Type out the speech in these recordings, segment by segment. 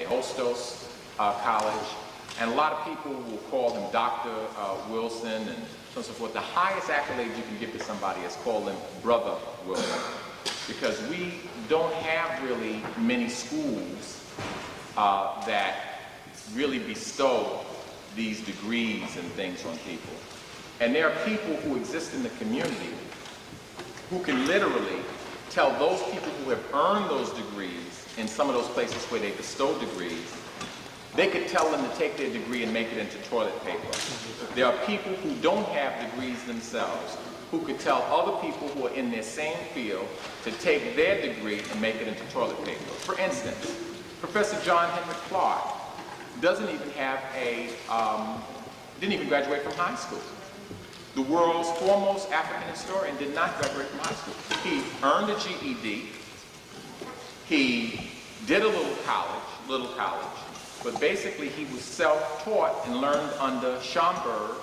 Hostos College, and a lot of people will call him Dr. Wilson and so on and so forth. The highest accolade you can give to somebody is call him Brother Wilson, because we don't have really many schools that really bestow these degrees and things on people. And there are people who exist in the community who can literally tell those people who have earned those degrees in some of those places where they bestow degrees, they could tell them to take their degree and make it into toilet paper. There are people who don't have degrees themselves who could tell other people who are in their same field to take their degree and make it into toilet paper. For instance, Professor John Henry Clark doesn't even have didn't even graduate from high school. The world's foremost African historian did not graduate from high school. He earned a GED. He did a little college, but basically he was self-taught and learned under Schomburg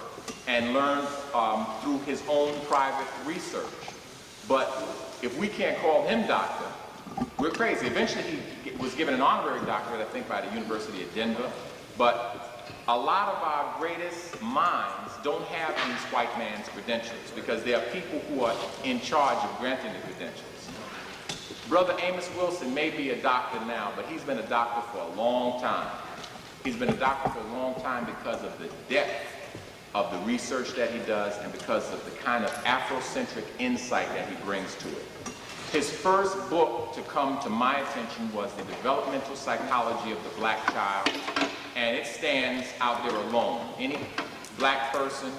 and learned through his own private research. But if we can't call him doctor, we're crazy. Eventually he was given an honorary doctorate, I think, by the University of Denver. But a lot of our greatest minds don't have these white man's credentials because there are people who are in charge of granting the credentials. Brother Amos Wilson may be a doctor now, but he's been a doctor for a long time. He's been a doctor for a long time because of the depth of the research that he does and because of the kind of Afrocentric insight that he brings to it. His first book to come to my attention was The Developmental Psychology of the Black Child, and it stands out there alone. Any black person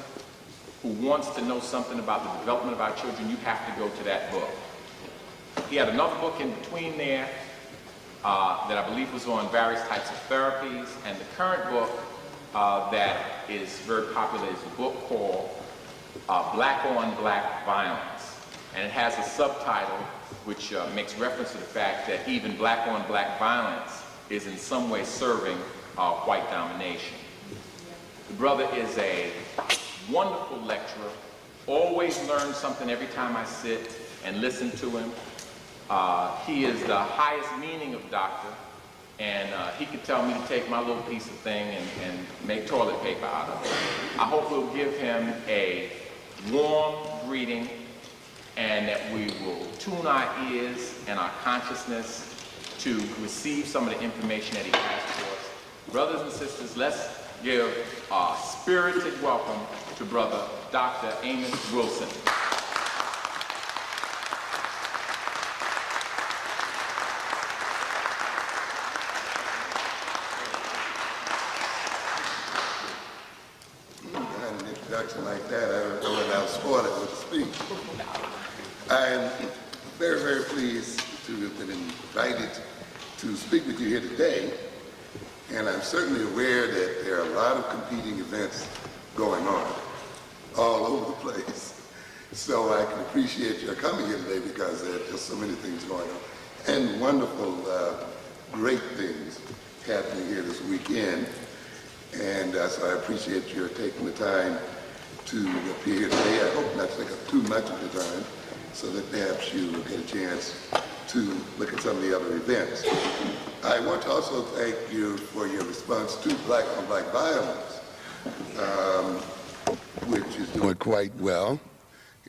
who wants to know something about the development of our children, you have to go to that book. He had another book in between there that I believe was on various types of therapies, and the current book that is very popular is a book called Black on Black Violence, and it has a subtitle which makes reference to the fact that even black on black violence is in some way serving white domination. The brother is a wonderful lecturer, always learn something every time I sit and listen to him. He is the highest meaning of doctor, and he could tell me to take my little piece of thing and make toilet paper out of it. I hope we'll give him a warm greeting and that we will tune our ears and our consciousness to receive some of the information that he has for us. Brothers and sisters, let's give a spirited welcome to Brother Dr. Amos Wilson. An introduction like that, I don't know whether I was spoiled with the speech. I am very, very pleased to have been invited to speak with you here today, and I'm certainly aware that there are a lot of competing events going on all over the place. So I can appreciate your coming here today because there are just so many things going on, and wonderful, great things happening here this weekend. And so I appreciate your taking the time to appear here today. I hope not to take up too much of your time so that perhaps you will get a chance to look at some of the other events. I want to also thank you for your response to Black on Black violence, which is doing quite well,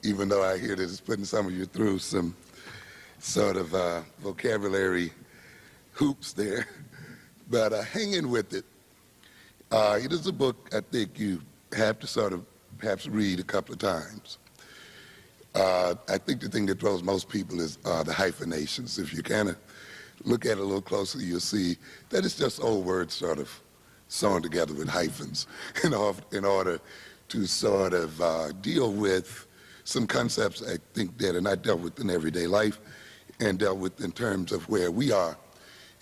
even though I hear that it's putting some of you through some sort of vocabulary hoops there. But hang in with it. It is a book I think you have to sort of perhaps read a couple of times. I think the thing that throws most people is the hyphenations. If you kind of look at it a little closer, you'll see that it's just old words sort of sewn together with hyphens in order to sort of deal with some concepts I think that are not dealt with in everyday life and dealt with in terms of where we are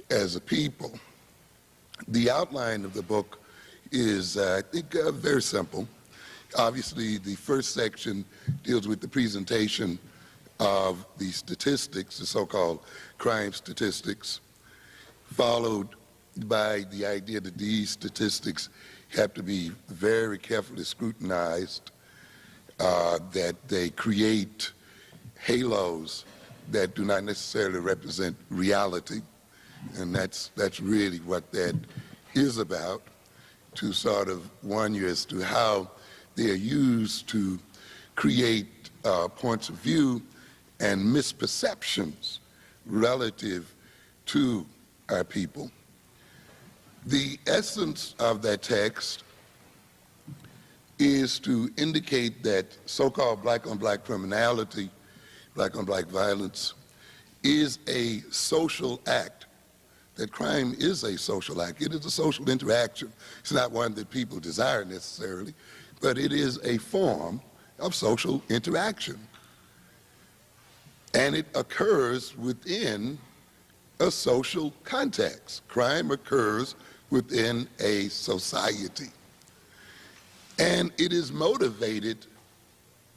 as a people. The outline of the book is, I think, very simple. Obviously, the first section deals with the presentation of the statistics, the so-called crime statistics, followed by the idea that these statistics have to be very carefully scrutinized, that they create halos that do not necessarily represent reality, And that's really what that is about, to sort of warn you as to how they are used to create points of view and misperceptions relative to our people. The essence of that text is to indicate that so-called black-on-black criminality, black-on-black violence, is a social act, that crime is a social act. It is a social interaction. It's not one that people desire necessarily, but it is a form of social interaction. And it occurs within a social context. Crime occurs within a society. And it is motivated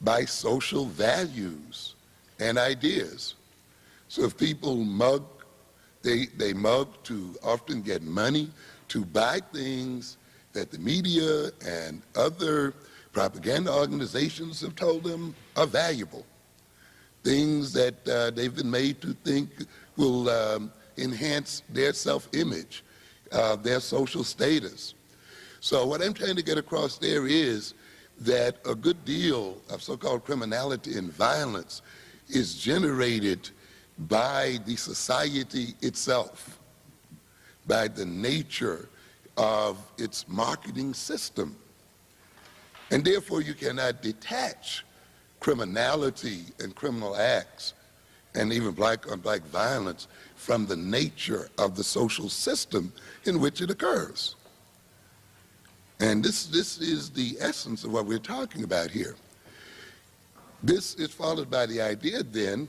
by social values and ideas. So if people mug, they mug to often get money to buy things that the media and other propaganda organizations have told them are valuable. Things that they've been made to think will enhance their self-image, their social status. So what I'm trying to get across there is that a good deal of so-called criminality and violence is generated by the society itself, by the nature of its marketing system. And therefore you cannot detach criminality and criminal acts and even black-on-black violence from the nature of the social system in which it occurs. And this is the essence of what we're talking about here. This is followed by the idea then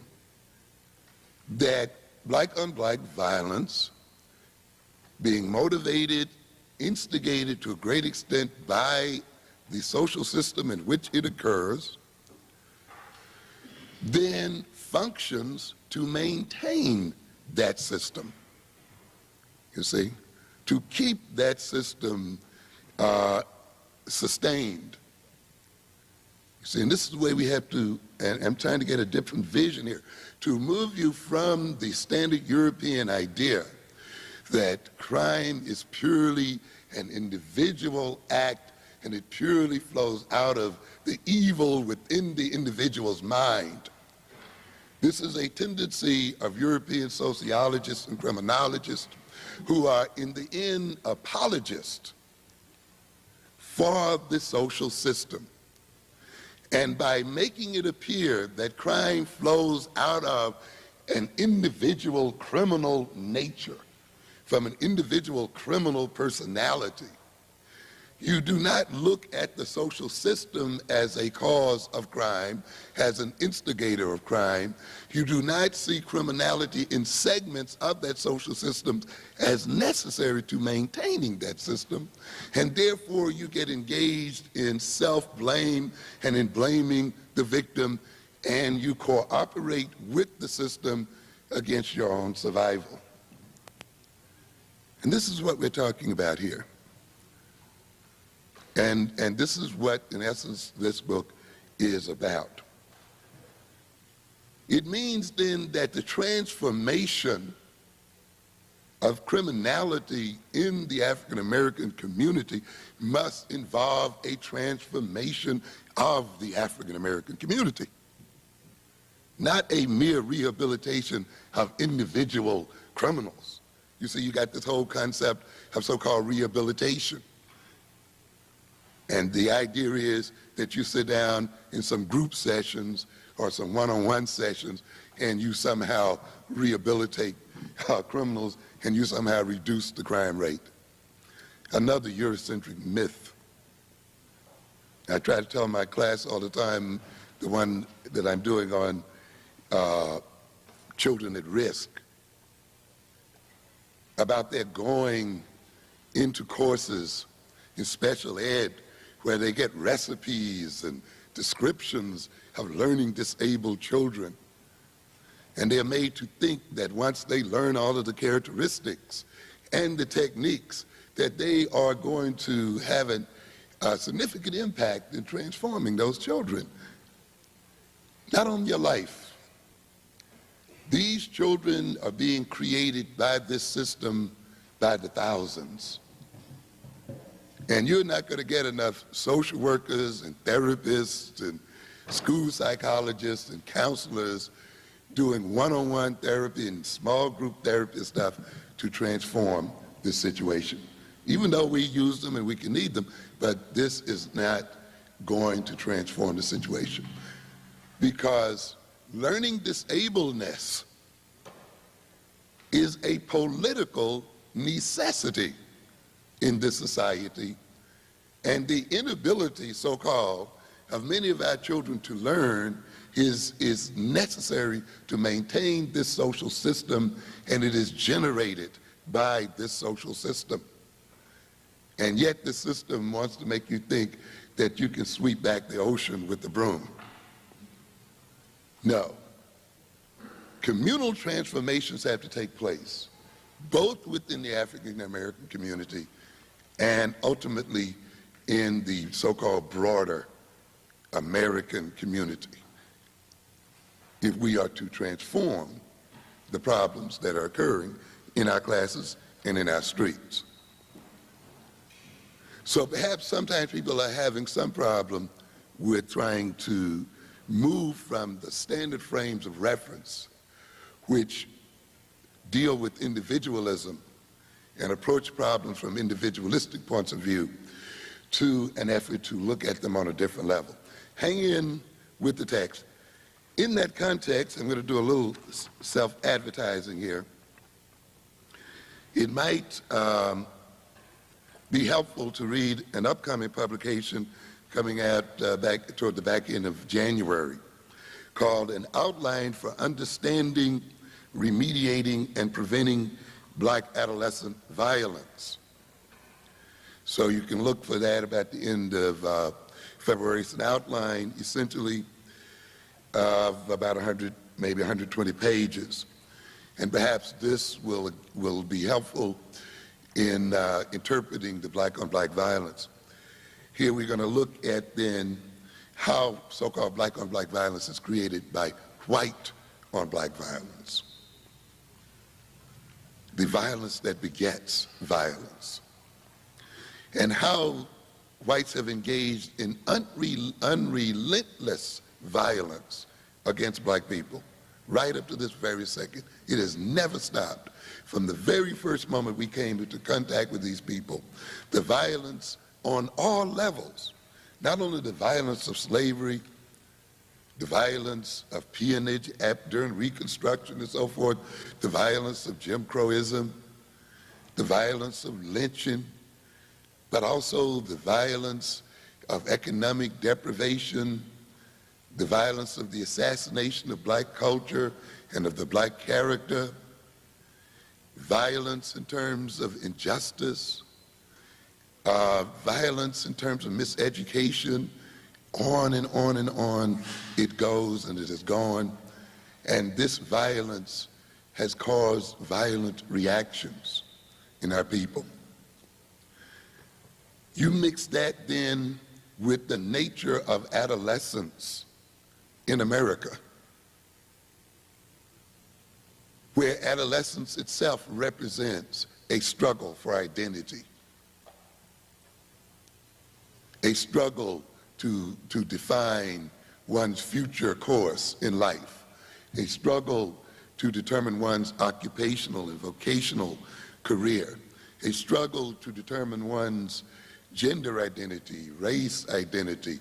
that black-on-black violence, being motivated, instigated to a great extent by the social system in which it occurs, then functions to maintain that system. You see, to keep that system sustained. You see, and this is the way we have to, and I'm trying to get a different vision here, to move you from the standard European idea that crime is purely an individual act and it purely flows out of the evil within the individual's mind. This is a tendency of European sociologists and criminologists who are in the end apologists for the social system. And by making it appear that crime flows out of an individual criminal nature, from an individual criminal personality, you do not look at the social system as a cause of crime, as an instigator of crime. You do not see criminality in segments of that social system as necessary to maintaining that system. And therefore, you get engaged in self-blame and in blaming the victim, and you cooperate with the system against your own survival. And this is what we're talking about here. And this is what, in essence, this book is about. It means then that the transformation of criminality in the African American community must involve a transformation of the African American community, not a mere rehabilitation of individual criminals. You see, you got this whole concept of so-called rehabilitation. And the idea is that you sit down in some group sessions or some one-on-one sessions and you somehow rehabilitate criminals and you somehow reduce the crime rate. Another Eurocentric myth. I try to tell my class all the time, the one that I'm doing on children at risk, about their going into courses in special ed where they get recipes and descriptions of learning disabled children. And they're made to think that once they learn all of the characteristics and the techniques, that they are going to have a significant impact in transforming those children. Not on your life. These children are being created by this system by the thousands. And you're not going to get enough social workers and therapists and school psychologists and counselors doing one-on-one therapy and small group therapy stuff to transform this situation. Even though we use them and we can need them, but this is not going to transform the situation. Because learning disableness is a political necessity in this society, and the inability, so-called, of many of our children to learn is necessary to maintain this social system, and it is generated by this social system. And yet the system wants to make you think that you can sweep back the ocean with the broom. No. Communal transformations have to take place, both within the African American community and ultimately in the so-called broader American community, if we are to transform the problems that are occurring in our classes and in our streets. So perhaps sometimes people are having some problem with trying to move from the standard frames of reference, which deal with individualism and approach problems from individualistic points of view, to an effort to look at them on a different level. Hang in with the text. In that context, I'm going to do a little self-advertising here. It might be helpful to read an upcoming publication coming out back toward the back end of January called An Outline for Understanding, Remediating, and Preventing Black Adolescent Violence. So you can look for that about the end of February. It's an outline, essentially, of about 100, maybe 120 pages. And perhaps this will be helpful in interpreting the black-on-black violence. Here we're going to look at then how so-called black-on-black violence is created by white-on-black violence. The violence that begets violence. And how whites have engaged in unrelentless violence against black people right up to this very second. It has never stopped. From the very first moment we came into contact with these people, the violence on all levels, not only the violence of slavery, the violence of peonage during Reconstruction and so forth, the violence of Jim Crowism, the violence of lynching, but also the violence of economic deprivation, the violence of the assassination of black culture and of the black character, violence in terms of injustice, violence in terms of miseducation, on and on and on it goes, and it has gone. And this violence has caused violent reactions in our people. You mix that then with the nature of adolescence in America, where adolescence itself represents a struggle for identity, a struggle to define one's future course in life, a struggle to determine one's occupational and vocational career, a struggle to determine one's gender identity, race identity,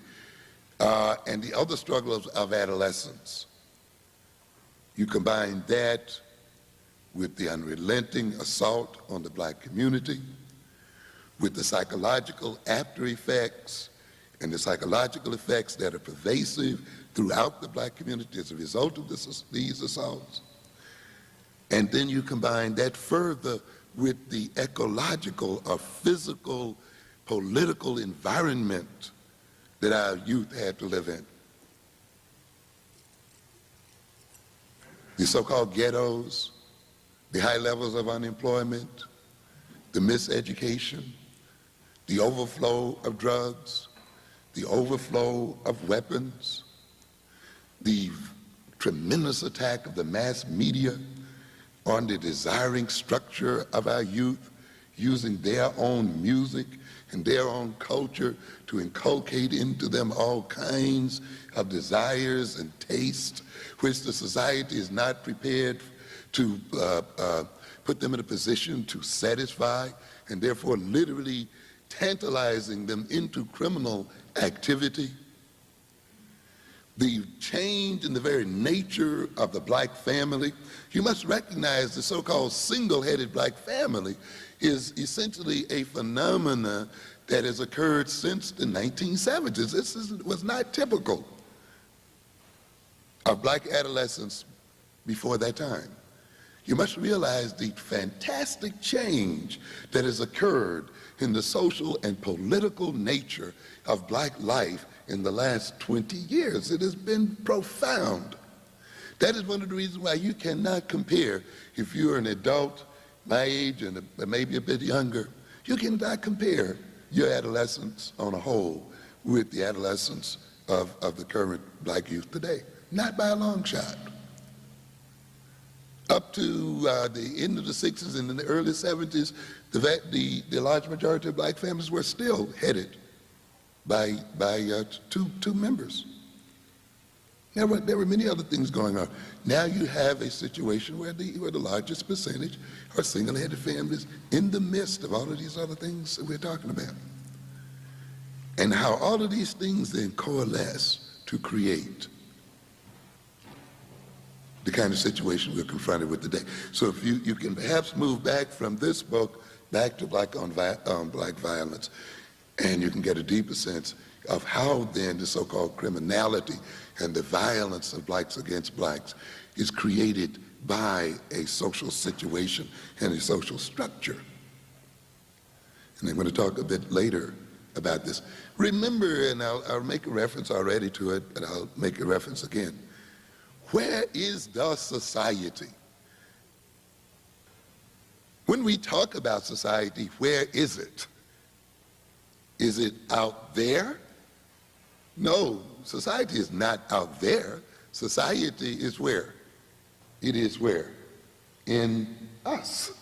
and the other struggles of adolescence. You combine that with the unrelenting assault on the black community, with the psychological after effects and the psychological effects that are pervasive throughout the black community as a result of these assaults. And then you combine that further with the ecological or physical, political environment that our youth had to live in. The so-called ghettos, the high levels of unemployment, the miseducation, the overflow of drugs, the overflow of weapons, the tremendous attack of the mass media on the desiring structure of our youth, using their own music and their own culture to inculcate into them all kinds of desires and tastes, which the society is not prepared to put them in a position to satisfy, and therefore literally tantalizing them into criminal activity. The change in the very nature of the black family. You must recognize the so-called single-headed black family is essentially a phenomena that has occurred since the 1970s. This was not typical of black adolescents before that time. You must realize the fantastic change that has occurred in the social and political nature of black life in the last 20 years. It has been profound. That is one of the reasons why you cannot compare, if you're an adult, my age and maybe a bit younger, you cannot compare your adolescence on a whole with the adolescence of the current black youth today. Not by a long shot. Up to the end of the 60s and in the early 70s, the large majority of black families were still headed by two members. There were many other things going on. Now you have a situation where the largest percentage are single-headed families in the midst of all of these other things that we're talking about. And how all of these things then coalesce to create the kind of situation we're confronted with today. So if you can perhaps move back from this book back to black on black violence, and you can get a deeper sense of how then the so-called criminality and the violence of blacks against blacks is created by a social situation and a social structure. And I'm going to talk a bit later about this. Remember, and I'll make a reference already to it, but I'll make a reference again. Where is the society? When we talk about society, where is it? Is it out there? No, society is not out there. Society is where? It is where? In us.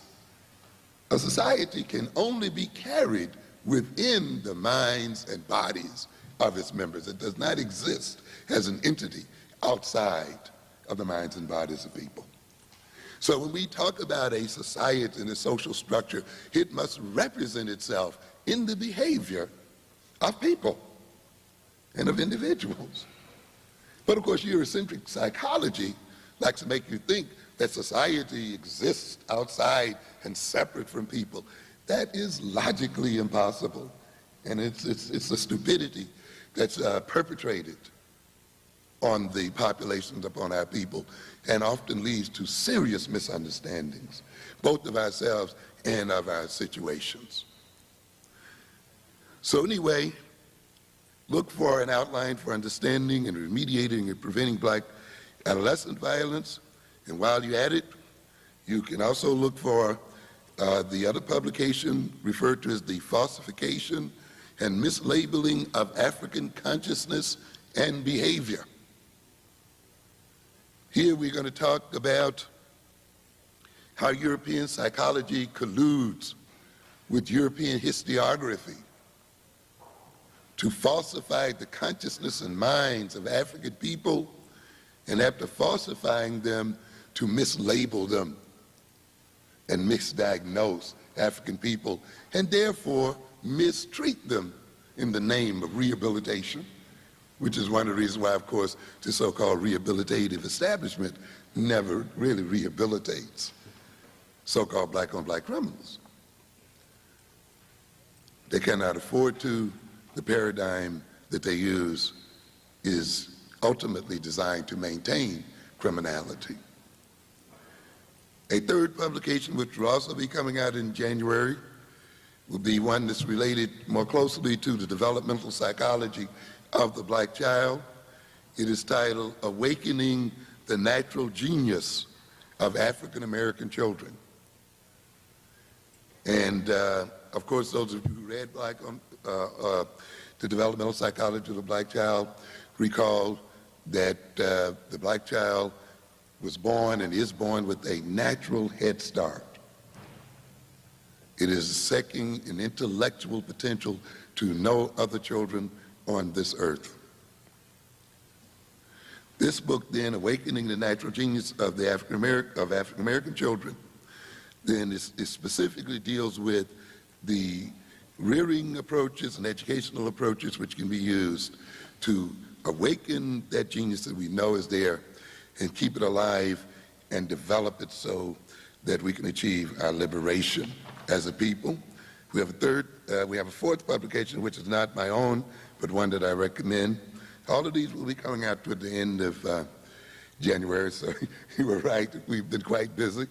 A society can only be carried within the minds and bodies of its members. It does not exist as an entity outside of the minds and bodies of people. So when we talk about a society and a social structure, it must represent itself in the behavior of people and of individuals. But of course, Eurocentric psychology likes to make you think that society exists outside and separate from people. That is logically impossible, and it's a stupidity that's perpetrated on the populations, upon our people, and often leads to serious misunderstandings, both of ourselves and of our situations. So anyway, look for an outline for understanding and remediating and preventing black adolescent violence, and while you're at it, you can also look for the other publication referred to as the falsification and mislabeling of African consciousness and behavior. Here we're going to talk about how European psychology colludes with European historiography to falsify the consciousness and minds of African people, and after falsifying them, to mislabel them and misdiagnose African people, and therefore mistreat them in the name of rehabilitation, which is one of the reasons why, of course, the so-called rehabilitative establishment never really rehabilitates so-called black-on-black criminals. They cannot afford to. The paradigm that they use is ultimately designed to maintain criminality. A third publication, which will also be coming out in January, will be one that's related more closely to the developmental psychology of the black child. It is titled Awakening the Natural Genius of African American Children. And of course, those of you who read the developmental psychology of the black child recall that the black child was born and is born with a natural head start. It is second in intellectual potential to no other children on this earth. This book, then, Awakening the Natural Genius of the African American Children, then it specifically deals with the rearing approaches and educational approaches which can be used to awaken that genius that we know is there and keep it alive and develop it so that we can achieve our liberation as a people. We have a fourth publication, which is not my own, but one that I recommend. All of these will be coming out toward the end of January, so you were right, we've been quite busy.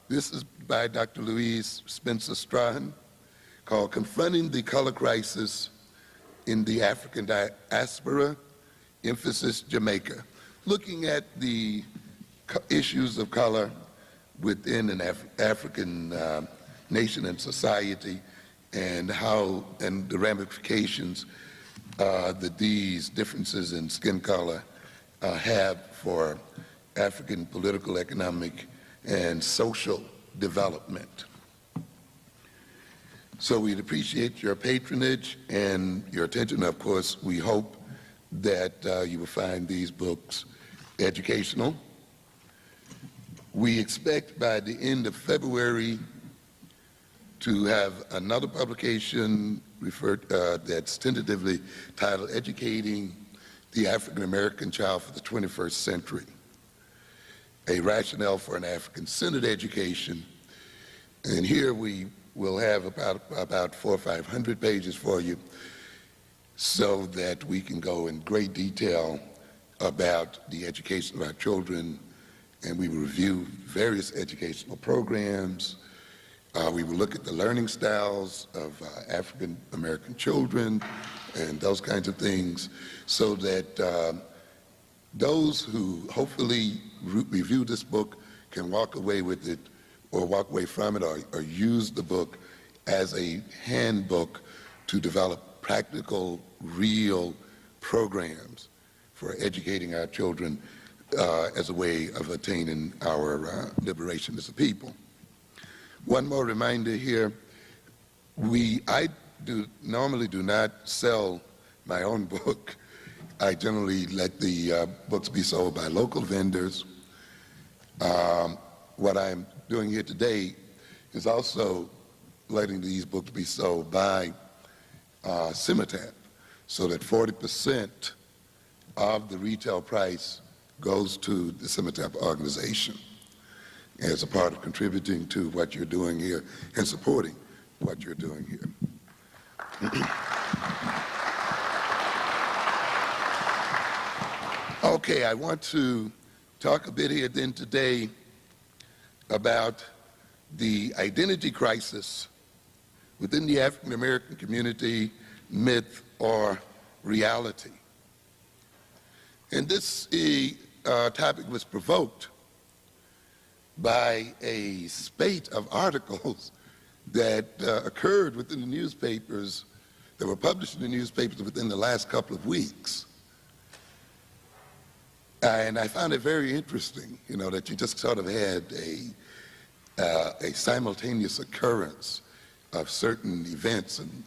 This is by Dr. Louise Spencer Strahan, called Confronting the Color Crisis in the African Diaspora, emphasis Jamaica, looking at the issues of color within an African nation and society, and the ramifications that these differences in skin color have for African political, economic, and social development. So we'd appreciate your patronage and your attention. Of course, we hope that you will find these books educational. We expect by the end of February to have another publication that's tentatively titled Educating the African American Child for the 21st Century, a rationale for an African-centered education. And here we will have about 400 or 500 pages for you so that we can go in great detail about the education of our children, and we will review various educational programs. We will look at the learning styles of African American children and those kinds of things, so that those who hopefully review this book can walk away with it or walk away from it or use the book as a handbook to develop practical, real programs for educating our children as a way of attaining our liberation as a people. One more reminder here, I normally do not sell my own book. I generally let the books be sold by local vendors. What I'm doing here today is also letting these books be sold by Cimitap, so that 40% of the retail price goes to the Cimitap organization as a part of contributing to what you're doing here and supporting what you're doing here. Okay, I want to talk a bit here then today about the identity crisis within the African American community, myth or reality. And this topic was provoked by a spate of articles that occurred within the newspapers, that were published in the newspapers within the last couple of weeks. And I found it very interesting, that you just sort of had a simultaneous occurrence of certain events and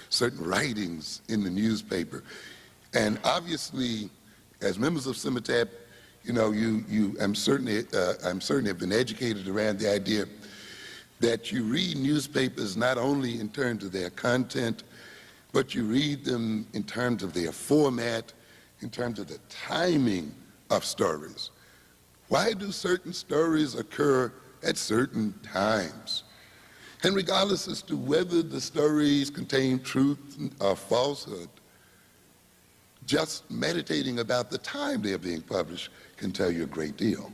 certain writings in the newspaper. And obviously, as members of Cimitap, I'm certainly have been educated around the idea that you read newspapers not only in terms of their content, but you read them in terms of their format, in terms of the timing of stories. Why do certain stories occur at certain times? And regardless as to whether the stories contain truth or falsehood, just meditating about the time they're being published can tell you a great deal,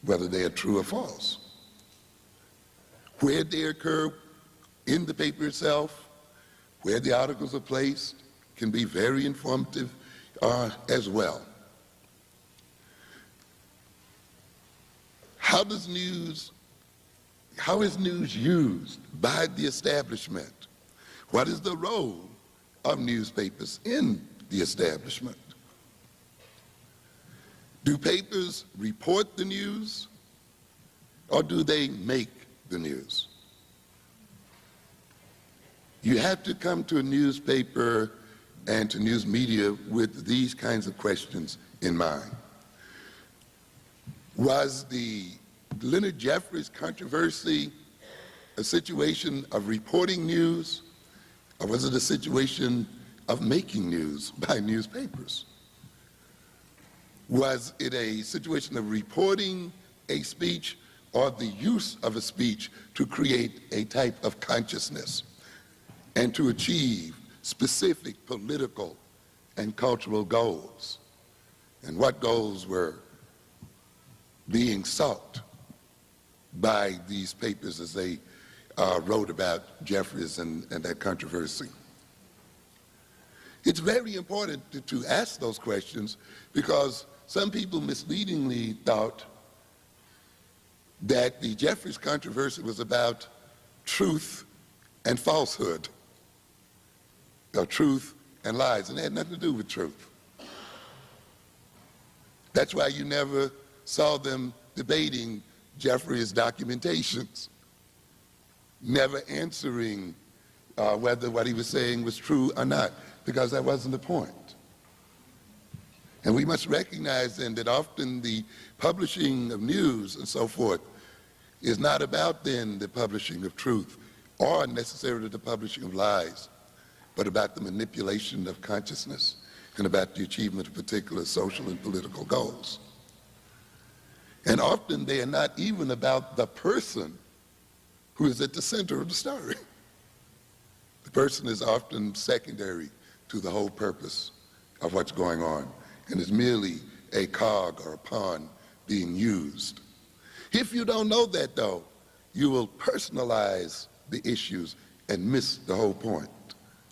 whether they are true or false. Where they occur in the paper itself, where the articles are placed, can be very informative as well. How is news used by the establishment? What is the role of newspapers in the establishment? Do papers report the news, or do they make the news? You have to come to a newspaper and to news media with these kinds of questions in mind. Was the Leonard Jeffries controversy a situation of reporting news, or was it a situation of making news by newspapers? Was it a situation of reporting a speech or the use of a speech to create a type of consciousness and to achieve specific political and cultural goals? And what goals were being sought by these papers as they wrote about Jeffries and that controversy? It's very important to ask those questions, because some people misleadingly thought that the Jeffries controversy was about truth and falsehood, or truth and lies, and it had nothing to do with truth. That's why you never saw them debating Jeffries' documentations, never answering whether what he was saying was true or not, because that wasn't the point. And we must recognize then that often the publishing of news and so forth is not about then the publishing of truth or necessarily the publishing of lies, but about the manipulation of consciousness and about the achievement of particular social and political goals. And often they are not even about the person who is at the center of the story. The person is often secondary to the whole purpose of what's going on, and is merely a cog or a pawn being used. If you don't know that, though, you will personalize the issues and miss the whole point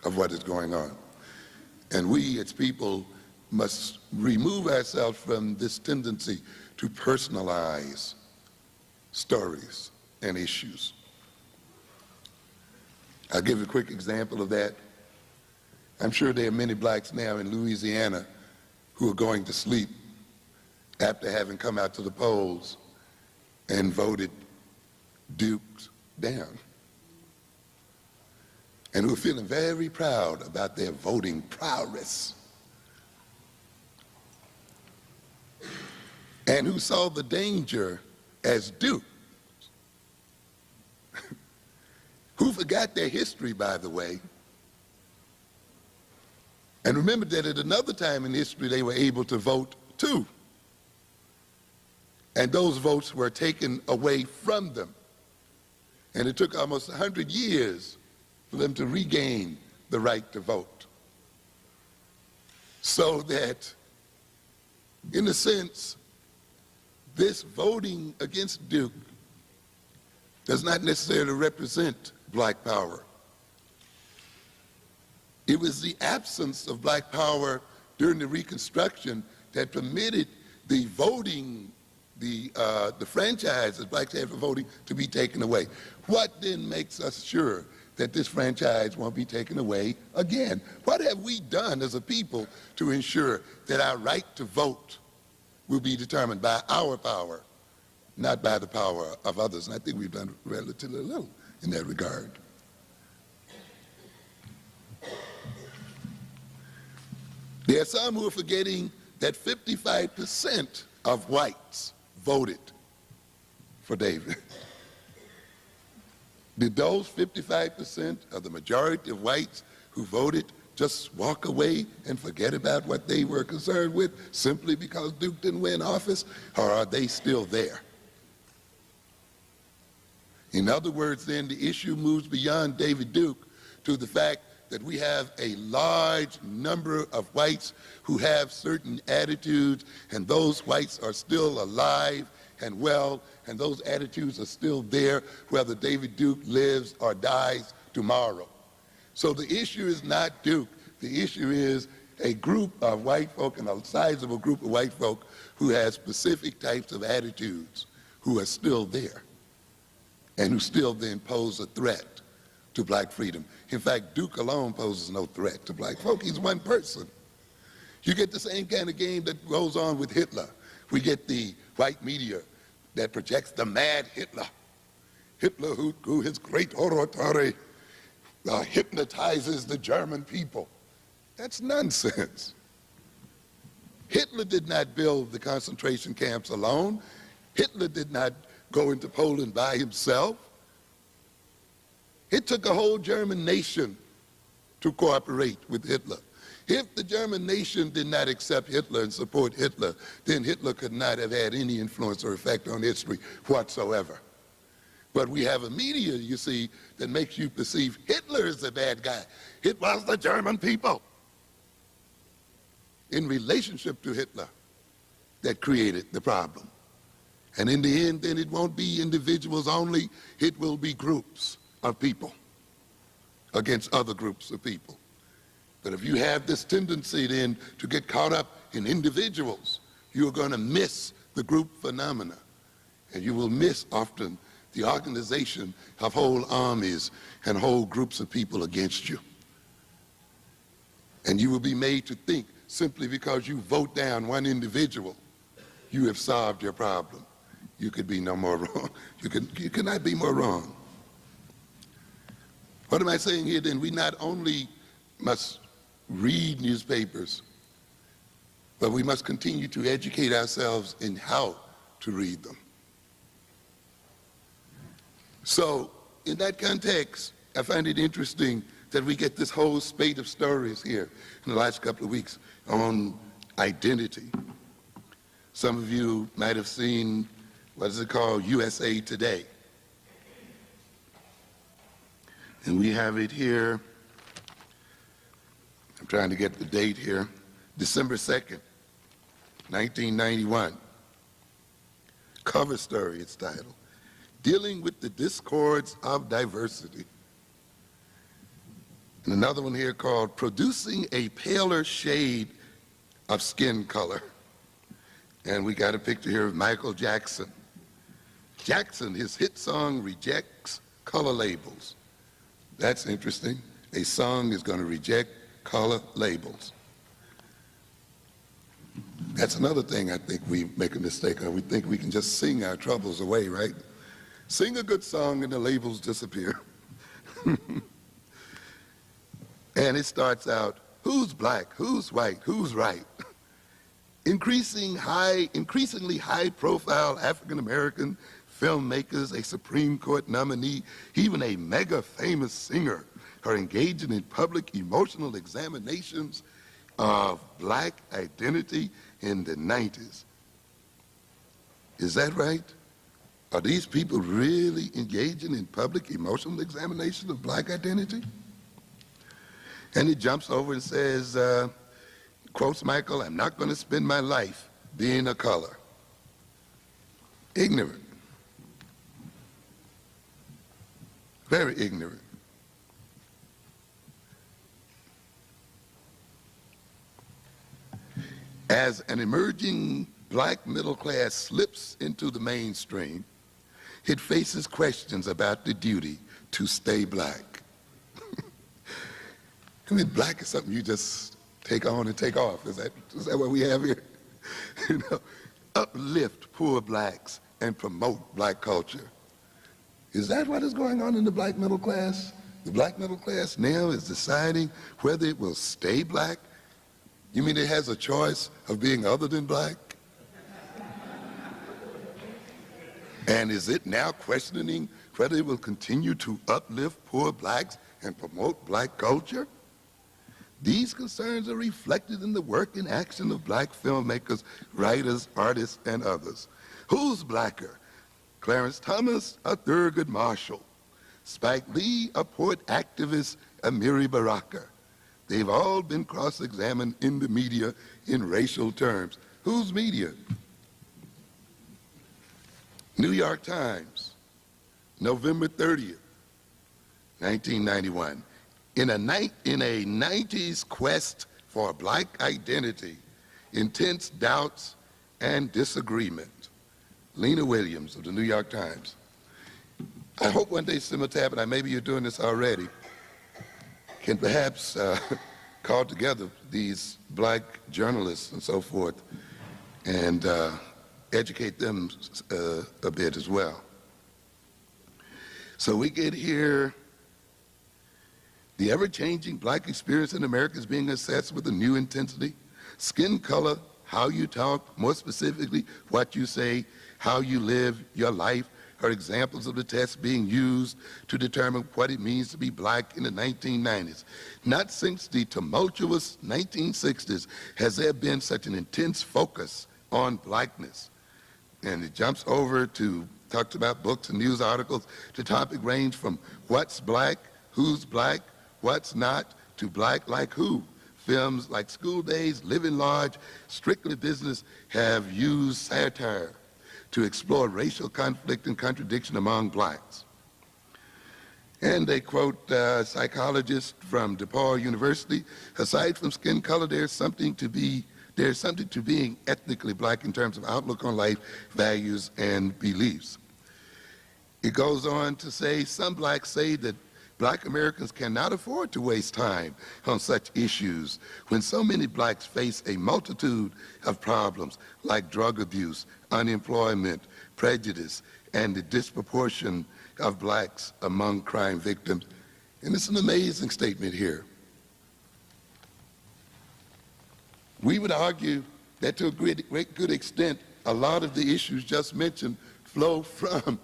of what is going on. And we as people must remove ourselves from this tendency to personalize stories and issues. I'll give a quick example of that. I'm sure there are many blacks now in Louisiana who are going to sleep after having come out to the polls and voted Duke down, and who are feeling very proud about their voting prowess, and who saw the danger as Duke, who forgot their history, by the way, and remembered that at another time in history they were able to vote too. And those votes were taken away from them. And it took almost 100 years for them to regain the right to vote. So that, in a sense, this voting against Duke does not necessarily represent black power. It was the absence of black power during the Reconstruction that permitted the voting, the franchise that blacks had for voting to be taken away. What then makes us sure that this franchise won't be taken away again? What have we done as a people to ensure that our right to vote will be determined by our power, not by the power of others? And I think we've done relatively little in that regard. There are some who are forgetting that 55% of whites voted for David. Did those 55% of the majority of whites who voted just walk away and forget about what they were concerned with simply because Duke didn't win office, or are they still there? In other words, then, the issue moves beyond David Duke to the fact that we have a large number of whites who have certain attitudes, and those whites are still alive and well, and those attitudes are still there whether David Duke lives or dies tomorrow. So the issue is not Duke. The issue is a group of white folk, and a sizable group of white folk who has specific types of attitudes who are still there and who still then pose a threat to black freedom. In fact, Duke alone poses no threat to black folk. He's one person. You get the same kind of game that goes on with Hitler, We get the white media that projects the mad Hitler. Hitler, who through his great oratory hypnotizes the German people. That's nonsense. Hitler did not build the concentration camps alone. Hitler did not go into Poland by himself. It took a whole German nation to cooperate with Hitler. If the German nation did not accept Hitler and support Hitler, then Hitler could not have had any influence or effect on history whatsoever. But we have a media, you see, that makes you perceive Hitler as the bad guy. It was the German people in relationship to Hitler that created the problem. And in the end, then it won't be individuals only, it will be groups of people against other groups of people. But if you have this tendency then to get caught up in individuals, you're going to miss the group phenomena. And you will miss often the organization of whole armies and whole groups of people against you. And you will be made to think simply because you vote down one individual, you have solved your problem. You could be no more wrong. You cannot be more wrong. What am I saying here then? We not only must read newspapers, but we must continue to educate ourselves in how to read them. So in that context, I find it interesting that we get this whole spate of stories here in the last couple of weeks on identity. Some of you might have seen, what is it called, USA Today. And we have it here, I'm trying to get the date here, December 2nd, 1991. Cover story, it's titled, Dealing with the Discords of Diversity. And another one here called Producing a Paler Shade of Skin Color. And we got a picture here of Michael Jackson. Jackson, his hit song rejects color labels. That's interesting. A song is going to reject color labels. That's another thing I think we make a mistake on. We think we can just sing our troubles away, right? Sing a good song and the labels disappear. And it starts out, who's black, who's white, who's right? Increasingly high-profile African-American filmmakers, a Supreme Court nominee, even a mega-famous singer are engaging in public emotional examinations of black identity in the 90s. Is that right? Are these people really engaging in public emotional examination of black identity? And he jumps over and says, quotes Michael, I'm not going to spend my life being a color. Ignorant. Very ignorant. As an emerging black middle class slips into the mainstream, it faces questions about the duty to stay black. I mean, black is something you just take on and take off. Is that what we have here? You know, uplift poor blacks and promote black culture. Is that what is going on in the black middle class? The black middle class now is deciding whether it will stay black. You mean it has a choice of being other than black? And is it now questioning whether it will continue to uplift poor blacks and promote black culture? These concerns are reflected in the work and action of black filmmakers, writers, artists, and others. Who's blacker? Clarence Thomas, a Thurgood Marshall. Spike Lee, a port activist, Amiri Baraka. They've all been cross-examined in the media in racial terms. Whose media? New York Times, November 30th, 1991. In a 90s quest for black identity, intense doubts and disagreement. Lena Williams of the New York Times. I hope one day, Simultab, and maybe you're doing this already, can perhaps call together these black journalists and so forth and educate them a bit as well. So we get here, the ever-changing black experience in America is being assessed with a new intensity. Skin color, how you talk, more specifically, what you say, how you live your life, are examples of the tests being used to determine what it means to be black in the 1990s. Not since the tumultuous 1960s has there been such an intense focus on blackness. And it jumps over to, talks about books and news articles. The topic range from what's black, who's black, what's not, to black like who. Films like School Days, Living Large, Strictly Business have used satire to explore racial conflict and contradiction among blacks. And they quote a psychologist from DePaul University, aside from skin color, there's something to being ethnically black in terms of outlook on life, values, and beliefs. It goes on to say, some blacks say that black Americans cannot afford to waste time on such issues when so many blacks face a multitude of problems like drug abuse, unemployment, prejudice, and the disproportion of blacks among crime victims. And it's an amazing statement here. We would argue that to a great good extent, a lot of the issues just mentioned flow from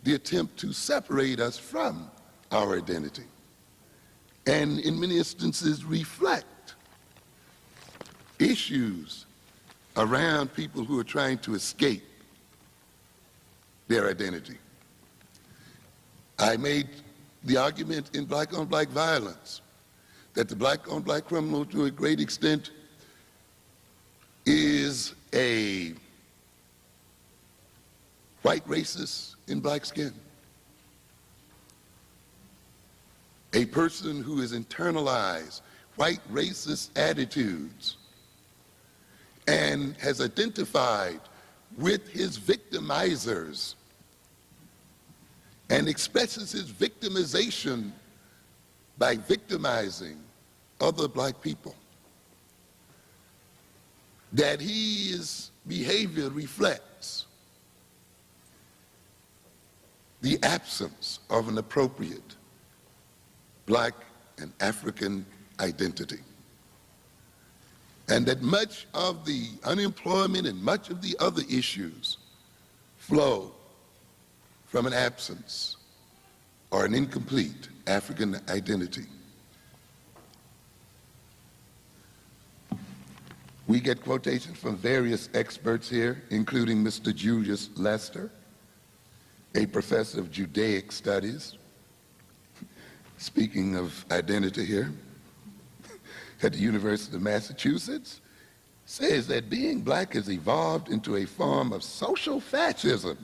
the attempt to separate us from our identity, and in many instances reflect issues around people who are trying to escape their identity. I made the argument in black-on-black violence that the black-on-black criminal, to a great extent, is a white racist in black skin. A person who has internalized white racist attitudes and has identified with his victimizers and expresses his victimization by victimizing other black people. That his behavior reflects the absence of an appropriate black and African identity. And that much of the unemployment and much of the other issues flow from an absence or an incomplete African identity. We get quotations from various experts here, including Mr. Julius Lester, a professor of Judaic studies. Speaking of identity here, at the University of Massachusetts, says that being black has evolved into a form of social fascism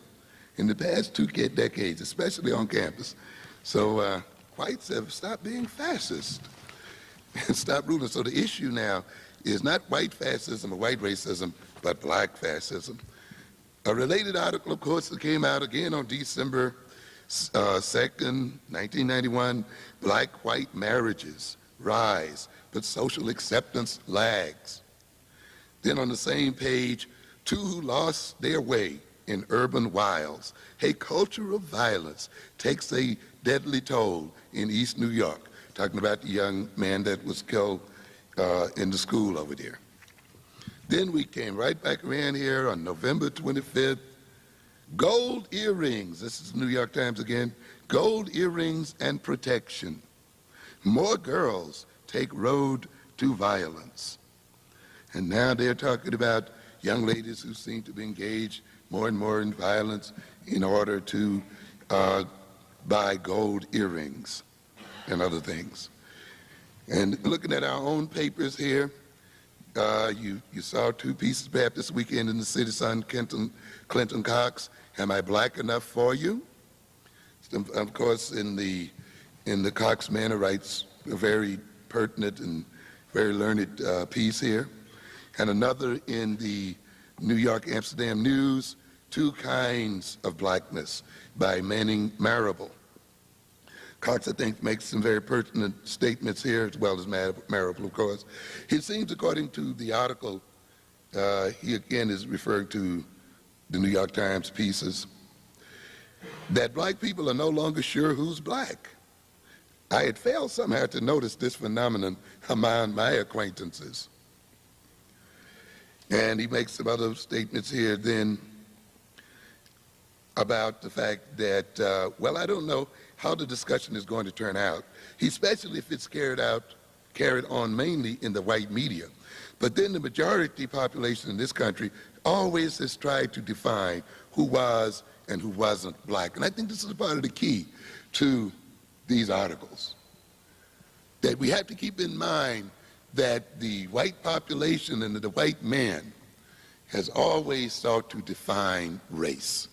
in the past 2 decades, especially on campus. So whites have stopped being fascist and stopped ruling. So the issue now is not white fascism or white racism, but black fascism. A related article, of course, that came out again on December 2nd, 1991, black-white marriages rise, but social acceptance lags. Then on the same page, 2 who lost their way in urban wilds. A culture of violence takes a deadly toll in East New York. Talking about the young man that was killed in the school over there. Then we came right back around here on November 25th. Gold earrings, this is the New York Times again, gold earrings and protection. More girls take road to violence. And now they're talking about young ladies who seem to be engaged more and more in violence in order to buy gold earrings and other things. And looking at our own papers here, you saw 2 pieces perhaps this weekend in the City Sun, Clinton Cox, Am I Black Enough for You? Of course, in the Cox Manor writes a very pertinent and very learned piece here. And another in the New York Amsterdam News, 2 Kinds of Blackness by Manning Marable. Cox, I think, makes some very pertinent statements here, as well as Marable, of course. It seems, according to the article, he again is referring to the New York Times pieces, that black people are no longer sure who's black. I had failed somehow to notice this phenomenon among my acquaintances. And he makes some other statements here then about the fact that, well, I don't know how the discussion is going to turn out, especially if it's carried on mainly in the white media. But then the majority population in this country always has tried to define who was and who wasn't black. And I think this is a part of the key to these articles, that we have to keep in mind that the white population and the white man has always sought to define race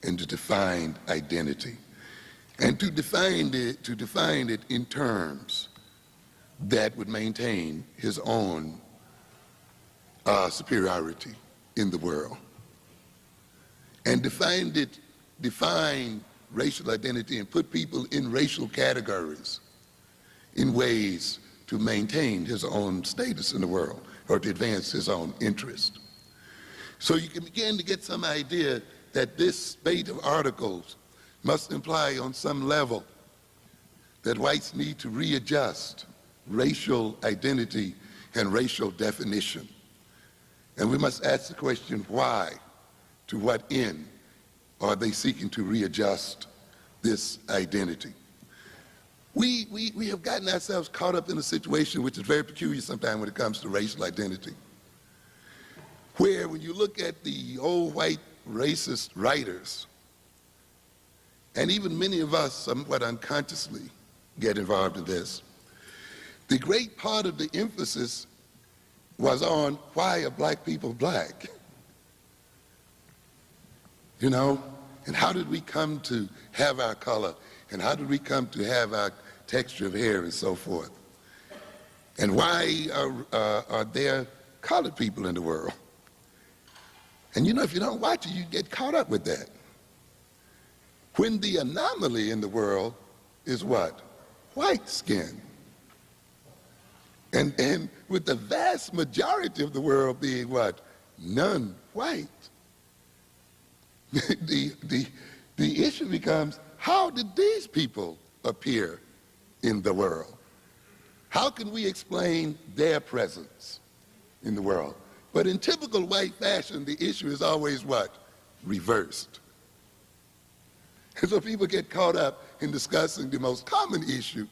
and to define identity, and to define it in terms that would maintain his own superiority in the world, and define racial identity and put people in racial categories in ways to maintain his own status in the world or to advance his own interest. So you can begin to get some idea that this spate of articles must imply on some level that whites need to readjust racial identity and racial definition. And we must ask the question, why? To what end are they seeking to readjust this identity? We have gotten ourselves caught up in a situation which is very peculiar sometimes when it comes to racial identity, where when you look at the old white racist writers, and even many of us somewhat unconsciously get involved in this, the great part of the emphasis was on why are black people black? You know, and how did we come to have our color? And how did we come to have our texture of hair and so forth? And why are there colored people in the world? And you know, if you don't watch it, you get caught up with that. When the anomaly in the world is what? White skin. And with the vast majority of the world being what? Non-white. The issue becomes, how did these people appear in the world? How can we explain their presence in the world? But in typical white fashion, the issue is always what? Reversed. And so people get caught up in discussing the most common issue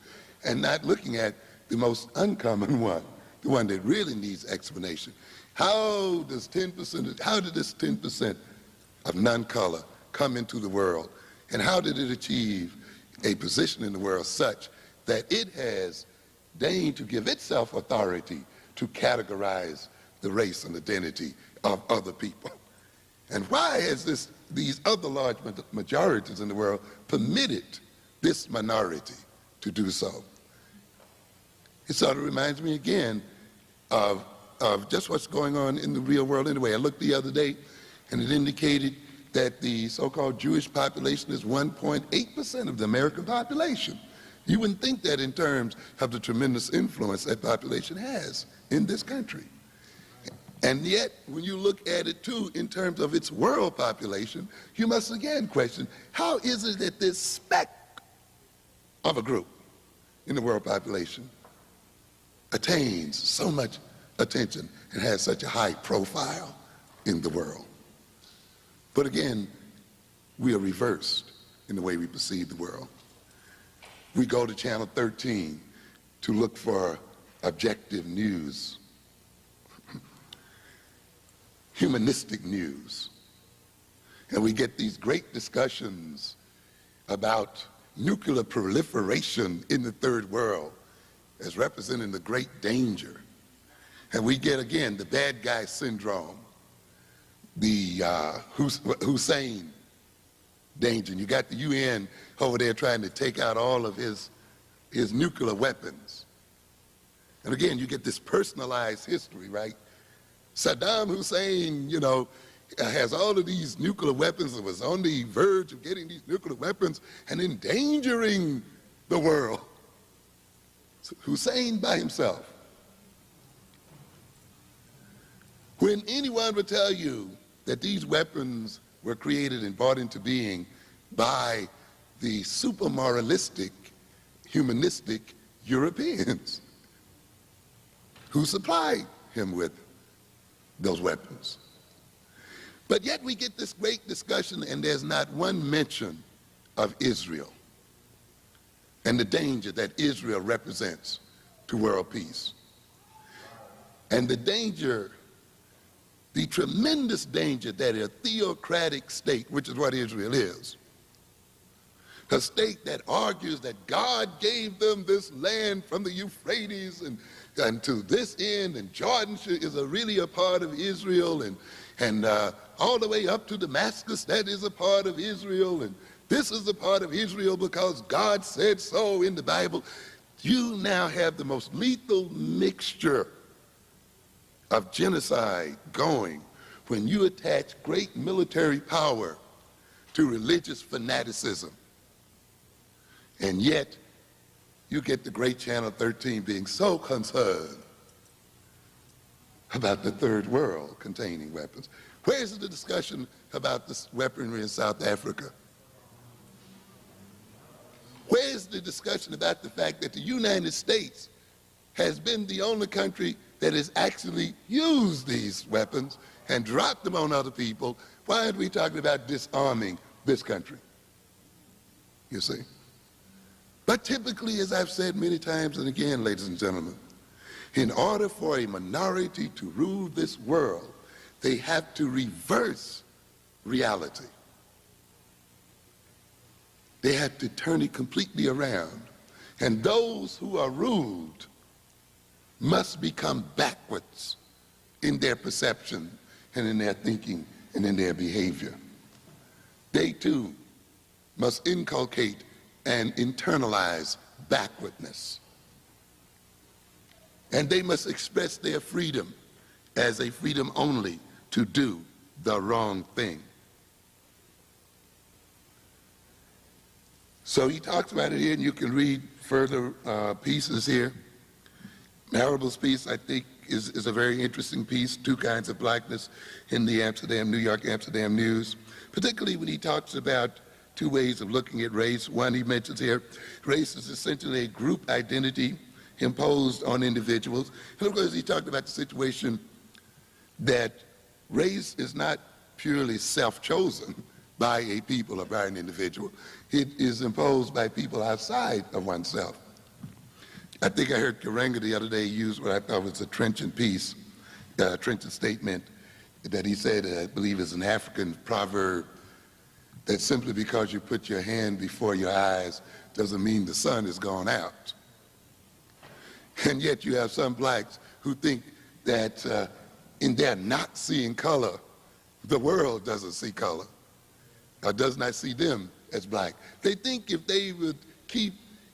and not looking at the most uncommon one, the one that really needs explanation. How did this 10% of non-color come into the world? And how did it achieve a position in the world such that it has deigned to give itself authority to categorize the race and identity of other people? And why has these other large majorities in the world permitted this minority to do so? It sort of reminds me again of just what's going on in the real world anyway. I looked the other day and it indicated that the so-called Jewish population is 1.8% of the American population. You wouldn't think that in terms of the tremendous influence that population has in this country. And yet, when you look at it too in terms of its world population, you must again question, how is it that this speck of a group in the world population attains so much attention and has such a high profile in the world? But again, we are reversed in the way we perceive the world. We go to channel 13 to look for objective news, humanistic news, and we get these great discussions about nuclear proliferation in the third world as representing the great danger. And we get, again, the bad guy syndrome, the Hussein danger. And you got the UN over there trying to take out all of his nuclear weapons. And again, you get this personalized history, right? Saddam Hussein, you know, has all of these nuclear weapons and was on the verge of getting these nuclear weapons and endangering the world. Hussein by himself. When anyone would tell you that these weapons were created and brought into being by the super moralistic, humanistic Europeans who supplied him with those weapons. But yet we get this great discussion, and there's not one mention of Israel and the danger that Israel represents to world peace. And the danger, the tremendous danger that a theocratic state, which is what Israel is, a state that argues that God gave them this land from the Euphrates and to this end, and Jordan is really a part of Israel, and all the way up to Damascus, that is a part of Israel, and this is a part of Israel because God said so in the Bible. You now have the most lethal mixture of genocide going when you attach great military power to religious fanaticism. And yet, you get the great Channel 13 being so concerned about the third world containing weapons. Where's the discussion about this weaponry in South Africa? Where's the discussion about the fact that the United States has been the only country that has actually used these weapons and dropped them on other people? Why aren't we talking about disarming this country? You see? But typically, as I've said many times, and again, ladies and gentlemen, in order for a minority to rule this world, they have to reverse reality. They have to turn it completely around. And those who are ruled must become backwards in their perception and in their thinking and in their behavior. They too must inculcate and internalize backwardness. And they must express their freedom as a freedom only to do the wrong thing. So he talks about it here, and you can read further pieces here. Marable's piece, I think, is a very interesting piece, Two Kinds of Blackness, in the New York Amsterdam News, particularly when he talks about two ways of looking at race. One, he mentions here, race is essentially a group identity imposed on individuals. And of course, he talked about the situation that race is not purely self-chosen by a people or by an individual. It is imposed by people outside of oneself. I think I heard Karenga the other day use what I thought was a trenchant piece, a trenchant statement that he said, I believe is an African proverb, that simply because you put your hand before your eyes doesn't mean the sun has gone out. And yet you have some blacks who think that in their not seeing color, the world doesn't see color, or does not see them as black. They think if they would keep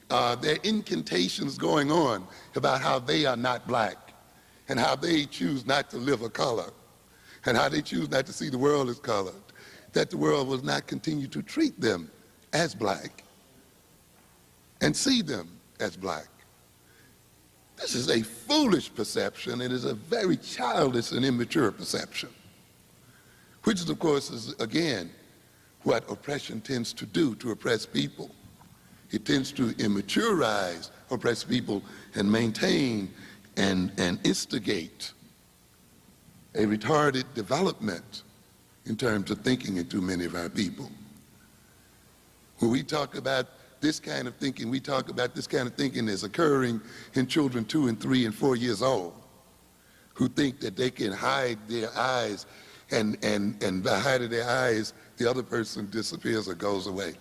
their incantations going on about how they are not black, and how they choose not to live a color, and how they choose not to see the world as colored, that the world will not continue to treat them as black and see them as black. This is a foolish perception. It is a very childish and immature perception, which is, of course, is, again, what oppression tends to do to oppress people. It tends to immaturize oppressed people and maintain and instigate a retarded development in terms of thinking in too many of our people. When we talk about this kind of thinking, we talk about this kind of thinking as occurring in children 2 and 3 and 4 years old, who think that they can hide their eyes, and by hiding their eyes, the other person disappears or goes away.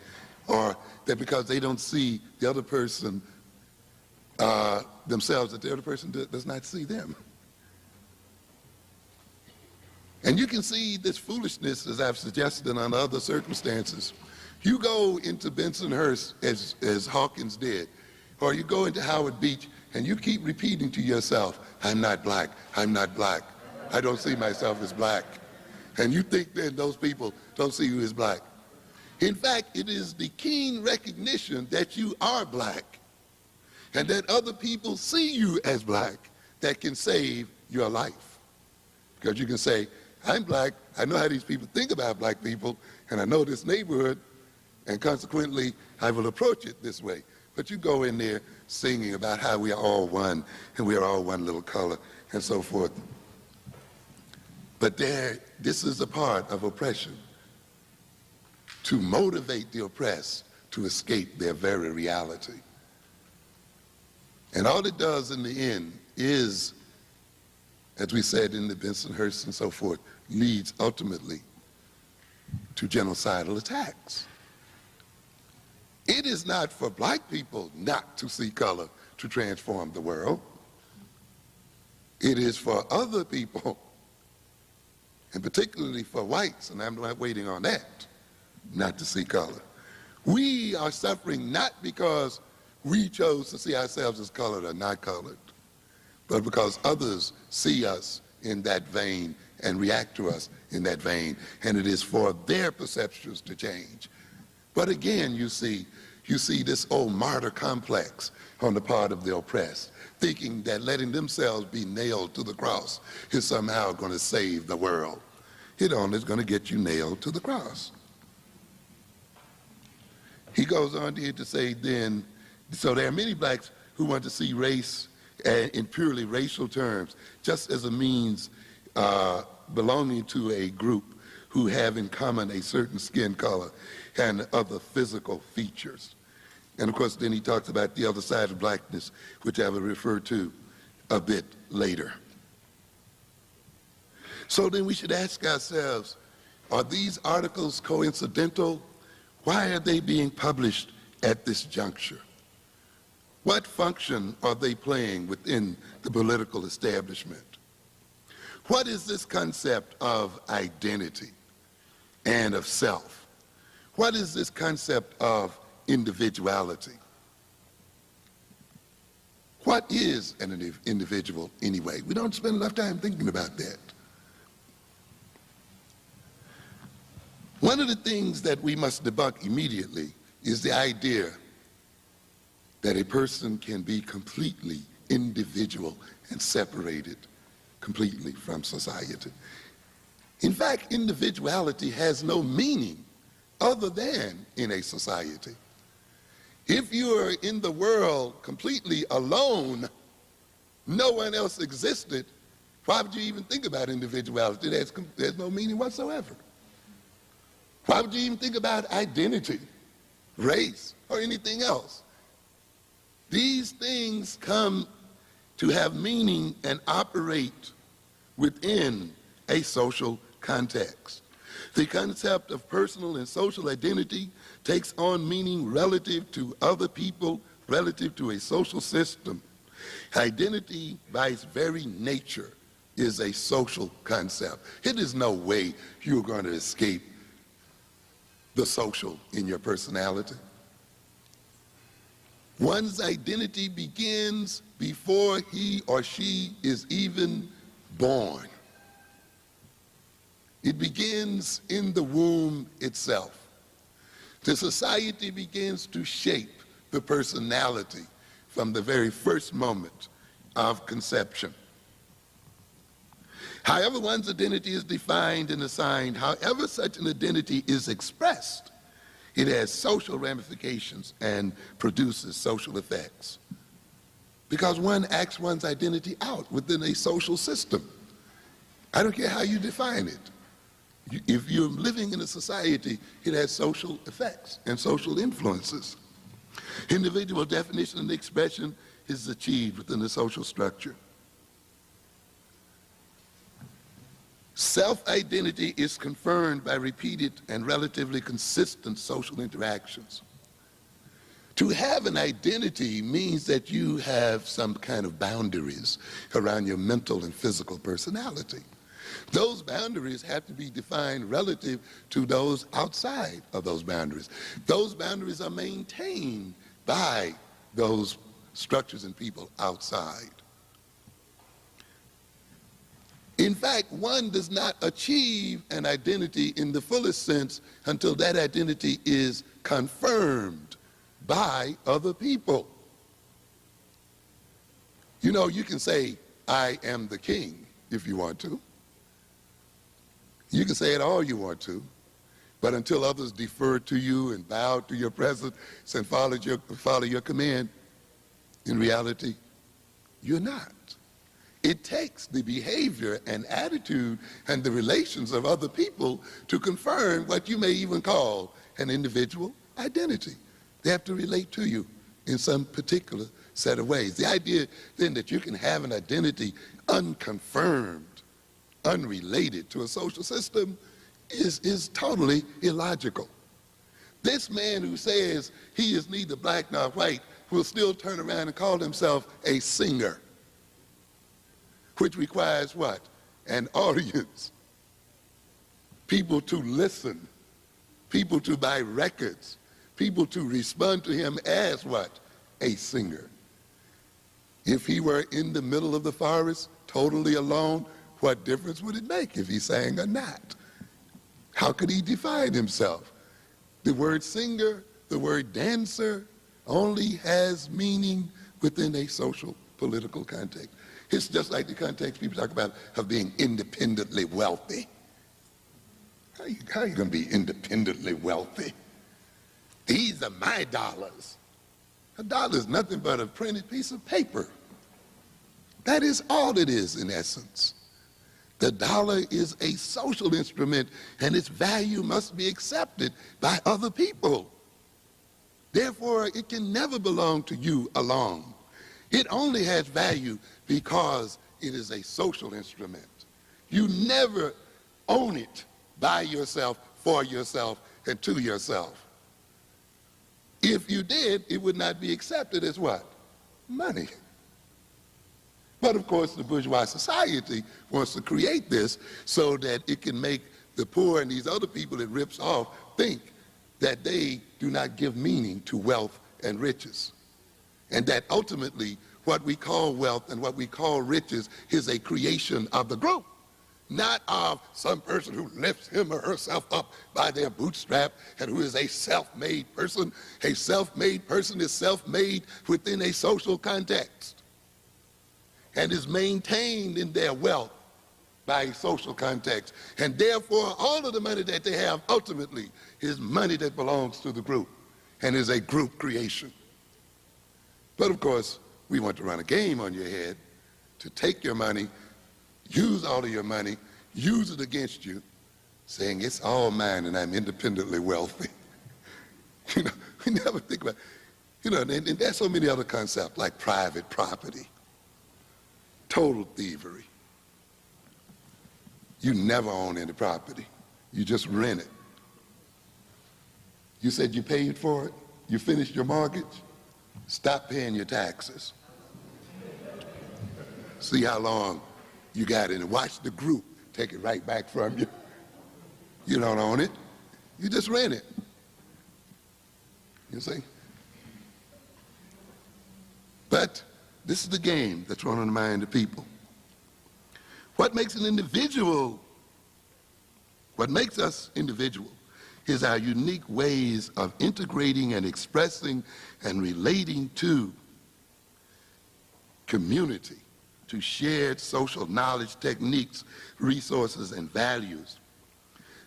Or that because they don't see the other person themselves, that the other person does not see them. And you can see this foolishness, as I've suggested, under other circumstances. You go into Bensonhurst, as Hawkins did, or you go into Howard Beach, and you keep repeating to yourself, I'm not black, I'm not black, I don't see myself as black. And you think that those people don't see you as black. In fact, it is the keen recognition that you are black and that other people see you as black that can save your life. Because you can say, I'm black, I know how these people think about black people, and I know this neighborhood, and consequently, I will approach it this way. But you go in there singing about how we are all one, and we are all one little color, and so forth. But this is a part of oppression, to motivate the oppressed to escape their very reality. And all it does in the end is, as we said in the Bensonhurst and so forth, leads ultimately to genocidal attacks. It is not for black people not to see color to transform the world. It is for other people, and particularly for whites, and I'm not waiting on that, not to see color. We are suffering not because we chose to see ourselves as colored or not colored, but because others see us in that vein and react to us in that vein, and it is for their perceptions to change. But again, you see this old martyr complex on the part of the oppressed, thinking that letting themselves be nailed to the cross is somehow going to save the world. It only is going to get you nailed to the cross. He goes on here to say then, so there are many blacks who want to see race in purely racial terms, just as a means belonging to a group who have in common a certain skin color and other physical features. And of course, then he talks about the other side of blackness, which I will refer to a bit later. So then we should ask ourselves, are these articles coincidental? Why are they being published at this juncture? What function are they playing within the political establishment? What is this concept of identity and of self? What is this concept of individuality? What is an individual anyway? We don't spend enough time thinking about that. One of the things that we must debunk immediately is the idea that a person can be completely individual and separated completely from society. In fact, individuality has no meaning other than in a society. If you are in the world completely alone, no one else existed, why would you even think about individuality? There's no meaning whatsoever. Why would you even think about identity, race, or anything else? These things come to have meaning and operate within a social context. The concept of personal and social identity takes on meaning relative to other people, relative to a social system. Identity, by its very nature, is a social concept. It is no way you're going to escape the social in your personality. One's identity begins before he or she is even born. It begins in the womb itself. The society begins to shape the personality from the very first moment of conception. However one's identity is defined and assigned, however such an identity is expressed, it has social ramifications and produces social effects. Because one acts one's identity out within a social system. I don't care how you define it. If you're living in a society, it has social effects and social influences. Individual definition and expression is achieved within the social structure. Self-identity is confirmed by repeated and relatively consistent social interactions. To have an identity means that you have some kind of boundaries around your mental and physical personality. Those boundaries have to be defined relative to those outside of those boundaries. Those boundaries are maintained by those structures and people outside. In fact, one does not achieve an identity in the fullest sense until that identity is confirmed by other people. You know, you can say, I am the king, if you want to. You can say it all you want to, but until others defer to you and bow to your presence and follow your command, in reality, you're not. It takes the behavior and attitude and the relations of other people to confirm what you may even call an individual identity. They have to relate to you in some particular set of ways. The idea then that you can have an identity unconfirmed, unrelated to a social system is totally illogical. This man who says he is neither black nor white will still turn around and call himself a singer, which requires what? An audience, people to listen, people to buy records, people to respond to him as what? A singer. If he were in the middle of the forest, totally alone, what difference would it make if he sang or not? How could he define himself? The word singer, the word dancer, only has meaning within a social, political context. It's just like the context people talk about of being independently wealthy. How are you going to be independently wealthy? These are my dollars. A dollar is nothing but a printed piece of paper. That is all it is in essence. The dollar is a social instrument, and its value must be accepted by other people. Therefore, it can never belong to you alone. It only has value because it is a social instrument. You never own it by yourself, for yourself, and to yourself. If you did, it would not be accepted as what? Money. But of course, the bourgeois society wants to create this so that it can make the poor and these other people it rips off think that they do not give meaning to wealth and riches. And that ultimately what we call wealth and what we call riches is a creation of the group, not of some person who lifts him or herself up by their bootstrap and who is a self-made person. A self-made person is self-made within a social context and is maintained in their wealth by a social context. And therefore, all of the money that they have ultimately is money that belongs to the group and is a group creation. But of course, we want to run a game on your head to take your money, use all of your money, use it against you, saying it's all mine and I'm independently wealthy. We never think about, and there's so many other concepts like private property, total thievery. You never own any property. You just rent it. You said you paid for it. You finished your mortgage. Stop paying your taxes. See how long you got it and watch the group take it right back from you. You don't own it. You just rent it. You see? But this is the game that's run on the mind of people. What makes an individual, what makes us individual is our unique ways of integrating and expressing and relating to community, to shared social knowledge, techniques, resources, and values.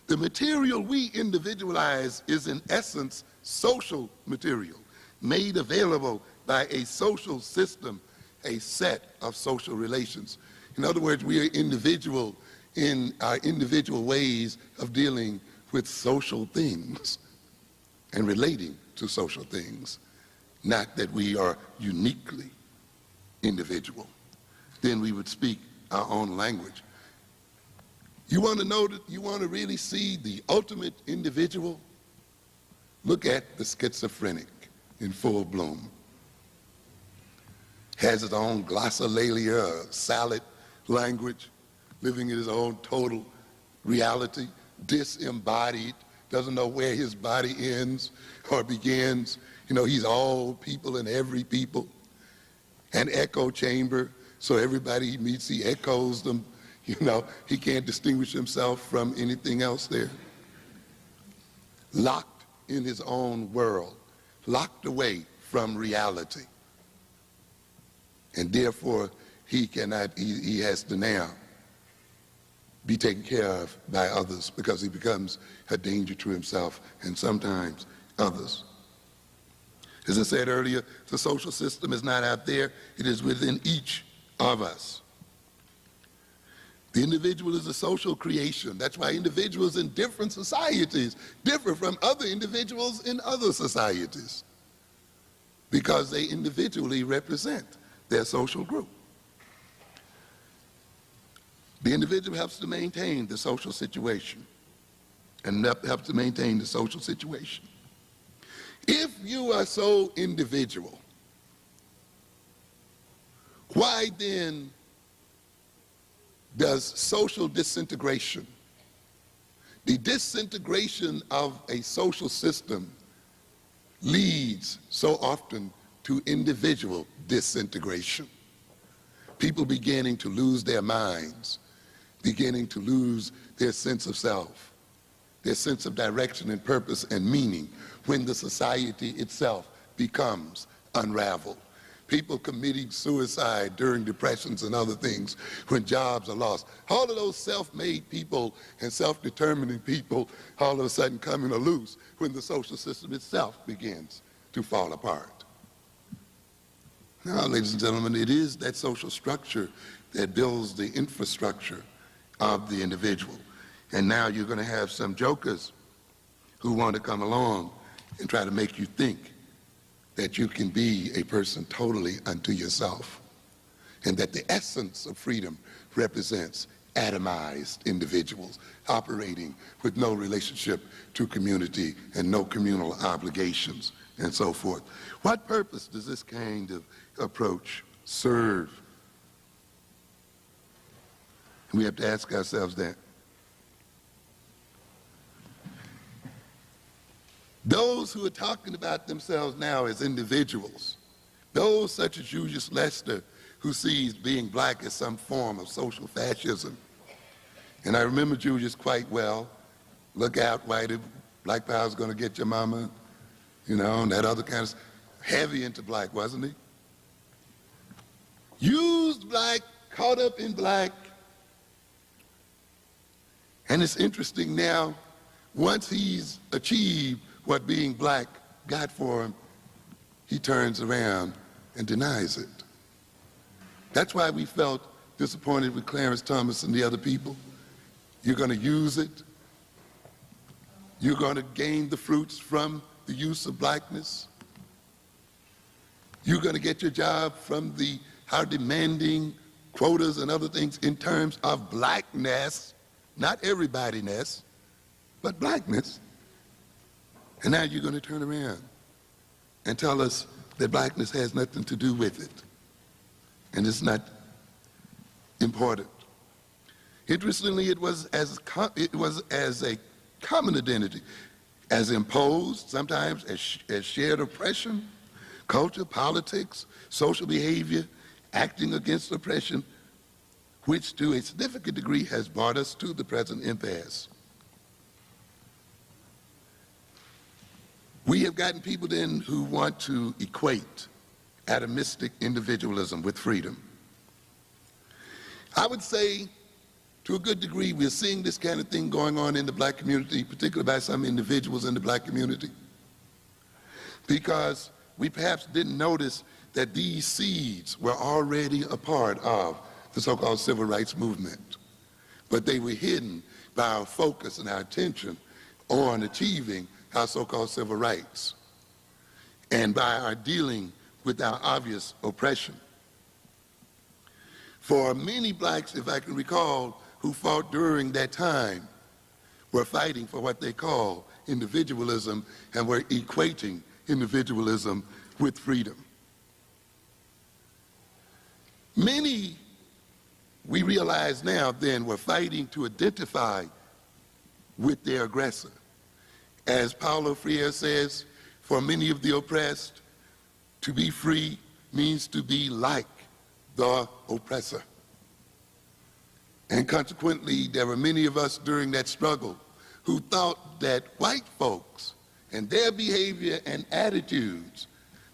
The material we individualize is in essence social material, made available by a social system, a set of social relations. In other words, we are individual in our individual ways of dealing with social things and relating to social things, not that we are uniquely individual. Then we would speak our own language. You want to know that you want to really see the ultimate individual? Look at the schizophrenic in full bloom. Has his own glossolalia, salad language, living in his own total reality, disembodied, doesn't know where his body ends or begins. He's all people and every people. An echo chamber, so everybody he meets, he echoes them. He can't distinguish himself from anything else there. Locked in his own world, locked away from reality. And therefore, he has to now be taken care of by others, because he becomes a danger to himself and sometimes others. As I said earlier, the social system is not out there, it is within each of us. The individual is a social creation. That's why individuals in different societies differ from other individuals in other societies, because they individually represent their social group. The individual helps to maintain the social situation and helps to maintain the social situation. If you are so individual, why then does social disintegration, the disintegration of a social system, leads so often to individual disintegration? People beginning to lose their minds, beginning to lose their sense of self, their sense of direction and purpose and meaning, when the society itself becomes unraveled. People committing suicide during depressions and other things when jobs are lost. All of those self-made people and self-determining people all of a sudden coming loose when the social system itself begins to fall apart. Now, ladies and gentlemen, it is that social structure that builds the infrastructure of the individual. And now you're going to have some jokers who want to come along and try to make you think that you can be a person totally unto yourself, and that the essence of freedom represents atomized individuals operating with no relationship to community and no communal obligations and so forth. What purpose does this kind of approach serve? And we have to ask ourselves that. Those who are talking about themselves now as individuals, those such as Julius Lester, who sees being black as some form of social fascism. And I remember Julius quite well. Look out, whitey, black power's going to get your mama, you know, and that other kind of stuff. Heavy into black, wasn't he? Used black, caught up in black. And it's interesting now, once he's achieved what being black got for him, he turns around and denies it. That's why we felt disappointed with Clarence Thomas and the other people. You're going to use it. You're going to gain the fruits from the use of blackness. You're going to get your job from our demanding quotas and other things in terms of blackness, not everybody-ness, but blackness. And now you're going to turn around and tell us that blackness has nothing to do with it, and it's not important. Interestingly, it was as a common identity, as imposed, sometimes as shared oppression, culture, politics, social behavior, acting against oppression, which to a significant degree has brought us to the present impasse. We have gotten people then who want to equate atomistic individualism with freedom. I would say, to a good degree, we're seeing this kind of thing going on in the black community, particularly by some individuals in the black community, because we perhaps didn't notice that these seeds were already a part of the so-called civil rights movement, but they were hidden by our focus and our attention on achieving our so-called civil rights, and by our dealing with our obvious oppression. For many blacks, if I can recall, who fought during that time, were fighting for what they call individualism and were equating individualism with freedom. Many, we realize now then, were fighting to identify with their aggressor. As Paulo Freire says, for many of the oppressed, to be free means to be like the oppressor. And consequently, there were many of us during that struggle who thought that white folks and their behavior and attitudes,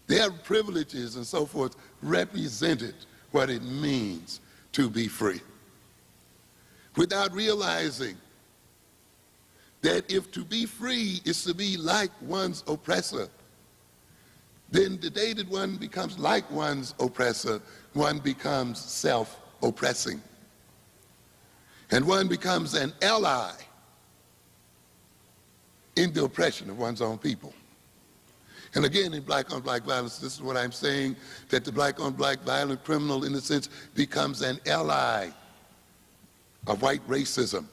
their privileges and so forth, represented what it means to be free. without realizing that if to be free is to be like one's oppressor, then the day that one becomes like one's oppressor, one becomes self-oppressing. And one becomes an ally in the oppression of one's own people. And again, in black-on-black violence, this is what I'm saying, that the black-on-black violent criminal, in a sense, becomes an ally of white racism.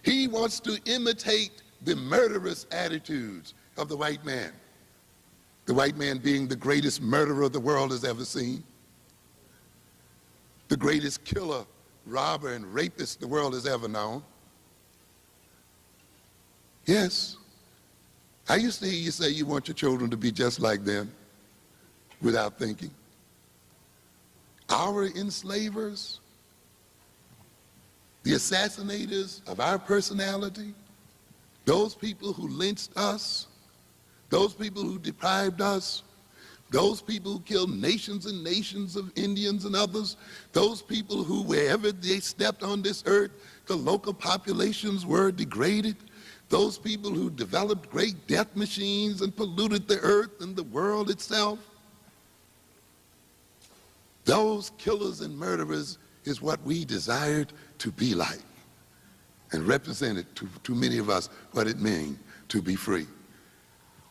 He wants to imitate the murderous attitudes of the white man being the greatest murderer the world has ever seen, the greatest killer, robber, and rapist the world has ever known. Yes, I used to hear you say you want your children to be just like them without thinking. Our enslavers, the assassinators of our personality, those people who lynched us, those people who deprived us, those people who killed nations and nations of Indians and others, those people who, wherever they stepped on this earth, the local populations were degraded, those people who developed great death machines and polluted the earth and the world itself. Those killers and murderers is what we desired to be like, and represented to many of us what it means to be free.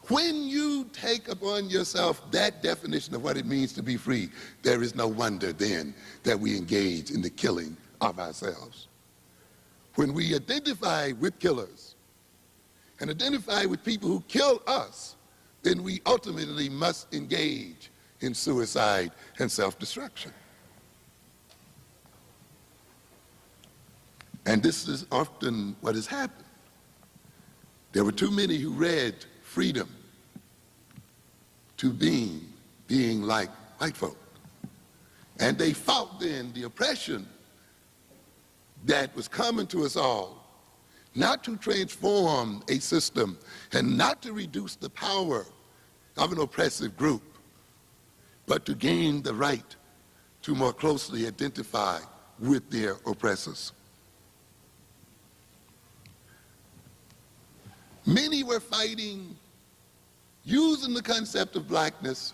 When you take upon yourself that definition of what it means to be free, there is no wonder then that we engage in the killing of ourselves. When we identify with killers and identify with people who kill us, then we ultimately must engage in suicide and self-destruction. And this is often what has happened. There were too many who read freedom to being like white folk. And they fought then the oppression that was coming to us all, not to transform a system and not to reduce the power of an oppressive group, but to gain the right to more closely identify with their oppressors. Many were fighting using the concept of blackness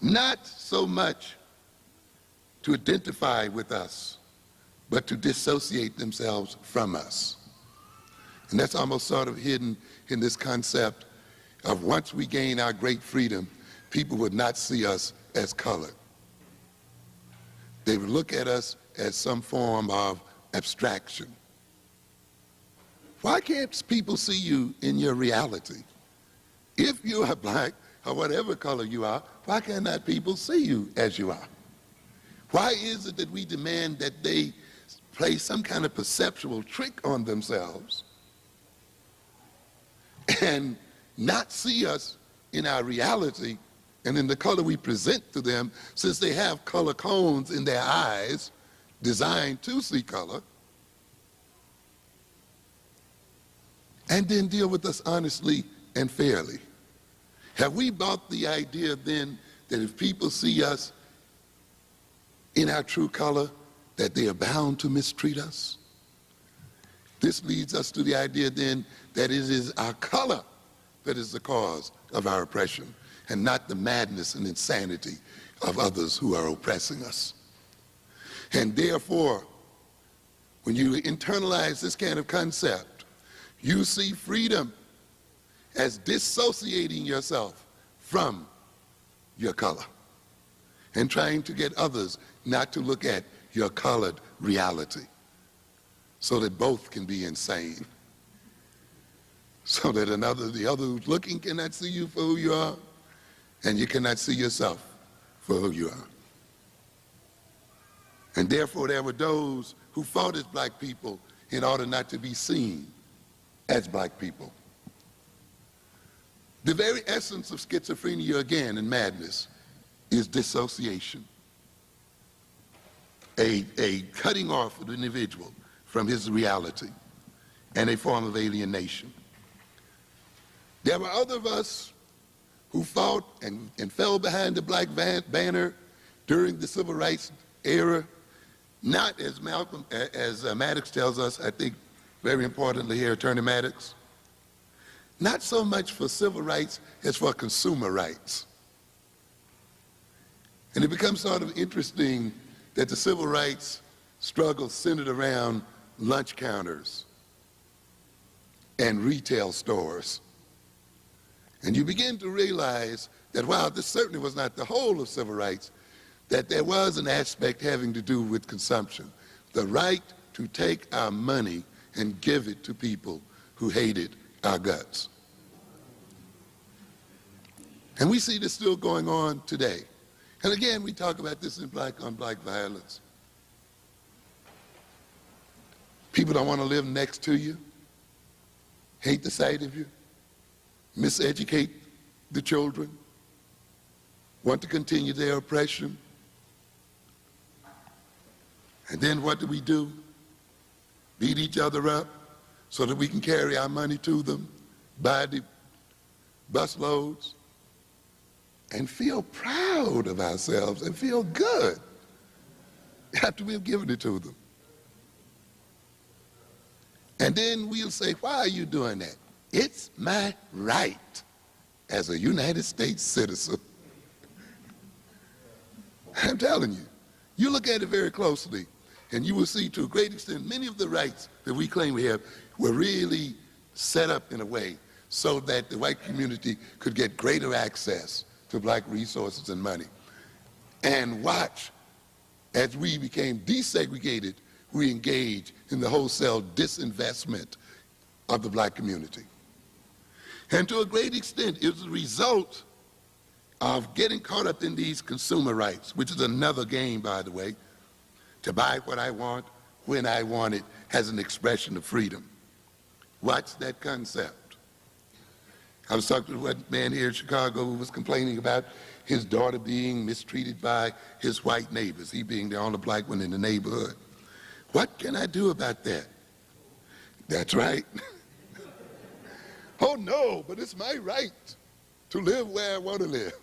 not so much to identify with us, but to dissociate themselves from us. And that's almost sort of hidden in this concept of once we gain our great freedom, people would not see us as colored. They would look at us as some form of abstraction. Why can't people see you in your reality? If you are black, or whatever color you are, why cannot people see you as you are? Why is it that we demand that they play some kind of perceptual trick on themselves and not see us in our reality and in the color we present to them, since they have color cones in their eyes designed to see color, and then deal with us honestly and fairly? Have we bought the idea then that if people see us in our true color, that they are bound to mistreat us? This leads us to the idea then that it is our color that is the cause of our oppression, and not the madness and insanity of others who are oppressing us. And therefore, when you internalize this kind of concept, you see freedom as dissociating yourself from your color and trying to get others not to look at your colored reality, so that both can be insane, so that the other who's looking cannot see you for who you are, and you cannot see yourself for who you are. And therefore there were those who fought as black people in order not to be seen as black people. The very essence of schizophrenia, again, and madness, is dissociation, a cutting off of the individual from his reality, and a form of alienation. There were other of us who fought and fell behind the black banner during the civil rights era Not as Maddox tells us, I think very importantly here, Attorney Maddox, not so much for civil rights as for consumer rights. And it becomes sort of interesting that the civil rights struggle centered around lunch counters and retail stores. And you begin to realize that while this certainly was not the whole of civil rights, that there was an aspect having to do with consumption, the right to take our money and give it to people who hated our guts. And we see this still going on today. And again, we talk about this in black on black violence. People don't want to live next to you, hate the sight of you, miseducate the children, want to continue their oppression. And then what do? Beat each other up so that we can carry our money to them, buy the bus loads, and feel proud of ourselves and feel good after we've given it to them. And then we'll say, why are you doing that? It's my right as a United States citizen. I'm telling you, you look at it very closely, and you will see to a great extent many of the rights that we claim we have were really set up in a way so that the white community could get greater access to black resources and money. And watch, as we became desegregated, we engage in the wholesale disinvestment of the black community. And to a great extent, it was a result of getting caught up in these consumer rights, which is another game, by the way, to buy what I want, when I want it, as an expression of freedom. Watch that concept. I was talking to one man here in Chicago who was complaining about his daughter being mistreated by his white neighbors, he being the only black one in the neighborhood. What can I do about that? That's right. Oh no, but it's my right to live where I want to live.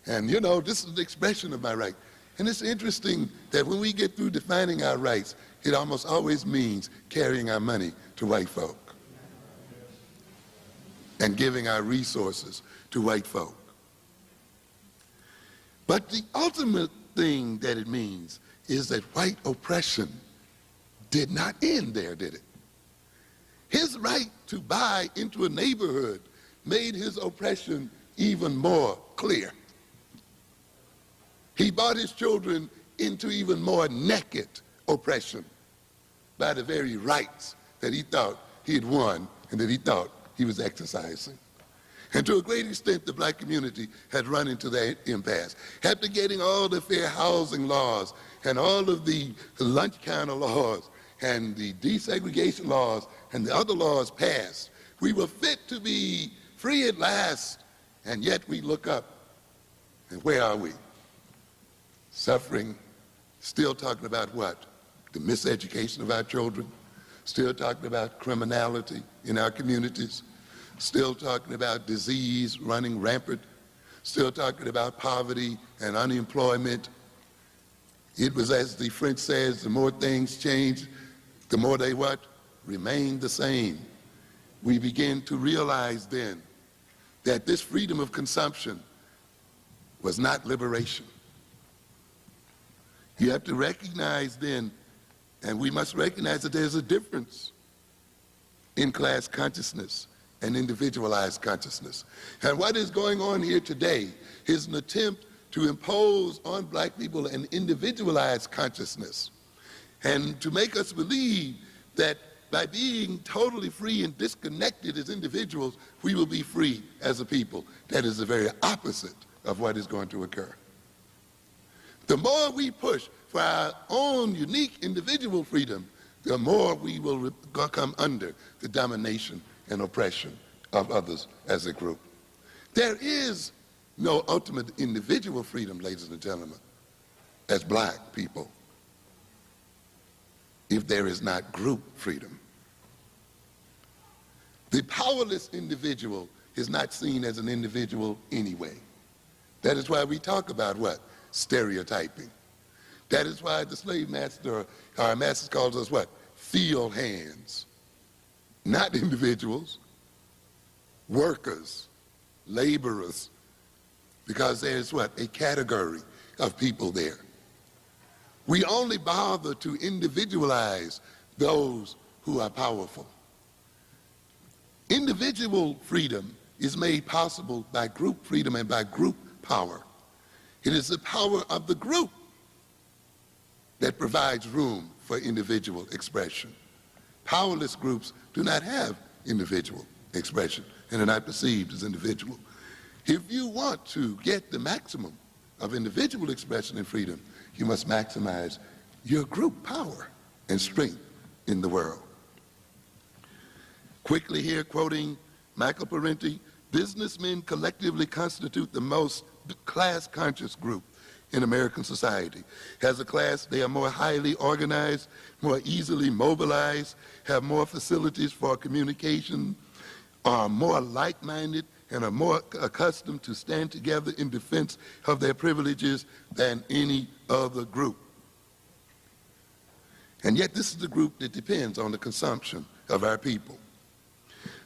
And you know, this is the expression of my right. And it's interesting that when we get through defining our rights, it almost always means carrying our money to white folk and giving our resources to white folk. But the ultimate thing that it means is that white oppression did not end there, did it? His right to buy into a neighborhood made his oppression even more clear. He brought his children into even more naked oppression by the very rights that he thought he had won and that he thought he was exercising. And to a great extent, the black community had run into that impasse. After getting all the fair housing laws and all of the lunch counter laws and the desegregation laws and the other laws passed, we were fit to be free at last, and yet we look up, and where are we? Suffering, still talking about what? The miseducation of our children, still talking about criminality in our communities, still talking about disease running rampant, still talking about poverty and unemployment. It was, as the French says, the more things change, the more they what? Remain the same. We begin to realize then that this freedom of consumption was not liberation. You have to recognize then, and we must recognize that there's a difference in class consciousness and individualized consciousness. And what is going on here today is an attempt to impose on black people an individualized consciousness and to make us believe that by being totally free and disconnected as individuals, we will be free as a people. That is the very opposite of what is going to occur. The more we push for our own unique individual freedom, the more we will come under the domination and oppression of others as a group. There is no ultimate individual freedom, ladies and gentlemen, as black people, if there is not group freedom. The powerless individual is not seen as an individual anyway. That is why we talk about what? Stereotyping. That is why the slave master, or our masters calls us what? Field hands. Not individuals, workers, laborers, because there's what? A category of people there. We only bother to individualize those who are powerful. Individual freedom is made possible by group freedom and by group power. It is the power of the group that provides room for individual expression. Powerless groups do not have individual expression and are not perceived as individual. If you want to get the maximum of individual expression and freedom, you must maximize your group power and strength in the world. Quickly here, quoting Michael Parenti, businessmen collectively constitute the most class-conscious group in American society. As a class, they are more highly organized, more easily mobilized, have more facilities for communication, are more like-minded, and are more accustomed to stand together in defense of their privileges than any other group. And yet this is the group that depends on the consumption of our people.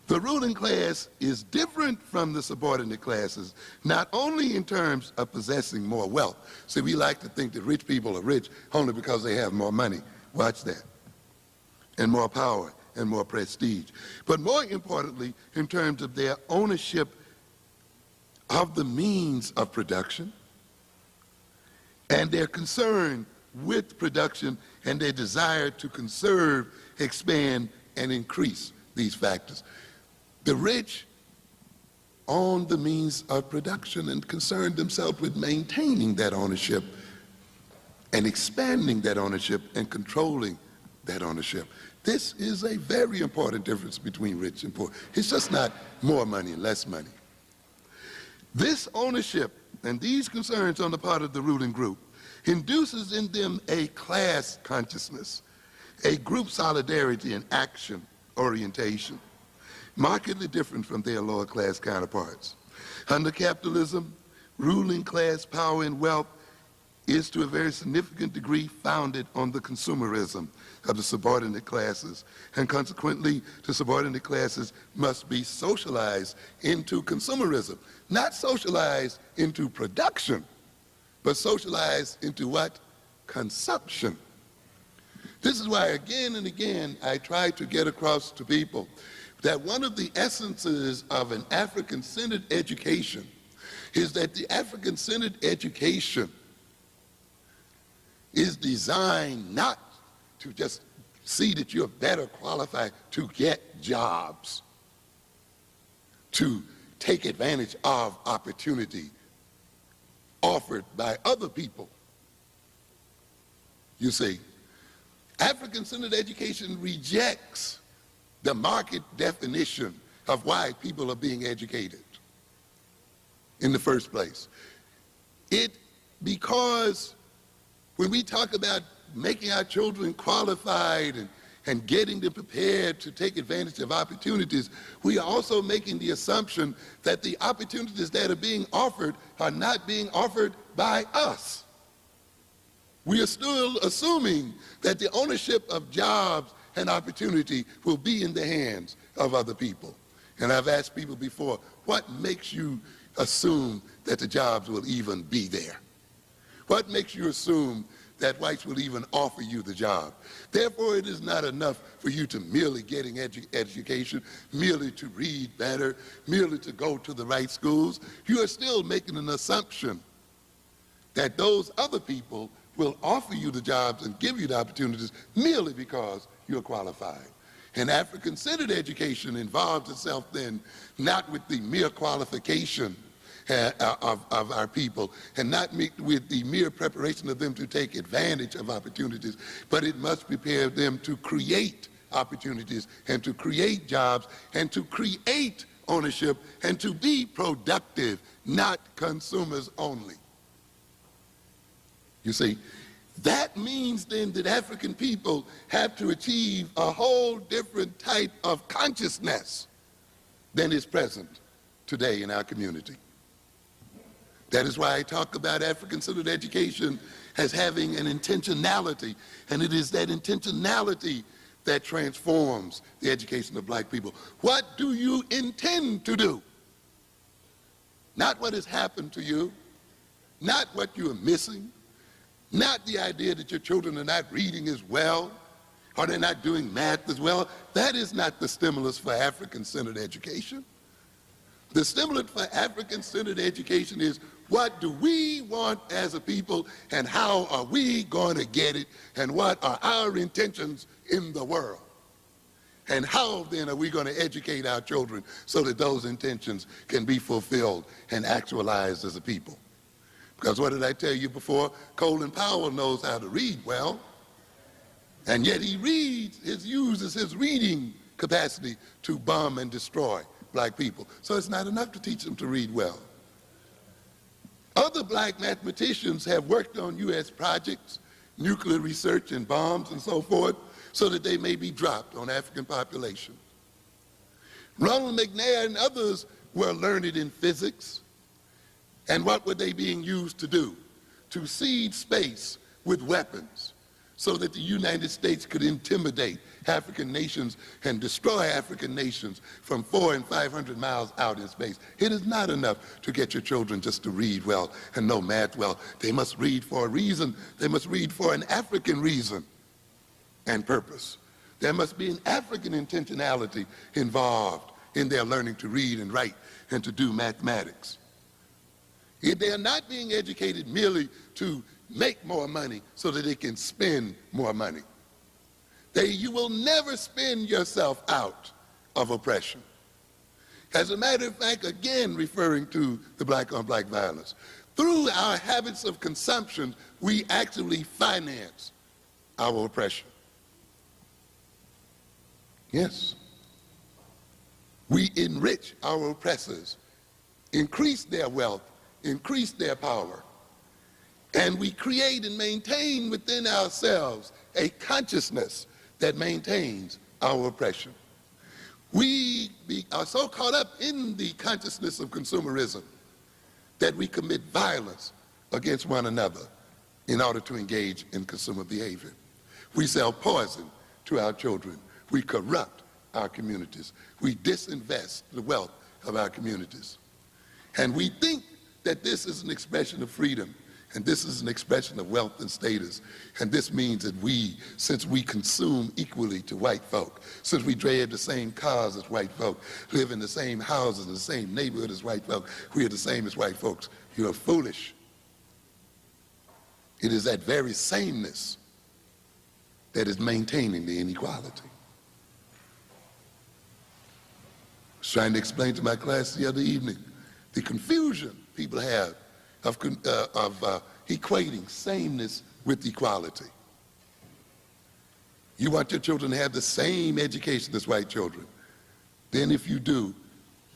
The ruling class is different from the subordinate classes, not only in terms of possessing more wealth. See, we like to think that rich people are rich only because they have more money. Watch that. And more power and more prestige. But more importantly, in terms of their ownership of the means of production and their concern with production and their desire to conserve, expand, and increase these factors. The rich own the means of production and concern themselves with maintaining that ownership and expanding that ownership and controlling that ownership. This is a very important difference between rich and poor. It's just not more money and less money. This ownership and these concerns on the part of the ruling group induces in them a class consciousness, a group solidarity and action orientation, markedly different from their lower class counterparts. Under capitalism, ruling class power and wealth is to a very significant degree founded on the consumerism of the subordinate classes, and consequently the subordinate classes must be socialized into consumerism, not socialized into production, but socialized into what? Consumption. This is why again and again I try to get across to people that one of the essences of an African-centered education is that the African-centered education is designed not to just see that you're better qualified to get jobs, to take advantage of opportunity offered by other people. You see, African-centered education rejects the market definition of why people are being educated in the first place. Because when we talk about making our children qualified and getting them prepared to take advantage of opportunities, we are also making the assumption that the opportunities that are being offered are not being offered by us. We are still assuming that the ownership of jobs and opportunity will be in the hands of other people. And I've asked people before, what makes you assume that the jobs will even be there? What makes you assume that whites will even offer you the job? Therefore, it is not enough for you to merely getting education, merely to read better, merely to go to the right schools. You are still making an assumption that those other people will offer you the jobs and give you the opportunities merely because you're qualified. And African-centered education involves itself then not with the mere qualification of our people and not with the mere preparation of them to take advantage of opportunities, but it must prepare them to create opportunities and to create jobs and to create ownership and to be productive, not consumers only. You see, that means then that African people have to achieve a whole different type of consciousness than is present today in our community. That is why I talk about African-centered education as having an intentionality, and it is that intentionality that transforms the education of black people. What do you intend to do? Not what has happened to you, not what you are missing, not the idea that your children are not reading as well, or they're not doing math as well. That is not the stimulus for African-centered education. The stimulus for African-centered education is, what do we want as a people, and how are we going to get it, and what are our intentions in the world? And how then are we going to educate our children so that those intentions can be fulfilled and actualized as a people? Because what did I tell you before? Colin Powell knows how to read well, and yet he uses his reading capacity to bomb and destroy black people. So it's not enough to teach them to read well. Other black mathematicians have worked on U.S. projects, nuclear research and bombs and so forth, so that they may be dropped on African population. Ronald McNair and others were learned in physics. And what were they being used to do? To seed space with weapons so that the United States could intimidate African nations and destroy African nations from 400 and 500 miles out in space. It is not enough to get your children just to read well and know math well. They must read for a reason. They must read for an African reason and purpose. There must be an African intentionality involved in their learning to read and write and to do mathematics. If they are not being educated merely to make more money so that they can spend more money, you will never spend yourself out of oppression. As a matter of fact, again referring to the black-on-black violence, through our habits of consumption, we actually finance our oppression. Yes. We enrich our oppressors, increase their wealth, increase their power, and we create and maintain within ourselves a consciousness that maintains our oppression. We are so caught up in the consciousness of consumerism that we commit violence against one another in order to engage in consumer behavior. We sell poison to our children. We corrupt our communities. We disinvest the wealth of our communities. And we think that this is an expression of freedom, and this is an expression of wealth and status. And this means that since we consume equally to white folk, since we drive the same cars as white folk, live in the same houses, in the same neighborhood as white folk, we are the same as white folks, you are foolish. It is that very sameness that is maintaining the inequality. I was trying to explain to my class the other evening the confusion people have of equating sameness with equality. You want your children to have the same education as white children. Then if you do,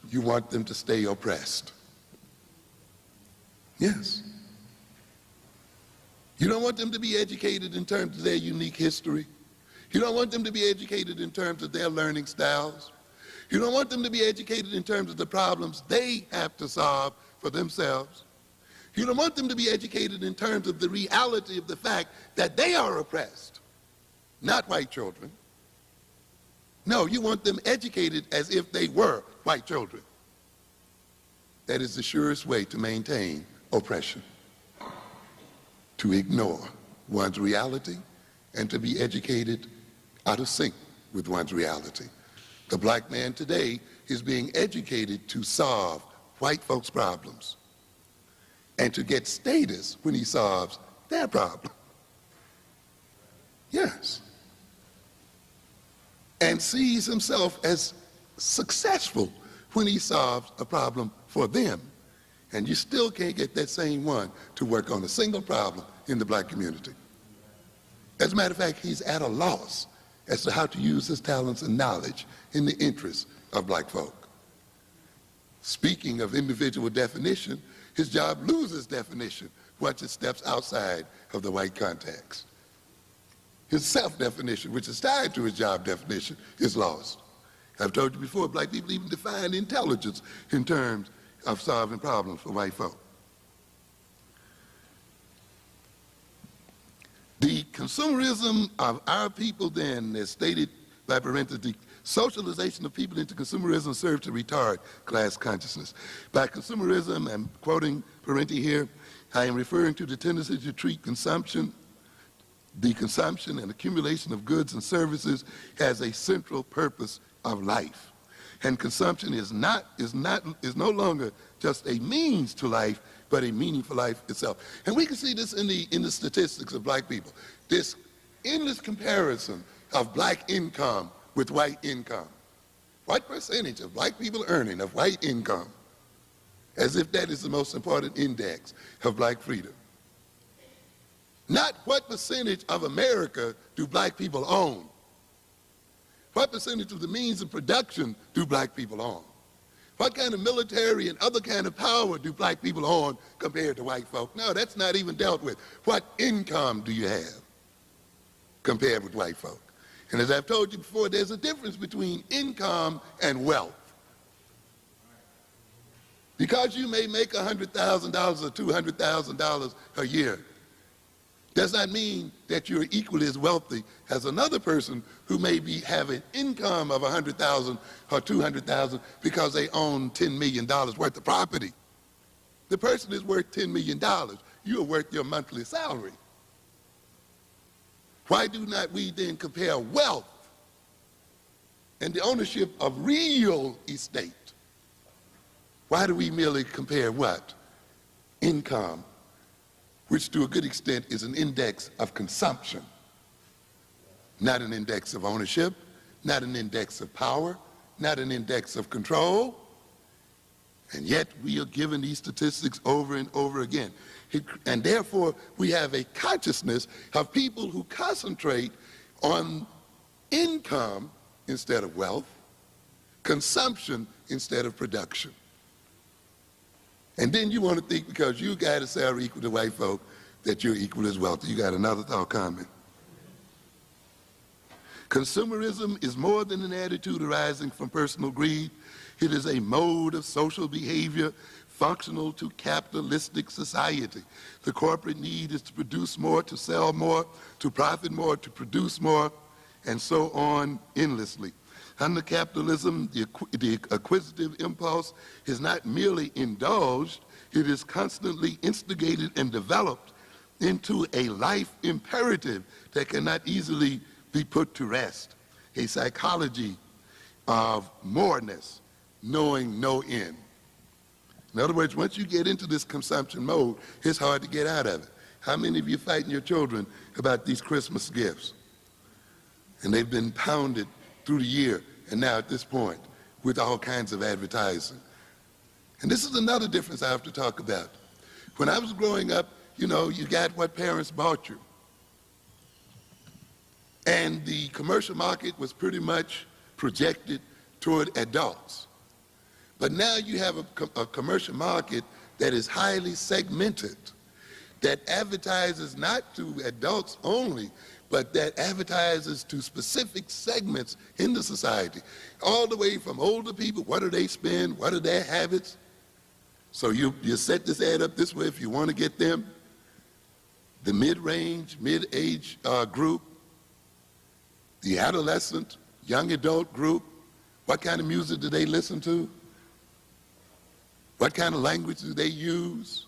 you want them to stay oppressed. Yes. You don't want them to be educated in terms of their unique history. You don't want them to be educated in terms of their learning styles. You don't want them to be educated in terms of the problems they have to solve for themselves. You don't want them to be educated in terms of the reality of the fact that they are oppressed, not white children. No, you want them educated as if they were white children. That is the surest way to maintain oppression, to ignore one's reality and to be educated out of sync with one's reality. The black man today is being educated to solve white folks' problems and to get status when he solves their problem. Yes. And sees himself as successful when he solves a problem for them. And you still can't get that same one to work on a single problem in the black community. As a matter of fact, he's at a loss as to how to use his talents and knowledge in the interests of black folk. Speaking of individual definition, his job loses definition once it steps outside of the white context. His self-definition, which is tied to his job definition, is lost. I've told you before, black people even define intelligence in terms of solving problems for white folk. The consumerism of our people then, as stated by parentheses, socialization of people into consumerism serves to retard class consciousness. By consumerism, I'm quoting Parenti here, I am referring to the tendency to treat consumption, the consumption and accumulation of goods and services as a central purpose of life. And consumption is no longer just a means to life, but a meaning for life itself. And we can see this in the statistics of black people. This endless comparison of black income with white income. What percentage of black people earning of white income? As if that is the most important index of black freedom. Not what percentage of America do black people own. What percentage of the means of production do black people own? What kind of military and other kind of power do black people own compared to white folk? No, that's not even dealt with. What income do you have compared with white folk? And as I've told you before, there's a difference between income and wealth. Because you may make $100,000 or $200,000 a year, does not mean that you're equally as wealthy as another person who may have an income of $100,000 or $200,000 because they own $10 million worth of property. The person is worth $10 million. You are worth your monthly salary. Why do not we then compare wealth and the ownership of real estate? Why do we merely compare what? Income, which to a good extent is an index of consumption, not an index of ownership, not an index of power, not an index of control. And yet we are given these statistics over and over again. And therefore we have a consciousness of people who concentrate on income instead of wealth, consumption instead of production. And then you want to think because you got a salary equal to white folk that you're equal as wealthy. You got another thought comment. Consumerism is more than an attitude arising from personal greed. It is a mode of social behavior functional to capitalistic society. The corporate need is to produce more, to sell more, to profit more, to produce more, and so on endlessly. Under capitalism, the acquisitive impulse is not merely indulged, it is constantly instigated and developed into a life imperative that cannot easily be put to rest, a psychology of moreness, knowing no end. In other words, once you get into this consumption mode, it's hard to get out of it. How many of you fighting your children about these Christmas gifts? And they've been pounded through the year, and now at this point, with all kinds of advertising. And this is another difference I have to talk about. When I was growing up, you know, you got what parents bought you. And the commercial market was pretty much projected toward adults. But now you have a commercial market that is highly segmented, that advertises not to adults only, but that advertises to specific segments in the society, all the way from older people. What do they spend? What are their habits? So you set this ad up this way if you want to get them. The mid-range, mid-age group, the adolescent, young adult group, what kind of music do they listen to? What kind of language do they use?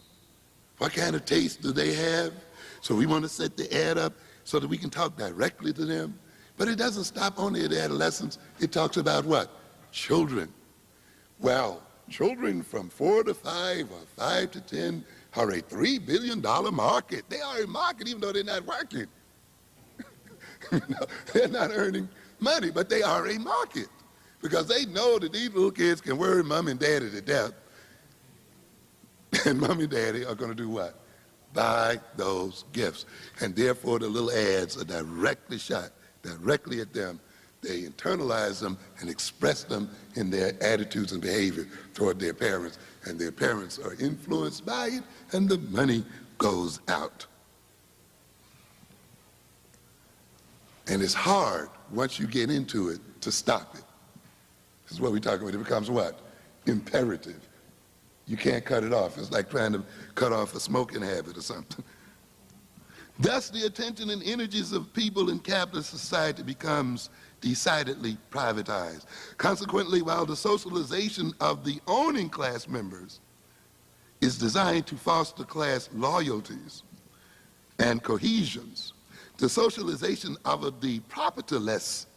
What kind of taste do they have? So we want to set the ad up so that we can talk directly to them. But it doesn't stop only at adolescents. It talks about what? Children. Well, children from 4 to 5 or 5 to 10 are a $3 billion market. They are a market even though they're not working. They're not earning money, but they are a market because they know that these little kids can worry mom and daddy to death. And mom and daddy are going to do what? Buy those gifts. And therefore the little ads are directly shot, directly at them. They internalize them and express them in their attitudes and behavior toward their parents. And their parents are influenced by it, and the money goes out. And it's hard, once you get into it, to stop it. This is what we talk about. It becomes what? Imperative. You can't cut it off. It's like trying to cut off a smoking habit or something. Thus, the attention and energies of people in capitalist society becomes decidedly privatized. Consequently, while the socialization of the owning class members is designed to foster class loyalties and cohesions, the socialization of the propertyless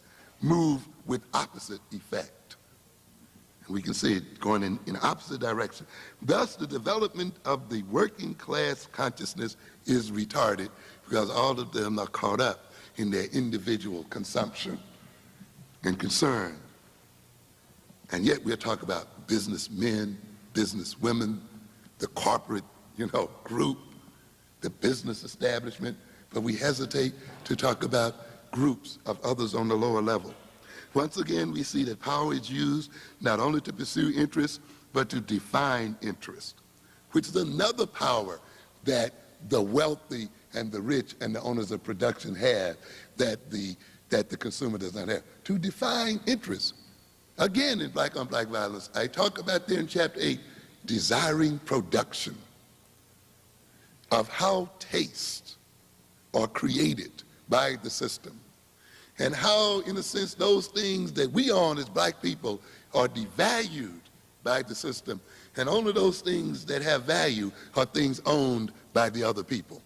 move with opposite effect. And we can see it going in opposite direction. Thus, the development of the working class consciousness is retarded because all of them are caught up in their individual consumption and concern. And yet we're talking about businessmen, businesswomen, the corporate, group, the business establishment, but we hesitate to talk about groups of others on the lower level. Once again, we see that power is used not only to pursue interest, but to define interest, which is another power that the wealthy and the rich and the owners of production have that the consumer does not have, to define interest. Again, in Black on Black Violence, I talk about there in chapter 8, desiring production, of how tastes are created by the system, and how, in a sense, those things that we own as black people are devalued by the system, and only those things that have value are things owned by the other people.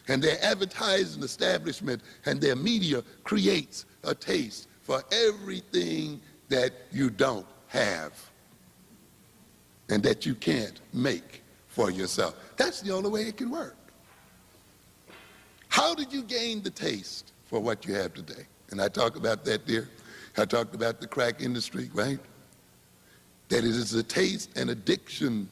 And their advertising establishment and their media creates a taste for everything that you don't have and that you can't make for yourself. That's the only way it can work. How did you gain the taste for what you have today? And I talk about that there. I talked about the crack industry, right? That it is the taste and addiction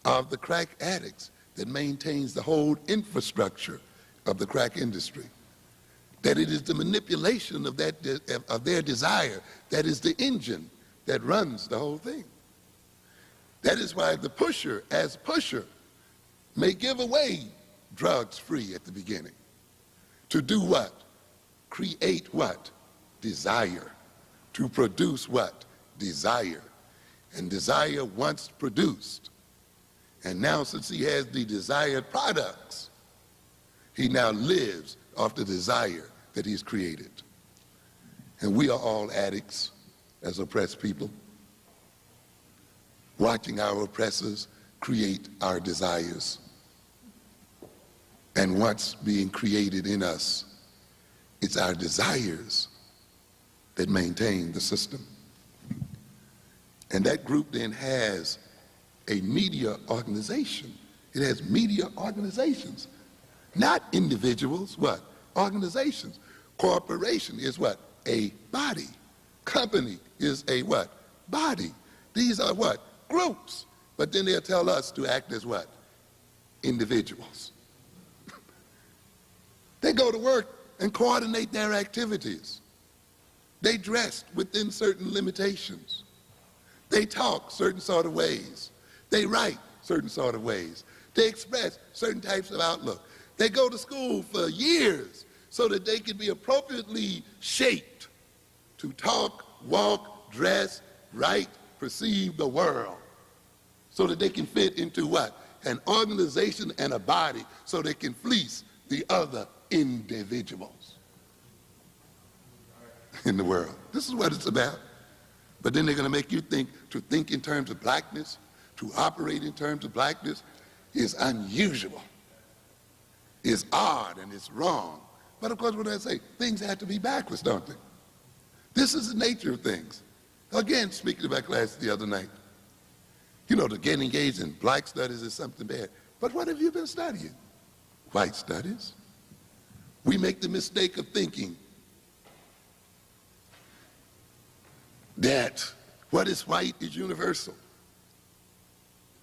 of the crack addicts that maintains the whole infrastructure of the crack industry. That it is the manipulation of their desire that is the engine that runs the whole thing. That is why the pusher, as pusher, may give away drugs free at the beginning. To do what? Create what? Desire. To produce what? Desire. And desire once produced. And now, since he has the desired products, he now lives off the desire that he's created. And we are all addicts as oppressed people, watching our oppressors create our desires. And what's being created in us, it's our desires that maintain the system. And that group then has a media organization. It has media organizations, not individuals, what? Organizations. Corporation is what? A body. Company is a what? Body. These are what? Groups. But then they'll tell us to act as what? Individuals. They go to work and coordinate their activities. They dress within certain limitations. They talk certain sort of ways. They write certain sort of ways. They express certain types of outlook. They go to school for years so that they can be appropriately shaped to talk, walk, dress, write, perceive the world, so that they can fit into what? An organization and a body, so they can fleece the other individuals in the world. This is what it's about. But then they're going to make you think, to think in terms of blackness, to operate in terms of blackness is unusual, is odd, and it's wrong. But of course, what I say, things have to be backwards, don't they? This is the nature of things. Again, speaking about class the other night, to get engaged in black studies is something bad. But what have you been studying? White studies. We make the mistake of thinking that what is white is universal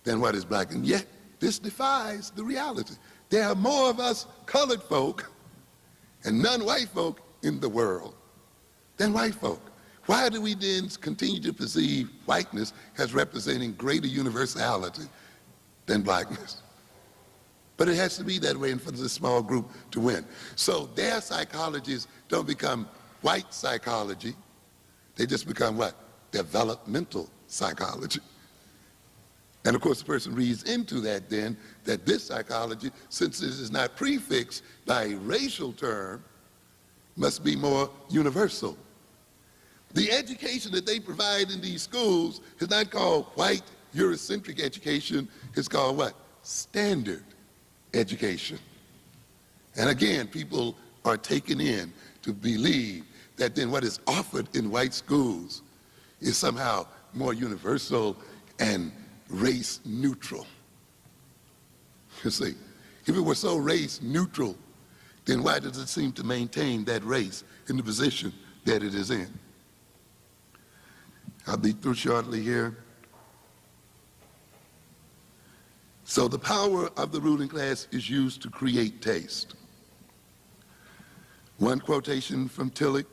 than what is black. And yet, this defies the reality. There are more of us colored folk and non-white folk in the world than white folk. Why do we then continue to perceive whiteness as representing greater universality than blackness? But it has to be that way for this small group to win. So their psychologies don't become white psychology. They just become what? Developmental psychology. And of course, the person reads into that then that this psychology, since this is not prefixed by a racial term, must be more universal. The education that they provide in these schools is not called white Eurocentric education, it's called what? Standard education. And again, people are taken in to believe that then what is offered in white schools is somehow more universal and race neutral. You see, if it were so race neutral, then why does it seem to maintain that race in the position that it is in? I'll be through shortly here. So the power of the ruling class is used to create taste. One quotation from Tillich: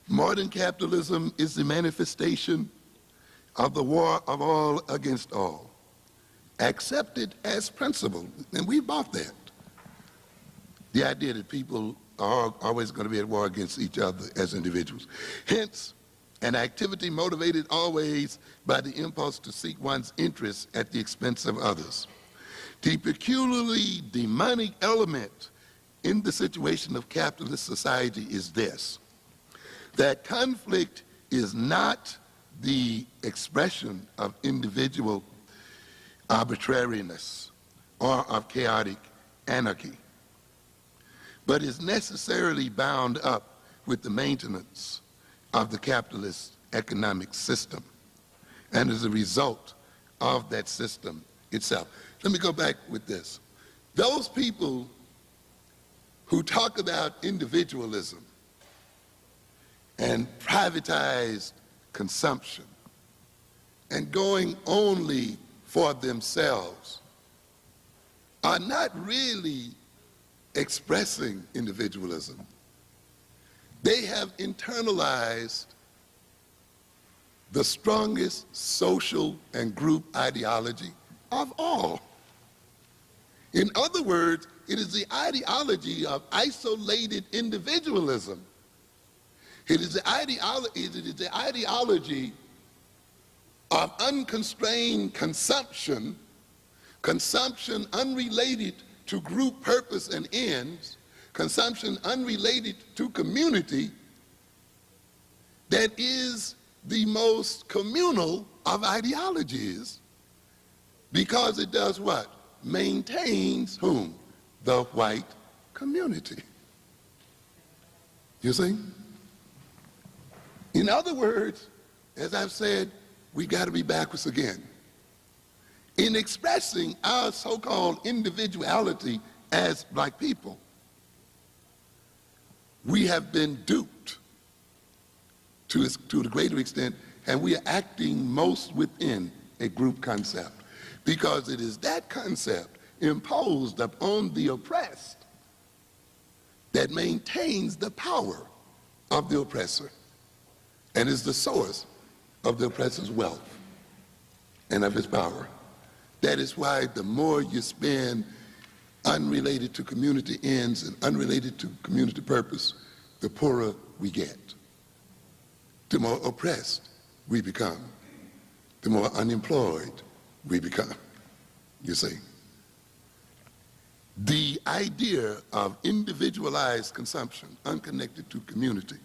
modern capitalism is the manifestation of the war of all against all, accepted as principle. And we bought that. The idea that people are always going to be at war against each other as individuals. Hence, an activity motivated always by the impulse to seek one's interests at the expense of others. The peculiarly demonic element in the situation of capitalist society is this: that conflict is not the expression of individual arbitrariness or of chaotic anarchy, but is necessarily bound up with the maintenance of the capitalist economic system and as a result of that system itself. Let me go back with this. Those people who talk about individualism and privatized consumption and going only for themselves are not really expressing individualism. They have internalized the strongest social and group ideology of all. In other words, it is the ideology of isolated individualism. It is the ideology of unconstrained consumption, consumption unrelated to group purpose and ends, consumption unrelated to community, that is the most communal of ideologies, because it does what? Maintains whom? The white community. You see? In other words, as I've said, we got to be backwards again. In expressing our so-called individuality as black people, we have been duped to the greater extent, and we are acting most within a group concept, because it is that concept imposed upon the oppressed that maintains the power of the oppressor and is the source of the oppressor's wealth and of his power. That is why the more you spend unrelated to community ends and unrelated to community purpose, the poorer we get. The more oppressed we become, the more unemployed we become, you see. The idea of individualized consumption, unconnected to community,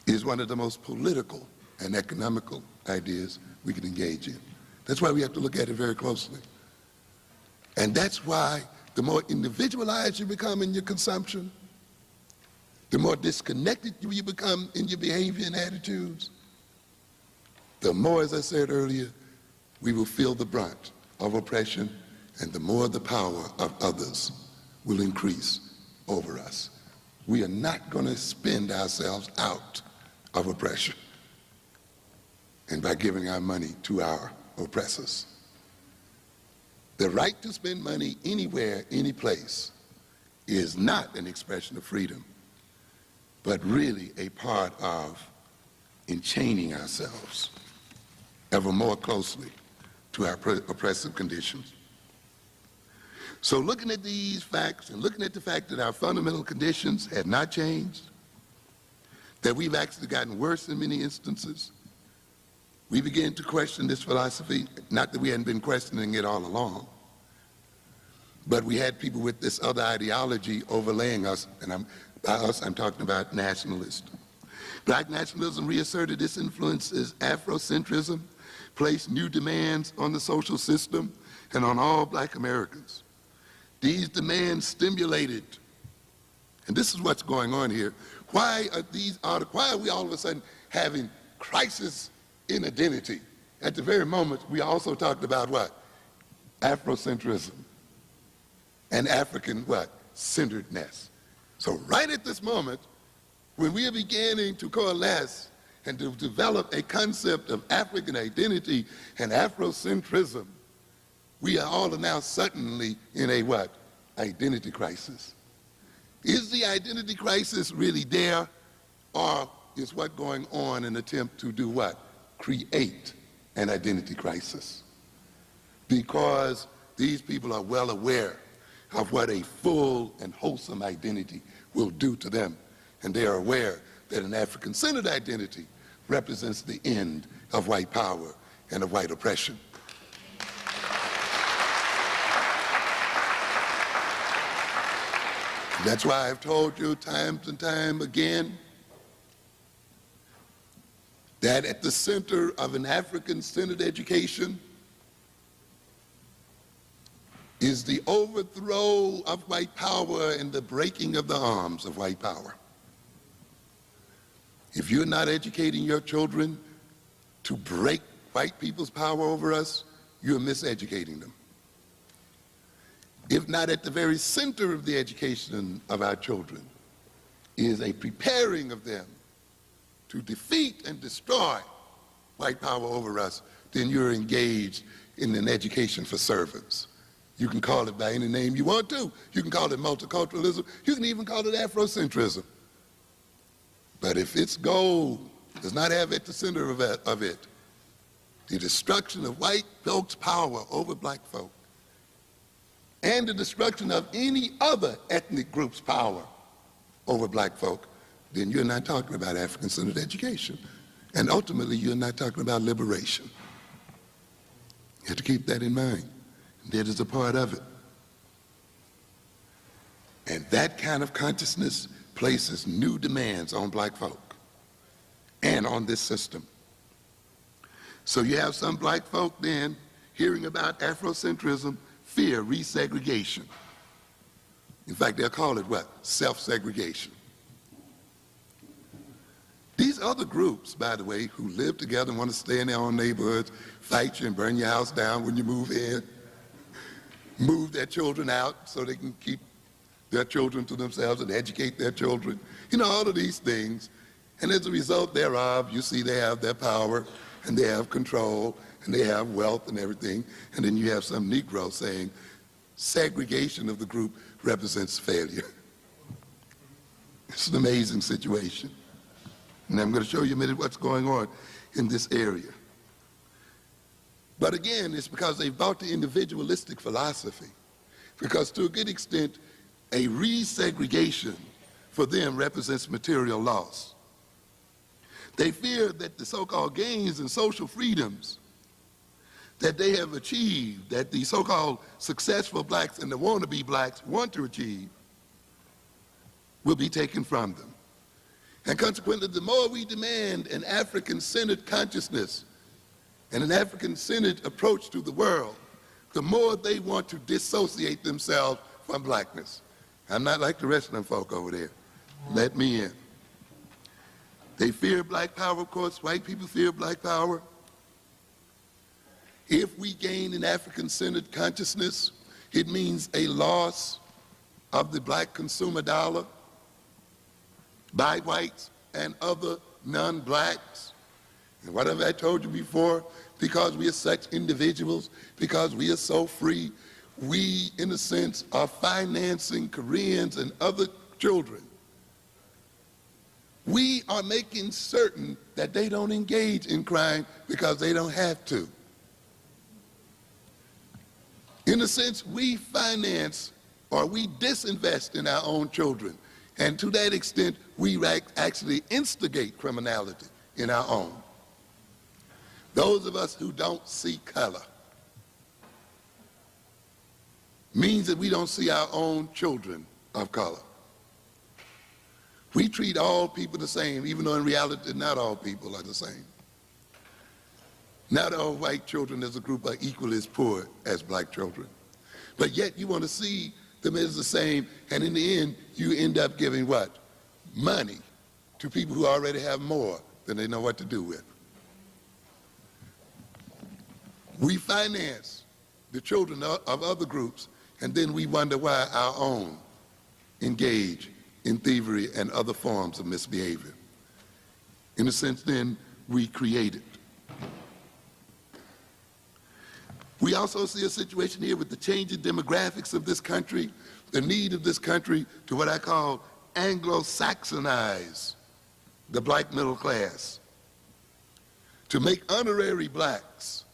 is one of the most political and economical ideas we can engage in. That's why we have to look at it very closely. And that's why the more individualized you become in your consumption, the more disconnected you become in your behavior and attitudes, the more, as I said earlier, we will feel the brunt of oppression, and the more the power of others will increase over us. We are not going to spend ourselves out of oppression and by giving our money to our oppressors. The right to spend money anywhere, any place, is not an expression of freedom, but really a part of enchaining ourselves ever more closely to our oppressive conditions. So looking at these facts and looking at the fact that our fundamental conditions have not changed, that we've actually gotten worse in many instances, we began to question this philosophy. Not that we hadn't been questioning it all along, but we had people with this other ideology overlaying us, and by us I'm talking about nationalists. Black nationalism reasserted its influence as Afrocentrism, placed new demands on the social system and on all black Americans. These demands stimulated, and this is what's going on here. Why are we all of a sudden having crisis in identity? At the very moment, we also talked about what? Afrocentrism and African what? Centeredness. So right at this moment, when we are beginning to coalesce and to develop a concept of African identity and Afrocentrism, we are all now suddenly in a what? Identity crisis. Is the identity crisis really there, or is what going on an attempt to do what? Create an identity crisis? Because these people are well aware of what a full and wholesome identity will do to them, and they are aware that an African-centered identity represents the end of white power and of white oppression. That's why I've told you time and time again that at the center of an African-centered education is the overthrow of white power and the breaking of the arms of white power. If you're not educating your children to break white people's power over us, you're miseducating them. If not at the very center of the education of our children is a preparing of them to defeat and destroy white power over us, then you're engaged in an education for servants. You can call it by any name you want to. You can call it multiculturalism. You can even call it Afrocentrism. But if its goal does not have at the center of it the destruction of white folks' power over black folk and the destruction of any other ethnic group's power over black folk, then you're not talking about African-centered education. And ultimately, you're not talking about liberation. You have to keep that in mind. That is a part of it. And that kind of consciousness places new demands on black folk and on this system. So you have some black folk then hearing about Afrocentrism, fear resegregation. In fact, they'll call it what? Self-segregation. These other groups, by the way, who live together and want to stay in their own neighborhoods, fight you and burn your house down when you move in, move their children out so they can keep their children to themselves and educate their children, you know, all of these things. And as a result thereof, you see they have their power and they have control and they have wealth and everything. And then you have some Negro saying segregation of the group represents failure. It's an amazing situation. And I'm going to show you a minute what's going on in this area. But again, it's because they've bought the individualistic philosophy. Because to a good extent, a resegregation for them represents material loss. They fear that the so-called gains and social freedoms that they have achieved, that the so-called successful blacks and the wannabe blacks want to achieve, will be taken from them. And consequently, the more we demand an African-centered consciousness and an African-centered approach to the world, the more they want to dissociate themselves from blackness. I'm not like the rest of them folk over there. Let me in. They fear black power, of course. White people fear black power. If we gain an African-centered consciousness, it means a loss of the black consumer dollar by whites and other non-blacks. And what have I told you before? Because we are such individuals, because we are so free, we, in a sense, are financing Koreans and other children. We are making certain that they don't engage in crime because they don't have to. In a sense, we finance or we disinvest in our own children. And to that extent, we actually instigate criminality in our own. Those of us who don't see color means that we don't see our own children of color. We treat all people the same, even though in reality not all people are the same. Not all white children as a group are equally as poor as black children. But yet you want to see them as the same, and in the end, you end up giving what? Money to people who already have more than they know what to do with. We finance the children of other groups, and then we wonder why our own engage in thievery and other forms of misbehavior. In a sense, then, we create it. We also see a situation here with the changing demographics of this country, the need of this country to what I call Anglo-Saxonize the black middle class, to make honorary blacks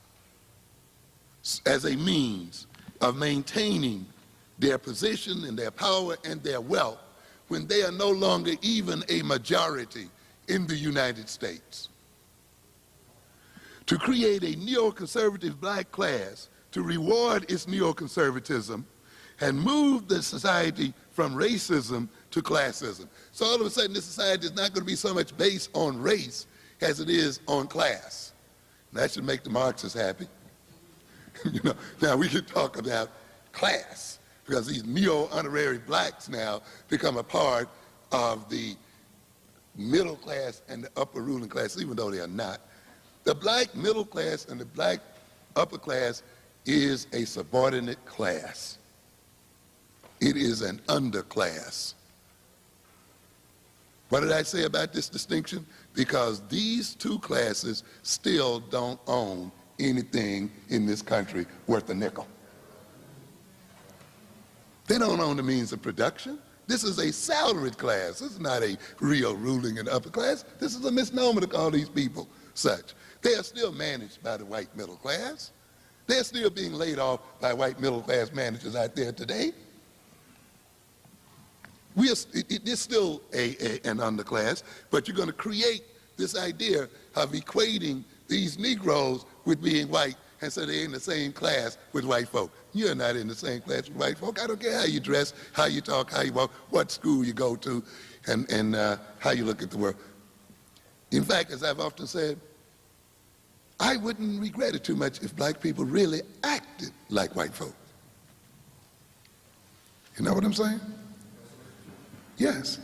as a means of maintaining their position and their power and their wealth when they are no longer even a majority in the United States. To create a neoconservative black class to reward its neoconservatism and move the society from racism to classism. So all of a sudden this society is not going to be so much based on race as it is on class. And that should make the Marxists happy. You know, now we can talk about class because these neo-honorary blacks now become a part of the middle class and the upper ruling class, even though they are not. The black middle class and the black upper class is a subordinate class. It is an underclass. What did I say about this distinction? Because these two classes still don't own anything in this country worth a nickel. They don't own the means of production. This is a salaried class. This is not a real ruling in the upper class. This is a misnomer to call these people such. They are still managed by the white middle class. They're still being laid off by white middle class managers out there today. It is still an underclass, but you're going to create this idea of equating these Negroes with being white, and so they're in the same class with white folk. You're not in the same class with white folk. I don't care how you dress, how you talk, how you walk, what school you go to, and how you look at the world. In fact, as I've often said, I wouldn't regret it too much if black people really acted like white folk. You know what I'm saying? Yes.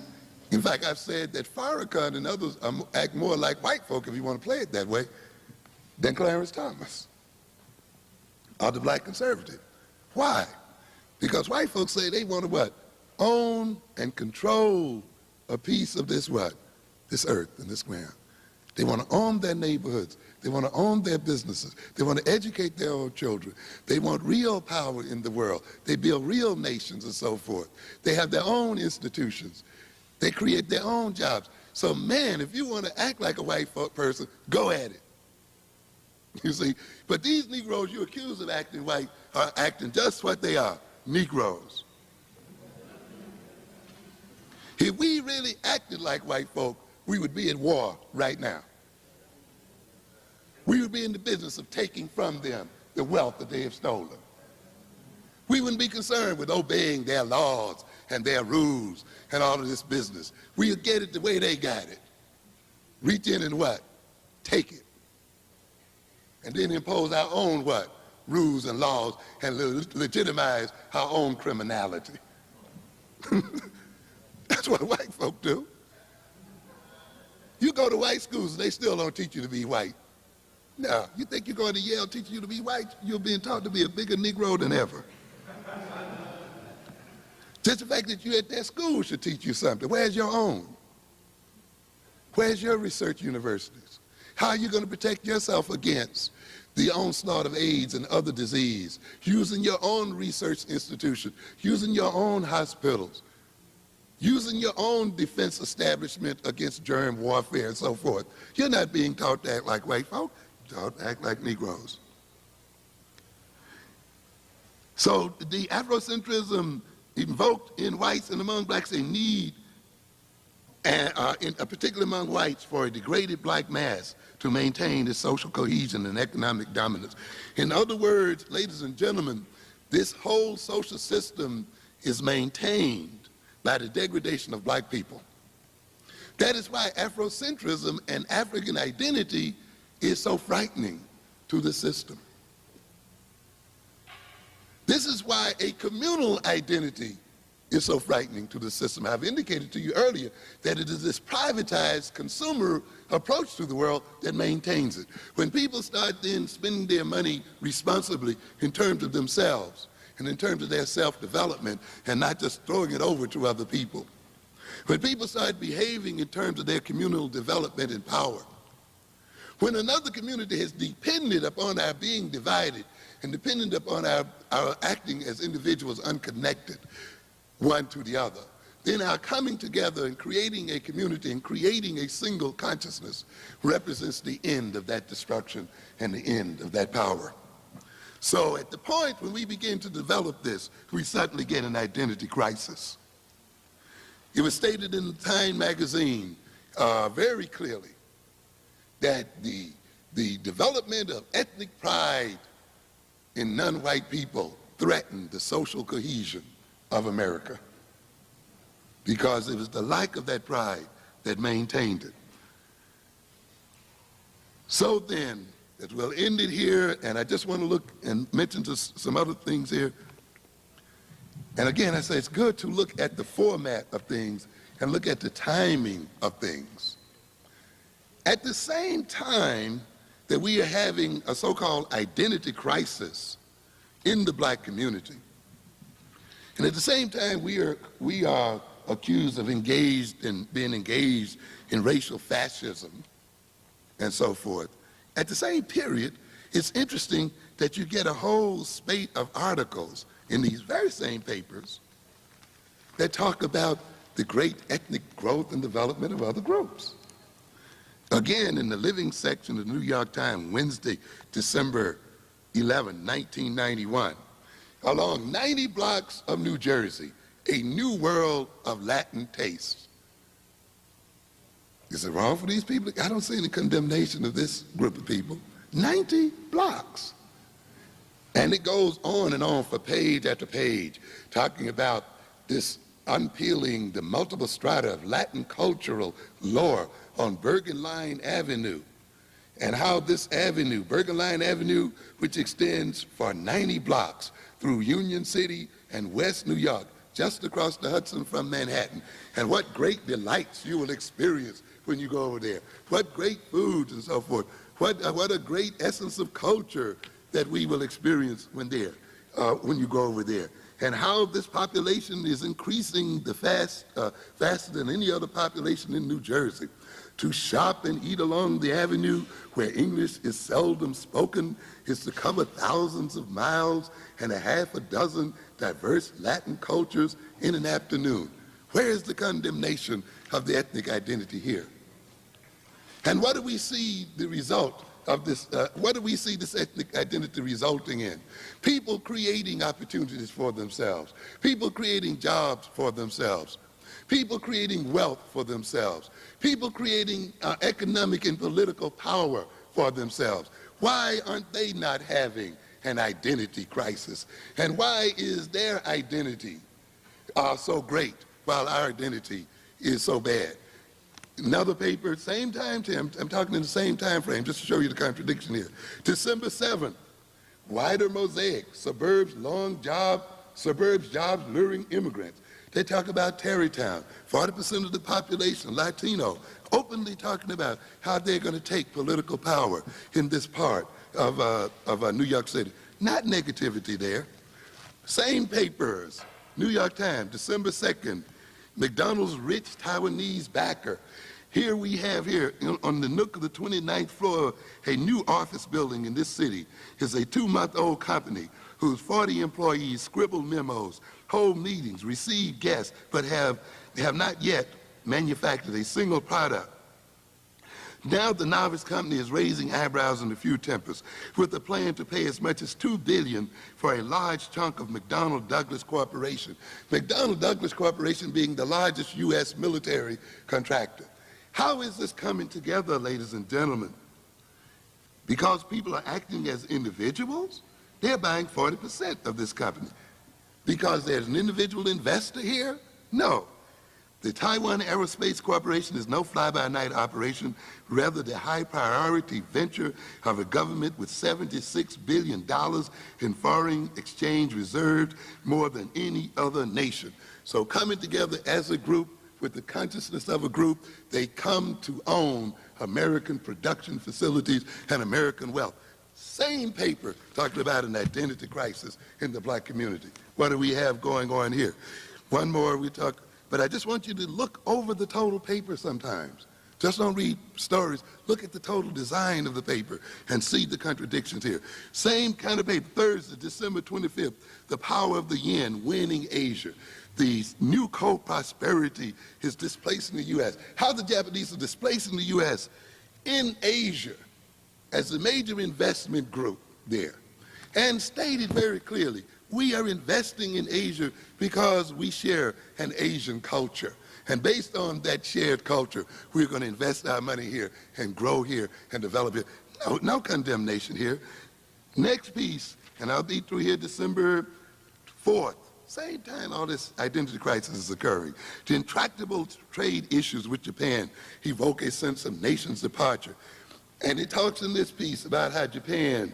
In fact, I've said that Afrikan and others act more like white folk, if you want to play it that way, than Clarence Thomas or the black conservative. Why? Because white folks say they want to what? Own and control a piece of this what? This earth and this ground. They want to own their neighborhoods. They want to own their businesses. They want to educate their own children. They want real power in the world. They build real nations and so forth. They have their own institutions. They create their own jobs. So man, if you want to act like a white person, go at it. You see? But these Negroes you accuse of acting white are acting just what they are, Negroes. If we really acted like white folk, we would be at war right now. We would be in the business of taking from them the wealth that they have stolen. We wouldn't be concerned with obeying their laws and their rules and all of this business. We would get it the way they got it. Reach in and what? Take it. And then impose our own what? Rules and laws and legitimize our own criminality. That's what white folk do. You go to white schools and they still don't teach you to be white. No, you think you're going to Yale teaching you to be white? You're being taught to be a bigger Negro than ever. Just the fact that you're at that school should teach you something. Where's your own? Where's your research universities? How are you going to protect yourself against the onslaught of AIDS and other disease, using your own research institution, using your own hospitals, using your own defense establishment against germ warfare and so forth? You're not being taught to act like white folk. Taught to act like Negroes. So the Afrocentrism invoked in whites and among blacks a need and particularly among whites, for a degraded black mass to maintain its social cohesion and economic dominance. In other words, ladies and gentlemen, this whole social system is maintained by the degradation of black people. That is why Afrocentrism and African identity is so frightening to the system. This is why a communal identity is so frightening to the system. I've indicated to you earlier that it is this privatized consumer approach to the world that maintains it. When people start then spending their money responsibly in terms of themselves and in terms of their self-development and not just throwing it over to other people. When people start behaving in terms of their communal development and power. When another community has depended upon our being divided and dependent upon our acting as individuals unconnected one to the other, then our coming together and creating a community and creating a single consciousness represents the end of that destruction and the end of that power. So at the point when we begin to develop this, we suddenly get an identity crisis. It was stated in the Time magazine very clearly that the development of ethnic pride in non-white people threatened the social cohesion of America, because it was the lack of that pride that maintained it. So then, as we'll end it here, and I just want to look and mention just some other things here. And again, I say it's good to look at the format of things and look at the timing of things. At the same time that we are having a so-called identity crisis in the black community, and at the same time we are accused of being engaged in racial fascism and so forth. At the same period, it's interesting that you get a whole spate of articles in these very same papers that talk about the great ethnic growth and development of other groups. Again, in the living section of the New York Times, Wednesday, December 11, 1991, along 90 blocks of New Jersey, a new world of Latin taste. Is it wrong for these people? I don't see any condemnation of this group of people. 90 blocks. And it goes on and on for page after page, talking about this unpeeling the multiple strata of Latin cultural lore on Bergen Line Avenue, and how this avenue, Bergen Line Avenue, which extends for 90 blocks through Union City and West New York, just across the Hudson from Manhattan, and what great delights you will experience when you go over there. What great foods and so forth. What a great essence of culture that we will experience when you go over there. And how this population is increasing faster than any other population in New Jersey. To shop and eat along the avenue where English is seldom spoken is to cover thousands of miles and a half a dozen diverse Latin cultures in an afternoon. Where is the condemnation of the ethnic identity here? And what do we see the result of this, what do we see this ethnic identity resulting in? People creating opportunities for themselves, people creating jobs for themselves, people creating wealth for themselves, people creating economic and political power for themselves. Why aren't they not having an identity crisis? And why is their identity so great while our identity is so bad? Another paper, same time, Tim, I'm talking in the same time frame, just to show you the contradiction here. December 7th, wider mosaic, suburbs jobs luring immigrants. They talk about Tarrytown, 40% of the population, Latino, openly talking about how they're going to take political power in this part of New York City. Not negativity there. Same papers, New York Times, December 2nd, McDonald's rich Taiwanese backer. Here we have on the nook of the 29th floor, a new office building in this city. It's a 2-month-old company whose 40 employees scribble memos, hold meetings, receive guests, but have not yet manufactured a single product. Now the novice company is raising eyebrows and a few tempers with a plan to pay as much as $2 billion for a large chunk of McDonnell Douglas Corporation. McDonnell Douglas Corporation being the largest U.S. military contractor. How is this coming together, ladies and gentlemen? Because people are acting as individuals, they're buying 40% of this company. Because there's an individual investor here? No. The Taiwan Aerospace Corporation is no fly-by-night operation, rather the high-priority venture of a government with $76 billion in foreign exchange reserves, more than any other nation. So coming together as a group with the consciousness of a group, they come to own American production facilities and American wealth. Same paper talking about an identity crisis in the black community. What do we have going on here? One more we talk. But I just want you to look over the total paper sometimes. Just don't read stories. Look at the total design of the paper and see the contradictions here. Same kind of paper, Thursday, December 25th, the power of the yen winning Asia. The new co-prosperity is displacing the U.S. How the Japanese are displacing the U.S. in Asia as a major investment group there. And stated very clearly, we are investing in Asia because we share an Asian culture. And based on that shared culture, we're going to invest our money here and grow here and develop here. No condemnation here. Next piece, and I'll be through here December 4th. Same time all this identity crisis is occurring. The intractable trade issues with Japan evoke a sense of nation's departure. And it talks in this piece about how Japan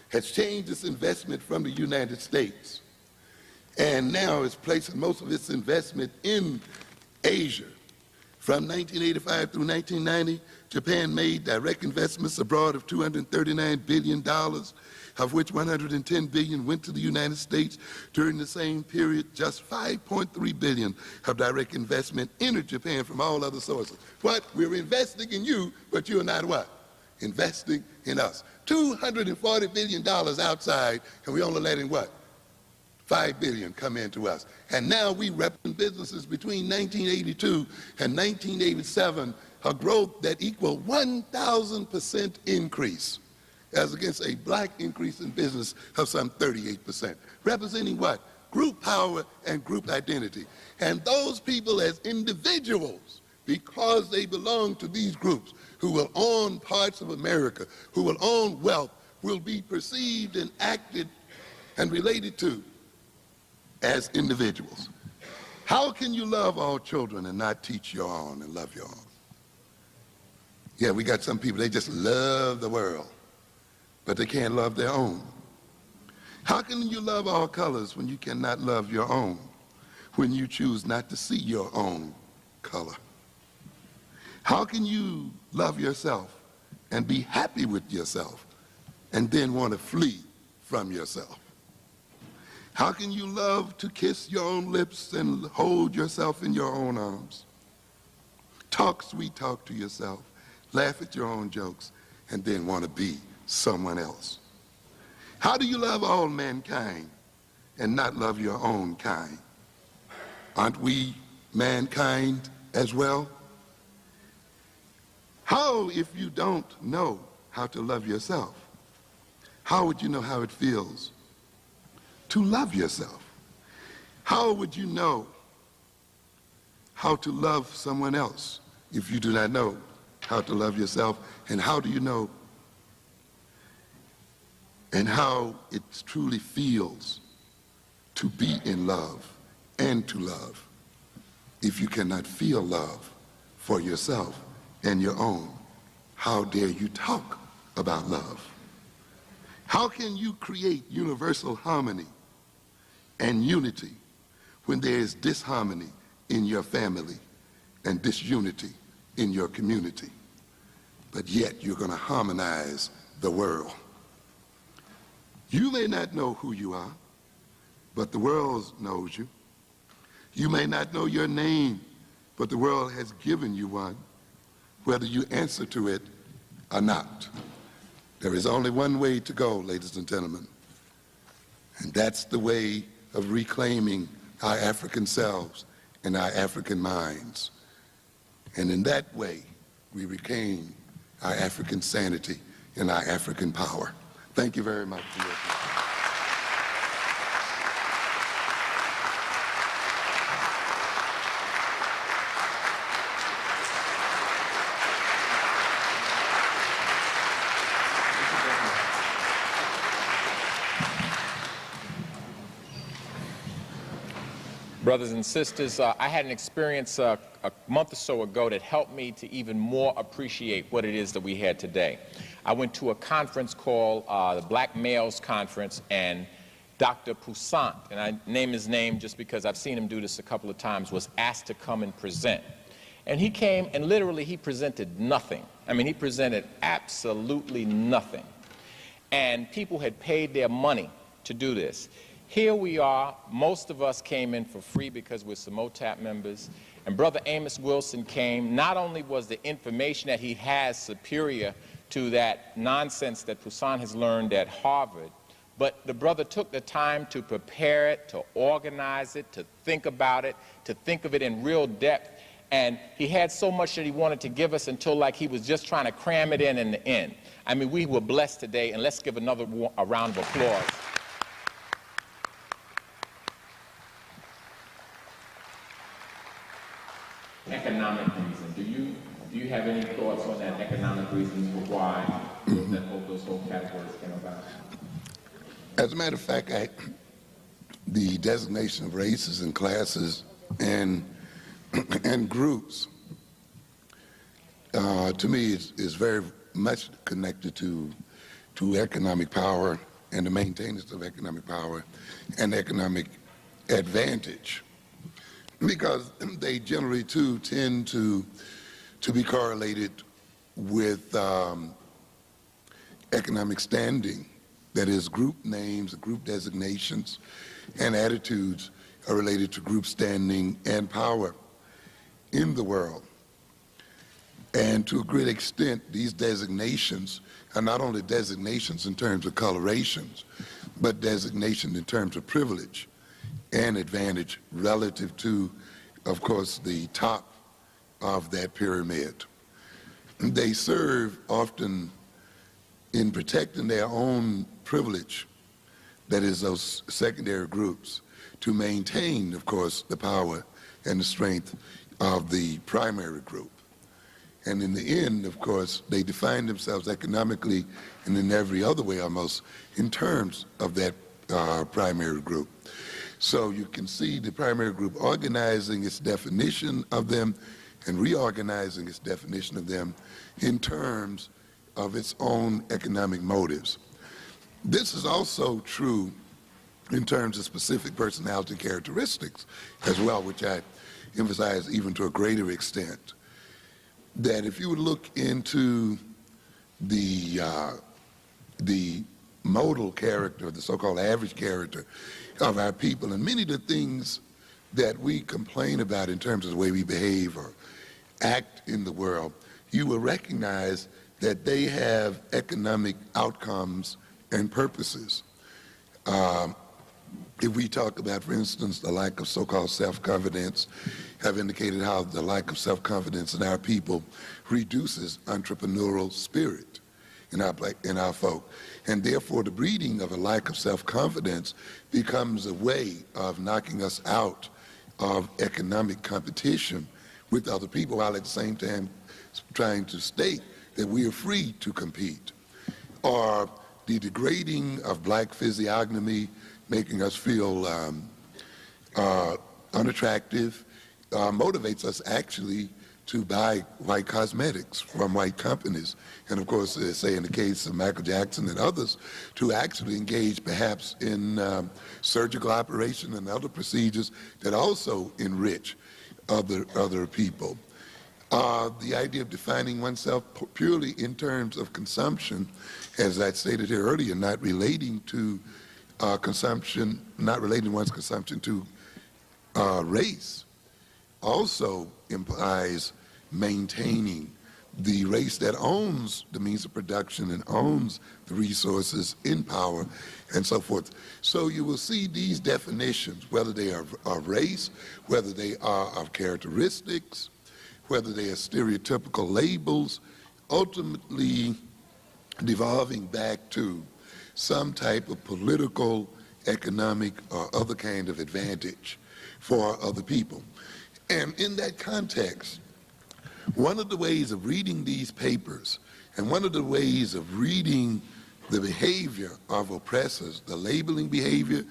has changed its investment from the United States and now is placing most of its investment in Asia. From 1985 through 1990, Japan made direct investments abroad of $239 billion, of which $110 billion went to the United States. During the same period, just $5.3 billion of direct investment entered Japan from all other sources. What? We're investing in you, but you're not what? Investing in us. $240 billion outside, and we only letting what? $5 billion come into us. And now we represent businesses between 1982 and 1987, a growth that equaled 1,000% increase, as against a black increase in business of some 38%. Representing what? Group power and group identity. And those people as individuals, because they belong to these groups, who will own parts of America, who will own wealth, will be perceived and acted and related to as individuals. How can you love all children and not teach your own and love your own? Yeah, we got some people, they just love the world, but they can't love their own. How can you love all colors when you cannot love your own, when you choose not to see your own color? How can you love yourself and be happy with yourself and then want to flee from yourself? How can you love to kiss your own lips and hold yourself in your own arms? Talk sweet talk to yourself, laugh at your own jokes, and then want to be someone else. How do you love all mankind and not love your own kind? Aren't we mankind as well? How, if you don't know how to love yourself, how would you know how it feels to love yourself? How would you know how to love someone else if you do not know how to love yourself? And how do you know and how it truly feels to be in love and to love if you cannot feel love for yourself and your own? How dare you talk about love? How can you create universal harmony and unity when there is disharmony in your family and disunity in your community? But yet you're going to harmonize the world. You may not know who you are, but the world knows you. You may not know your name, but the world has given you one, whether you answer to it or not. There is only one way to go, ladies and gentlemen, and that's the way of reclaiming our African selves and our African minds. And in that way, we regain our African sanity, and our African power. Thank you very much for your attention. Brothers and sisters, I had an experience a month or so ago that helped me to even more appreciate what it is that we had today. I went to a conference called the Black Males Conference, and Dr. Poussant, and I name his name just because I've seen him do this a couple of times, was asked to come and present. And he came and literally he presented nothing. I mean, he presented absolutely nothing. And people had paid their money to do this. Here we are, most of us came in for free because we're SMOTAP members, and Brother Amos Wilson came. Not only was the information that he has superior to that nonsense that Poussant has learned at Harvard, but the brother took the time to prepare it, to organize it, to think about it, to think of it in real depth, and he had so much that he wanted to give us until like he was just trying to cram it in the end. I mean, we were blessed today, and let's give another round of applause. Economic reason. Do you have any thoughts on that economic reasons for why those whole categories came about? As a matter of fact, the designation of races and classes and groups, to me, is very much connected to economic power and the maintenance of economic power and economic advantage, because they generally too tend to be correlated with economic standing. That is, group names, group designations, and attitudes are related to group standing and power in the world. And to a great extent, these designations are not only designations in terms of colorations, but designations in terms of privilege and advantage relative to, of course, the top of that pyramid. They serve often in protecting their own privilege, that is those secondary groups, to maintain, of course, the power and the strength of the primary group. And in the end, of course, they define themselves economically and in every other way almost in terms of that primary group. So you can see the primary group organizing its definition of them and reorganizing its definition of them in terms of its own economic motives. This is also true in terms of specific personality characteristics as well, which I emphasize even to a greater extent. That if you would look into the modal character, the so-called average character of our people, and many of the things that we complain about in terms of the way we behave or act in the world, you will recognize that they have economic outcomes and purposes. If we talk about, for instance, the lack of so-called self-confidence, have indicated how the lack of self-confidence in our people reduces entrepreneurial spirit in our folk. And therefore, the breeding of a lack of self-confidence becomes a way of knocking us out of economic competition with other people, while at the same time trying to state that we are free to compete. Or the degrading of black physiognomy, making us feel unattractive, motivates us actually to buy white cosmetics from white companies. And of course, say in the case of Michael Jackson and others, to actually engage perhaps in surgical operation and other procedures that also enrich other people. The idea of defining oneself purely in terms of consumption, as I stated here earlier, not relating to consumption, not relating one's consumption to race, also implies maintaining the race that owns the means of production and owns the resources in power and so forth. So you will see these definitions, whether they are of race, whether they are of characteristics, whether they are stereotypical labels, ultimately devolving back to some type of political, economic, or other kind of advantage for other people. And in that context, one of the ways of reading these papers and one of the ways of reading the behavior of oppressors, the labeling behavior,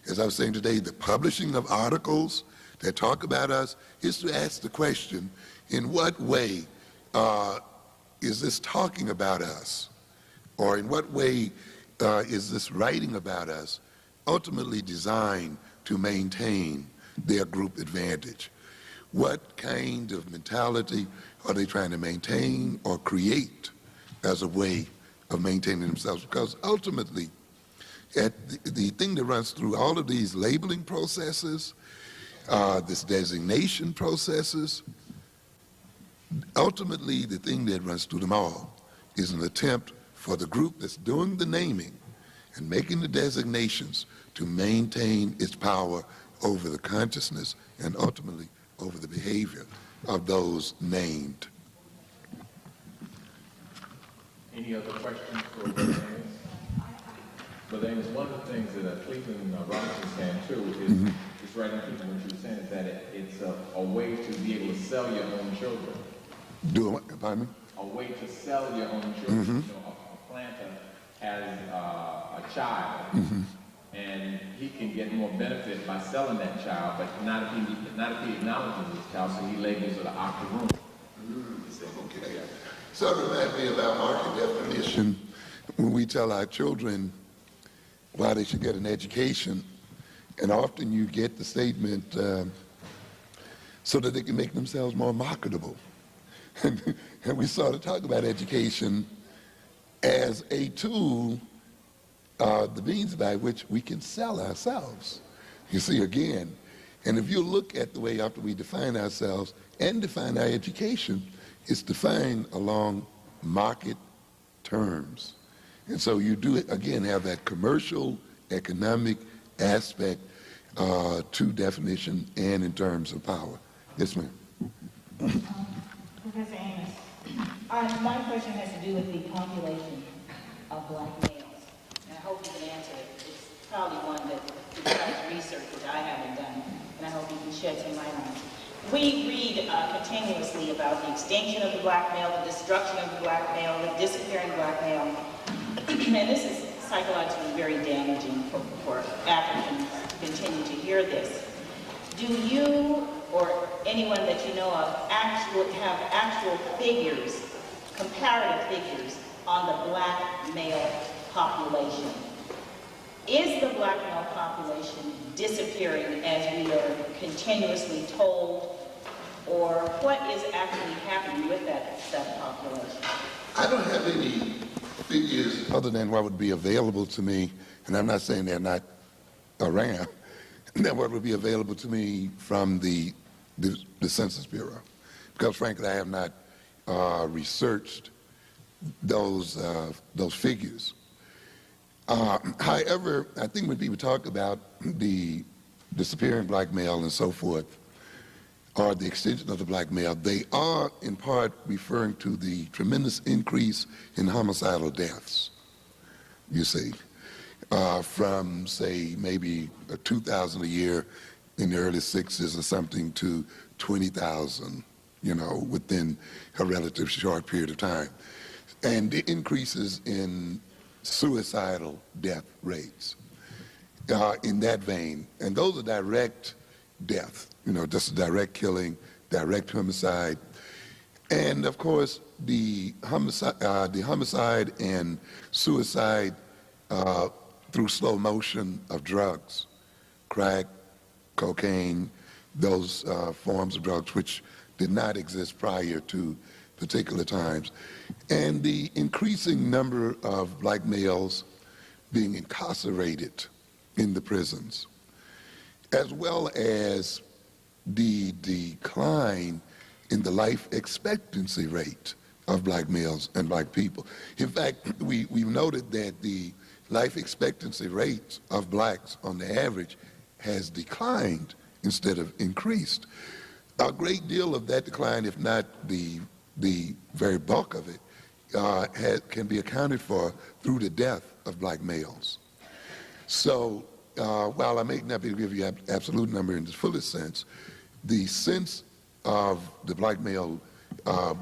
as I was saying today, the publishing of articles that talk about us, is to ask the question, in what way is this talking about us? Or in what way is this writing about us ultimately designed to maintain their group advantage? What kind of mentality are they trying to maintain or create as a way of maintaining themselves? Because ultimately, the thing that runs through all of these labeling processes, this designation processes, ultimately the thing that runs through them all is an attempt for the group that's doing the naming and making the designations to maintain its power over the consciousness and ultimately over the behavior of those named. Any other questions for Brother Amos? Brother Amos, one of the things that Cleveland Robinson is saying too is, just right on what you were saying, is that it's a way to be able to sell your own children. Do what, pardon me? A way to sell your own children. You know, a planter has a child, and he can get more benefit by selling that child, but not if he acknowledges his child, so he labels it an octoroon. Okay. So it reminds me of our market definition when we tell our children why they should get an education, and often you get the statement so that they can make themselves more marketable. And we sort of talk about education as a tool, the means by which we can sell ourselves. You see, again, and if you look at the way after we define ourselves and define our education, it's defined along market terms. And so you do, again, have that commercial, economic aspect to definition and in terms of power. Yes, ma'am. Professor Amos, my question has to do with the population of black males, and I hope you can answer it. It's probably one that requires research that I haven't done, and I hope you can shed some light on it. We read continuously about the extinction of the black male, the destruction of the black male, the disappearing black male, and this is psychologically very damaging for Africans to continue to hear this. Do you or anyone that you know of have actual figures, comparative figures, on the black male population? Is the black male population disappearing as we are continuously told, or what is actually happening with that population? I don't have any figures other than what would be available to me, and I'm not saying they're not around, than what would be available to me from the Census Bureau, because frankly I have not researched those figures. However, I think when people talk about the disappearing black male and so forth, or the extinction of the black male, they are in part referring to the tremendous increase in homicidal deaths, you see, from say maybe 2,000 a year in the early 60s or something to 20,000, you know, within a relatively short period of time. And the increases in suicidal death rates in that vein. And those are direct death, you know, just direct killing, direct homicide. And of course, the homicide and suicide through slow motion of drugs, crack, cocaine, those forms of drugs which did not exist prior to particular times, and the increasing number of black males being incarcerated in the prisons, as well as the decline in the life expectancy rate of black males and black people. In fact, we've noted that the life expectancy rate of blacks on the average has declined instead of increased. A great deal of that decline, if not the very bulk of it, can be accounted for through the death of black males. So while I may not be able to give you absolute number in the fullest sense, the sense of the black male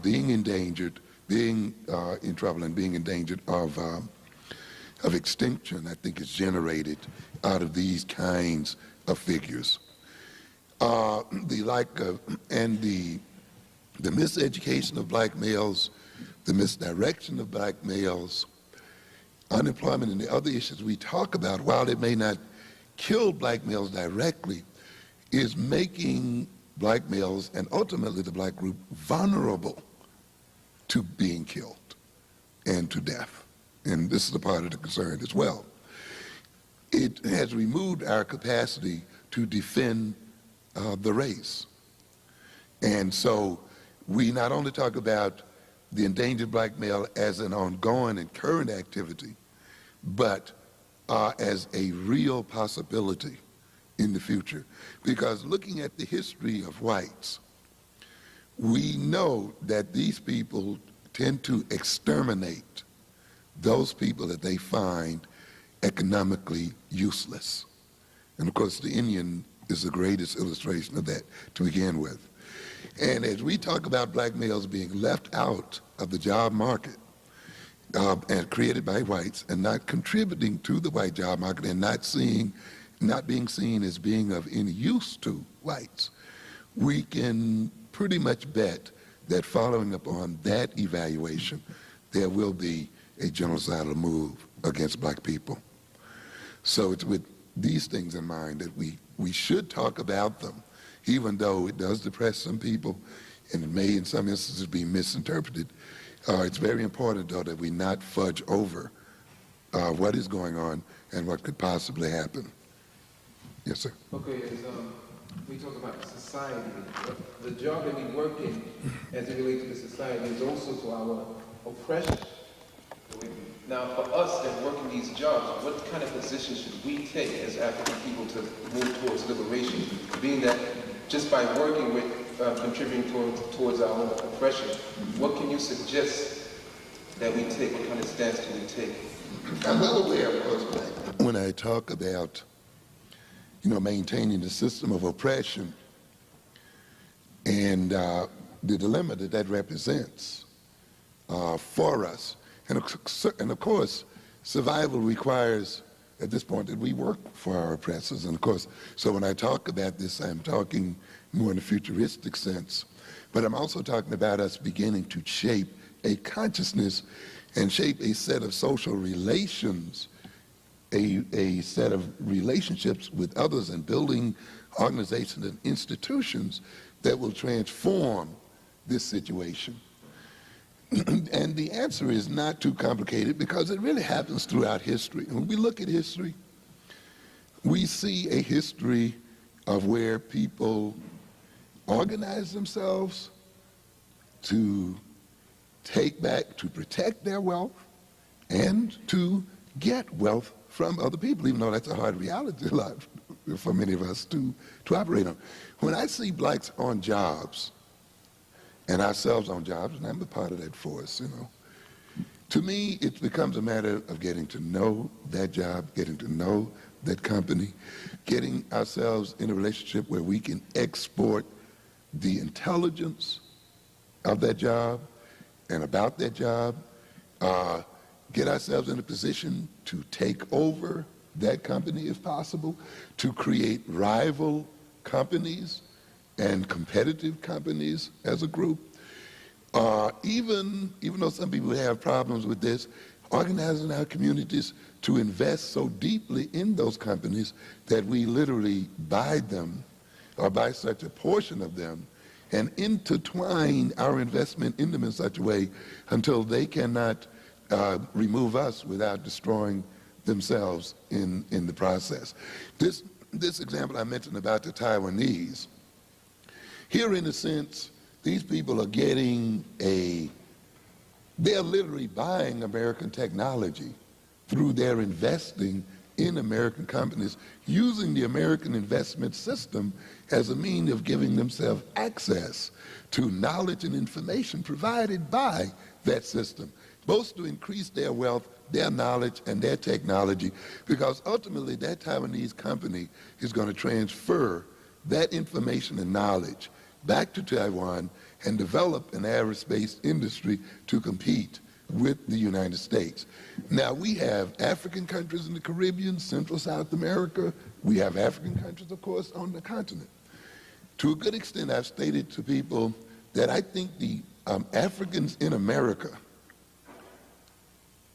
being endangered, being in trouble and being endangered of extinction, I think is generated out of these kinds of figures. The lack of, and the miseducation of black males, the misdirection of black males, unemployment, and the other issues we talk about, while it may not kill black males directly, is making black males and ultimately the black group vulnerable to being killed and to death. And this is a part of the concern as well. It has removed our capacity to defend the race. And so we not only talk about the endangered black male as an ongoing and current activity, but as a real possibility in the future. Because looking at the history of whites, we know that these people tend to exterminate those people that they find economically useless. And of course, the Indian is the greatest illustration of that to begin with. And as we talk about black males being left out of the job market and created by whites and not contributing to the white job market and not being seen as being of any use to whites, we can pretty much bet that following up on that evaluation, there will be a genocidal move against black people. So it's with these things in mind that we should talk about them, even though it does depress some people and it may in some instances be misinterpreted. It's very important, though, that we not fudge over what is going on and what could possibly happen. Yes, sir. Okay, as we talk about society, the job that we work in as it relates to the society is also to our oppression. Now, for us that work in these jobs, what kind of position should we take as African people to move towards liberation, being that just by working with, contributing towards our own oppression, what can you suggest that we take? What kind of stance do we take? I'm well aware, of course, when I talk about, maintaining the system of oppression and the dilemma that represents for us. And of course, survival requires, at this point, that we work for our oppressors. And of course, so when I talk about this, I'm talking more in a futuristic sense. But I'm also talking about us beginning to shape a consciousness and shape a set of social relations, a set of relationships with others, and building organizations and institutions that will transform this situation. And the answer is not too complicated because it really happens throughout history. When we look at history, we see a history of where people organize themselves to take back, to protect their wealth, and to get wealth from other people, even though that's a hard reality a lot for many of us to operate on. When I see blacks on jobs, and ourselves on jobs, and I'm a part of that force, to me, it becomes a matter of getting to know that job, getting to know that company, getting ourselves in a relationship where we can export the intelligence of that job and about that job, get ourselves in a position to take over that company if possible, to create rival companies and competitive companies as a group. Even though some people have problems with this, organizing our communities to invest so deeply in those companies that we literally buy them or buy such a portion of them and intertwine our investment in them in such a way until they cannot remove us without destroying themselves in the process. This example I mentioned about the Taiwanese, here in a sense, these people are they're literally buying American technology through their investing in American companies, using the American investment system as a means of giving themselves access to knowledge and information provided by that system. both to increase their wealth, their knowledge, and their technology, because ultimately that Taiwanese company is going to transfer that information and knowledge back to Taiwan and develop an aerospace industry to compete with the United States. Now, we have African countries in the Caribbean, Central South America. We have African countries, of course, on the continent. To a good extent, I've stated to people that I think the Africans in America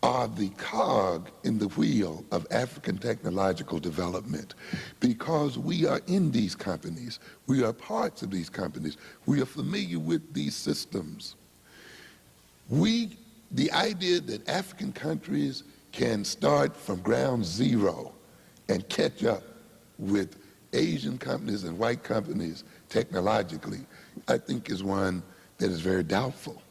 are the cog in the wheel of African technological development, because we are in these companies. We are parts of these companies. We are familiar with these systems. The idea that African countries can start from ground zero and catch up with Asian companies and white companies technologically, I think is one that is very doubtful.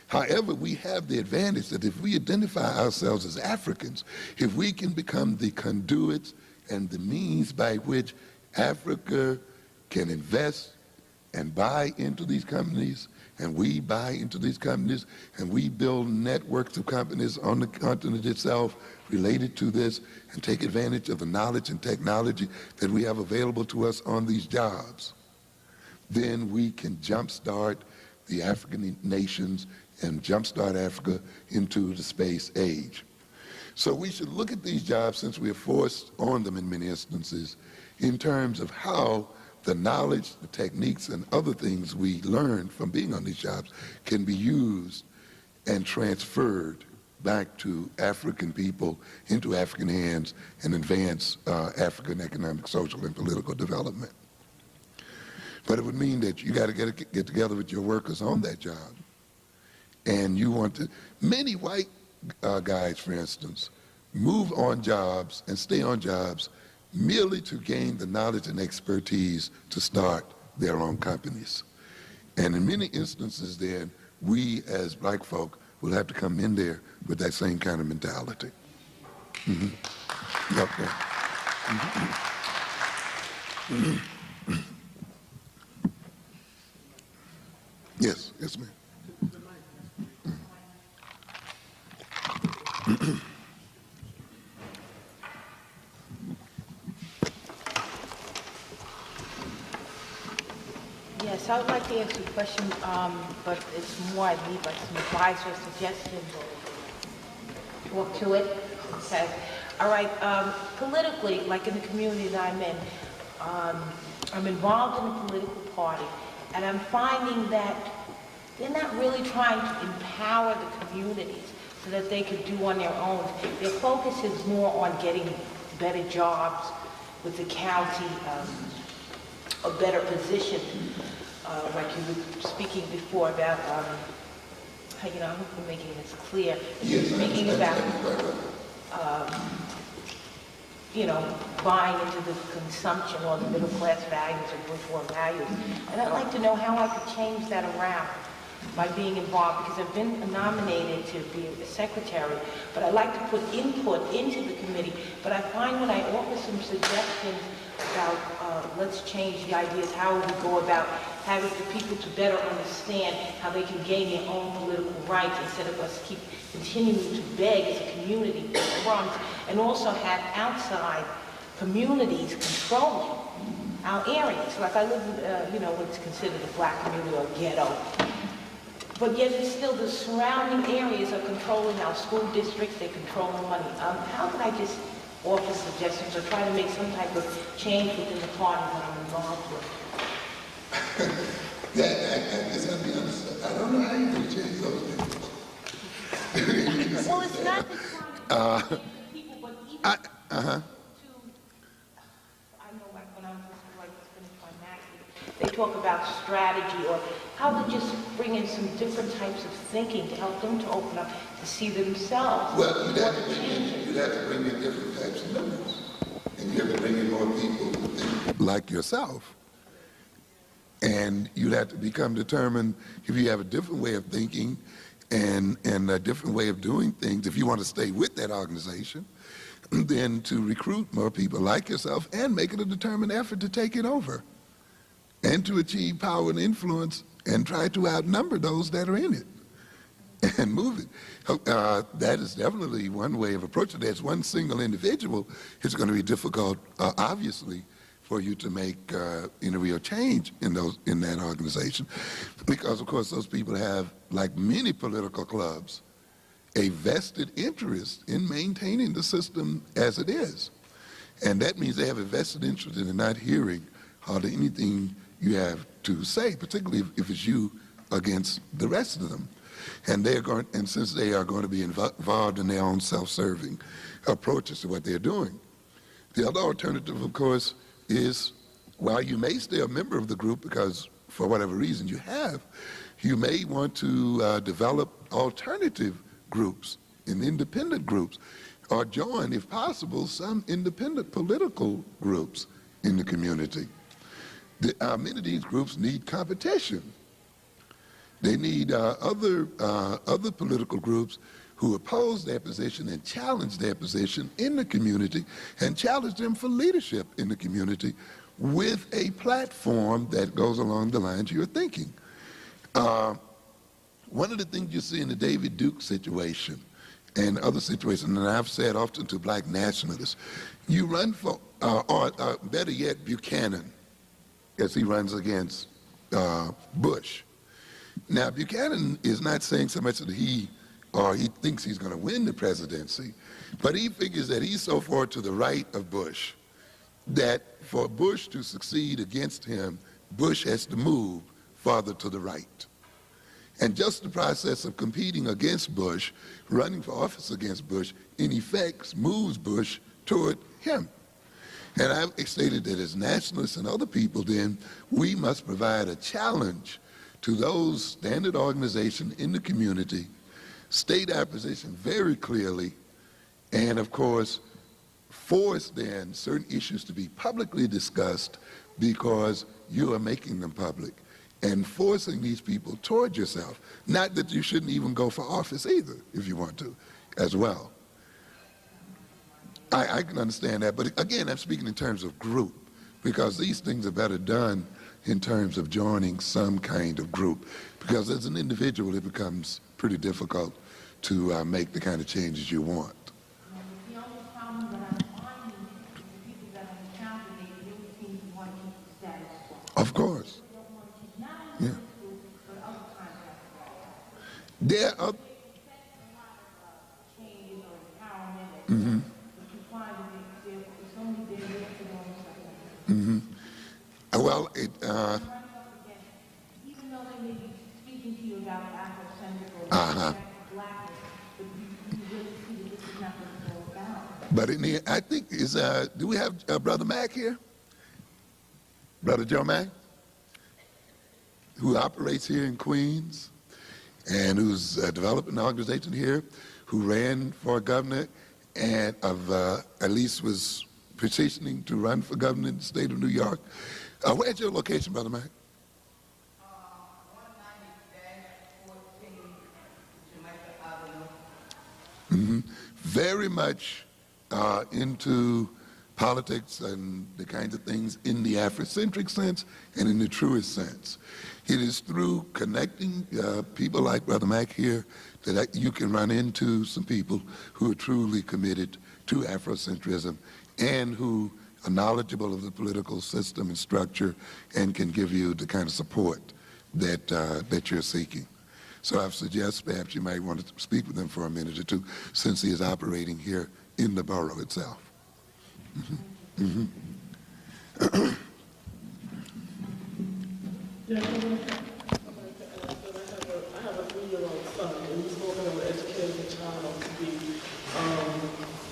However, we have the advantage that if we identify ourselves as Africans, if we can become the conduits and the means by which Africa can invest and buy into these companies, and we buy into these companies, and we build networks of companies on the continent itself related to this, and take advantage of the knowledge and technology that we have available to us on these jobs, then we can jumpstart the African nations and jumpstart Africa into the space age. So we should look at these jobs, since we are forced on them in many instances, in terms of how the knowledge, the techniques, and other things we learn from being on these jobs can be used and transferred back to African people, into African hands, and advance African economic, social, and political development. But it would mean that you got to get together with your workers on that job. And you want to, many white guys, for instance, move on jobs and stay on jobs merely to gain the knowledge and expertise to start their own companies. And in many instances then, we as black folk will have to come in there with that same kind of mentality. Mm-hmm. Okay. Mm-hmm. Yes, yes, ma'am. Yes, I would like to ask you a question, but it's more, I need like some advice or suggestions or talk to it. Okay. All right. Politically, like in the community that I'm in, I'm involved in a political party, and I'm finding that they're not really trying to empower the communities so that they could do on their own. Their focus is more on getting better jobs with the county, a better position. Like you were speaking before about, I hope I'm making this clear. Yes, speaking about, buying into the consumption or the middle class values or bourgeois values. And I'd like to know how I could change that around by being involved, because I've been nominated to be a secretary, but I'd like to put input into the committee. But I find when I offer some suggestions about let's change the ideas, how we go about having the people to better understand how they can gain their own political rights instead of us keep continuing to beg as a community for crumbs, and also have outside communities controlling our areas. Like I live in, what's considered a black community or ghetto. But yet it's still the surrounding areas are controlling our school districts, they control the money. How can I just offer suggestions or try to make some type of change within the party that I'm involved with? I guess I'll be honest, I don't know how you can change those things. Well, it's not the trying to people, but even I know like when I'm just like finished my master's, they talk about strategy or how to just bring in some different types of thinking to help them to open up to see themselves. Well, you'd have to bring in different types of members. And you have to bring in more people who think like yourself. And you'd have to become determined if you have a different way of thinking and a different way of doing things, if you want to stay with that organization, then to recruit more people like yourself and make it a determined effort to take it over and to achieve power and influence and try to outnumber those that are in it. and move it. That is definitely one way of approaching it. As one single individual, it's going to be difficult, obviously, for you to make real change in that organization, because of course those people have, like many political clubs, a vested interest in maintaining the system as it is, and that means they have a vested interest in not hearing hardly anything you have to say, particularly if it's you against the rest of them. And since they are going to be involved in their own self-serving approaches to what they're doing. The other alternative, of course, is while you may stay a member of the group because for whatever reason you may want to develop alternative groups and independent groups, or join, if possible, some independent political groups in the community. Many of these groups need competition. They need other political groups who oppose their position and challenge their position in the community and challenge them for leadership in the community with a platform that goes along the lines you're thinking. One of the things you see in the David Duke situation and other situations, and I've said often to black nationalists, you run for, or better yet, Buchanan, as he runs against Bush. Now, Buchanan is not saying so much that he thinks he's going to win the presidency, but he figures that he's so far to the right of Bush that for Bush to succeed against him, Bush has to move farther to the right. And just the process of competing against Bush, running for office against Bush, in effect moves Bush toward him. And I've stated that as nationalists and other people, then we must provide a challenge to those standard organizations in the community, state our position very clearly, and of course, force then certain issues to be publicly discussed because you are making them public, and forcing these people toward yourself. Not that you shouldn't even go for office either, if you want to, as well. I can understand that, but again, I'm speaking in terms of group, because these things are better done in terms of joining some kind of group, because as an individual, it becomes pretty difficult to make the kind of changes you want. The only problem that I'm finding is the people that are in town, they really seem to want to keep the status quo. Of course. They don't want to keep not only this group, but other kinds of There are changes or empowerment. But you find that it's only there for those. well, Even though they may be speaking to you about Afrocentric or blackness, but you really see that this is not what it's all about. but in the, I think do we have Brother Mack here? Brother Joe Mack, who operates here in Queens and who's developing an organization here, who ran for governor and at least was petitioning to run for governor in the state of New York. Where's your location, Brother Mack? 190-14 Jamaica Avenue. Very much into politics and the kinds of things in the Afrocentric sense and in the truest sense. It is through connecting people like Brother Mack here that you can run into some people who are truly committed to Afrocentrism and who are knowledgeable of the political system and structure and can give you the kind of support that you're seeking. So I suggest perhaps you might want to speak with him for a minute or two, since he is operating here in the borough itself. Yeah, I have a 3-year-old son, and he's working on educating a child to be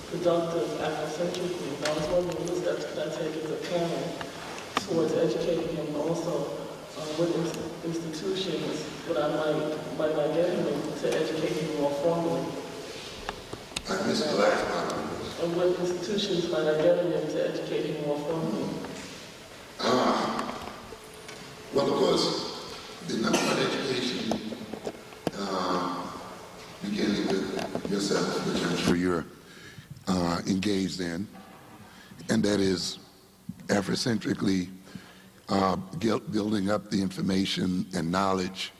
productive Afrocentrically. And I was wondering, what steps could I take as a parent towards educating him also? What institutions would might I get him to educate him more formally? I missed the last part. And what institutions might I get him to educate him more formally? Well, of course, the number one education begins with yourself, which I'm sure you're engaged in, and that is Afrocentrically building up the information and knowledge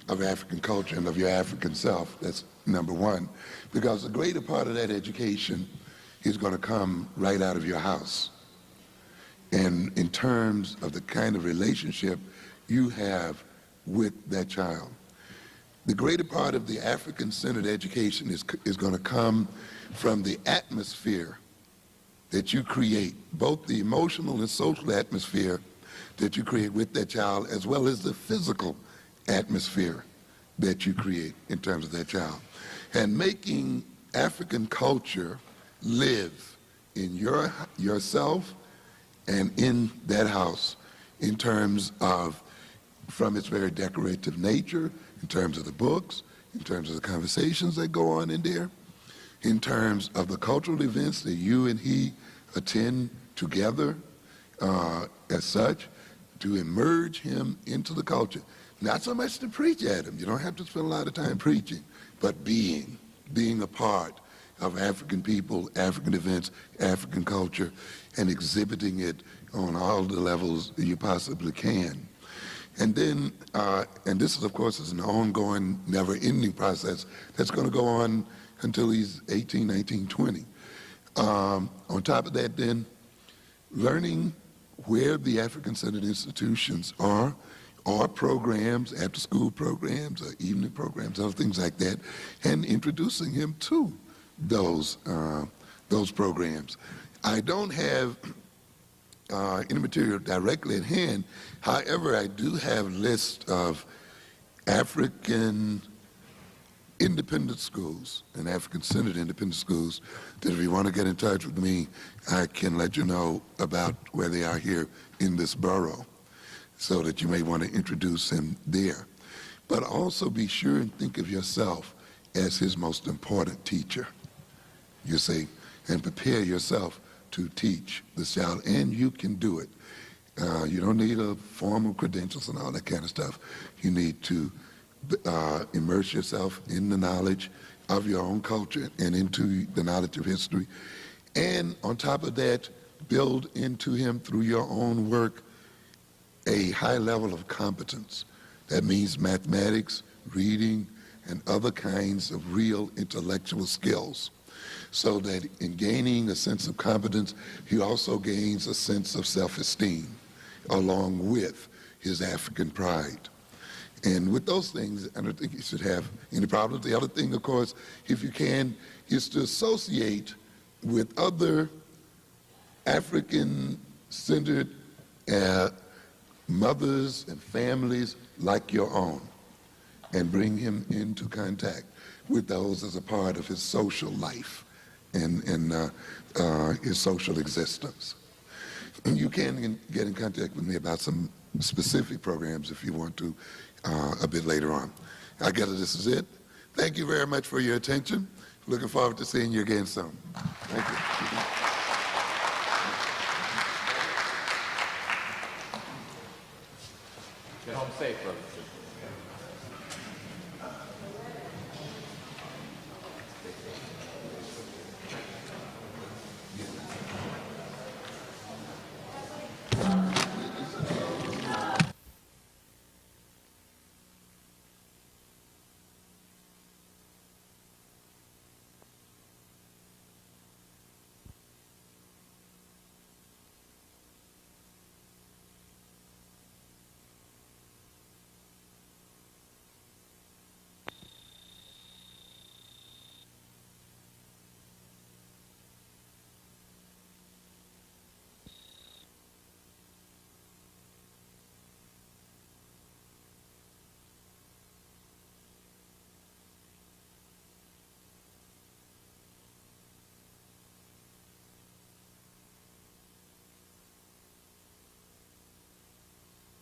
of African culture and of your African self. That's number one. Because the greater part of that education is going to come right out of your house. And in terms of the kind of relationship you have with that child. The greater part of the African-centered education is going to come from the atmosphere that you create, both the emotional and social atmosphere that you create with that child, as well as the physical atmosphere that you create in terms of that child. And making African culture live in yourself and in that house in terms of, from its very decorative nature, in terms of the books, in terms of the conversations that go on in there, in terms of the cultural events that you and he attend together as such, to immerse him into the culture. Not so much to preach at him. You don't have to spend a lot of time preaching, but being a part of African people, African events, African culture, and exhibiting it on all the levels you possibly can. And then, and this is, of course, is an ongoing, never-ending process that's going to go on until he's 18, 19, 20. On top of that, then, learning where the African-centered institutions are, or programs, after-school programs, or evening programs, other things like that, and introducing him to those programs. I don't have any material directly at hand. However, I do have lists of African independent schools and African-centered independent schools that if you want to get in touch with me, I can let you know about where they are here in this borough so that you may want to introduce him there. But also be sure and think of yourself as his most important teacher, you see, and prepare yourself to teach this child, and you can do it. You don't need a formal credentials and all that kind of stuff. You need to immerse yourself in the knowledge of your own culture and into the knowledge of history. And on top of that, build into him through your own work a high level of competence. That means mathematics, reading, and other kinds of real intellectual skills. So that in gaining a sense of competence, he also gains a sense of self-esteem along with his African pride. And with those things, I don't think you should have any problems. The other thing, of course, if you can, is to associate with other African-centered mothers and families like your own, and bring him into contact with those as a part of his social life and his social existence. You can get in contact with me about some specific programs if you want to a bit later on. I guess this is it. Thank you very much for your attention. Looking forward to seeing you again soon. Thank you. Get home safe, brother.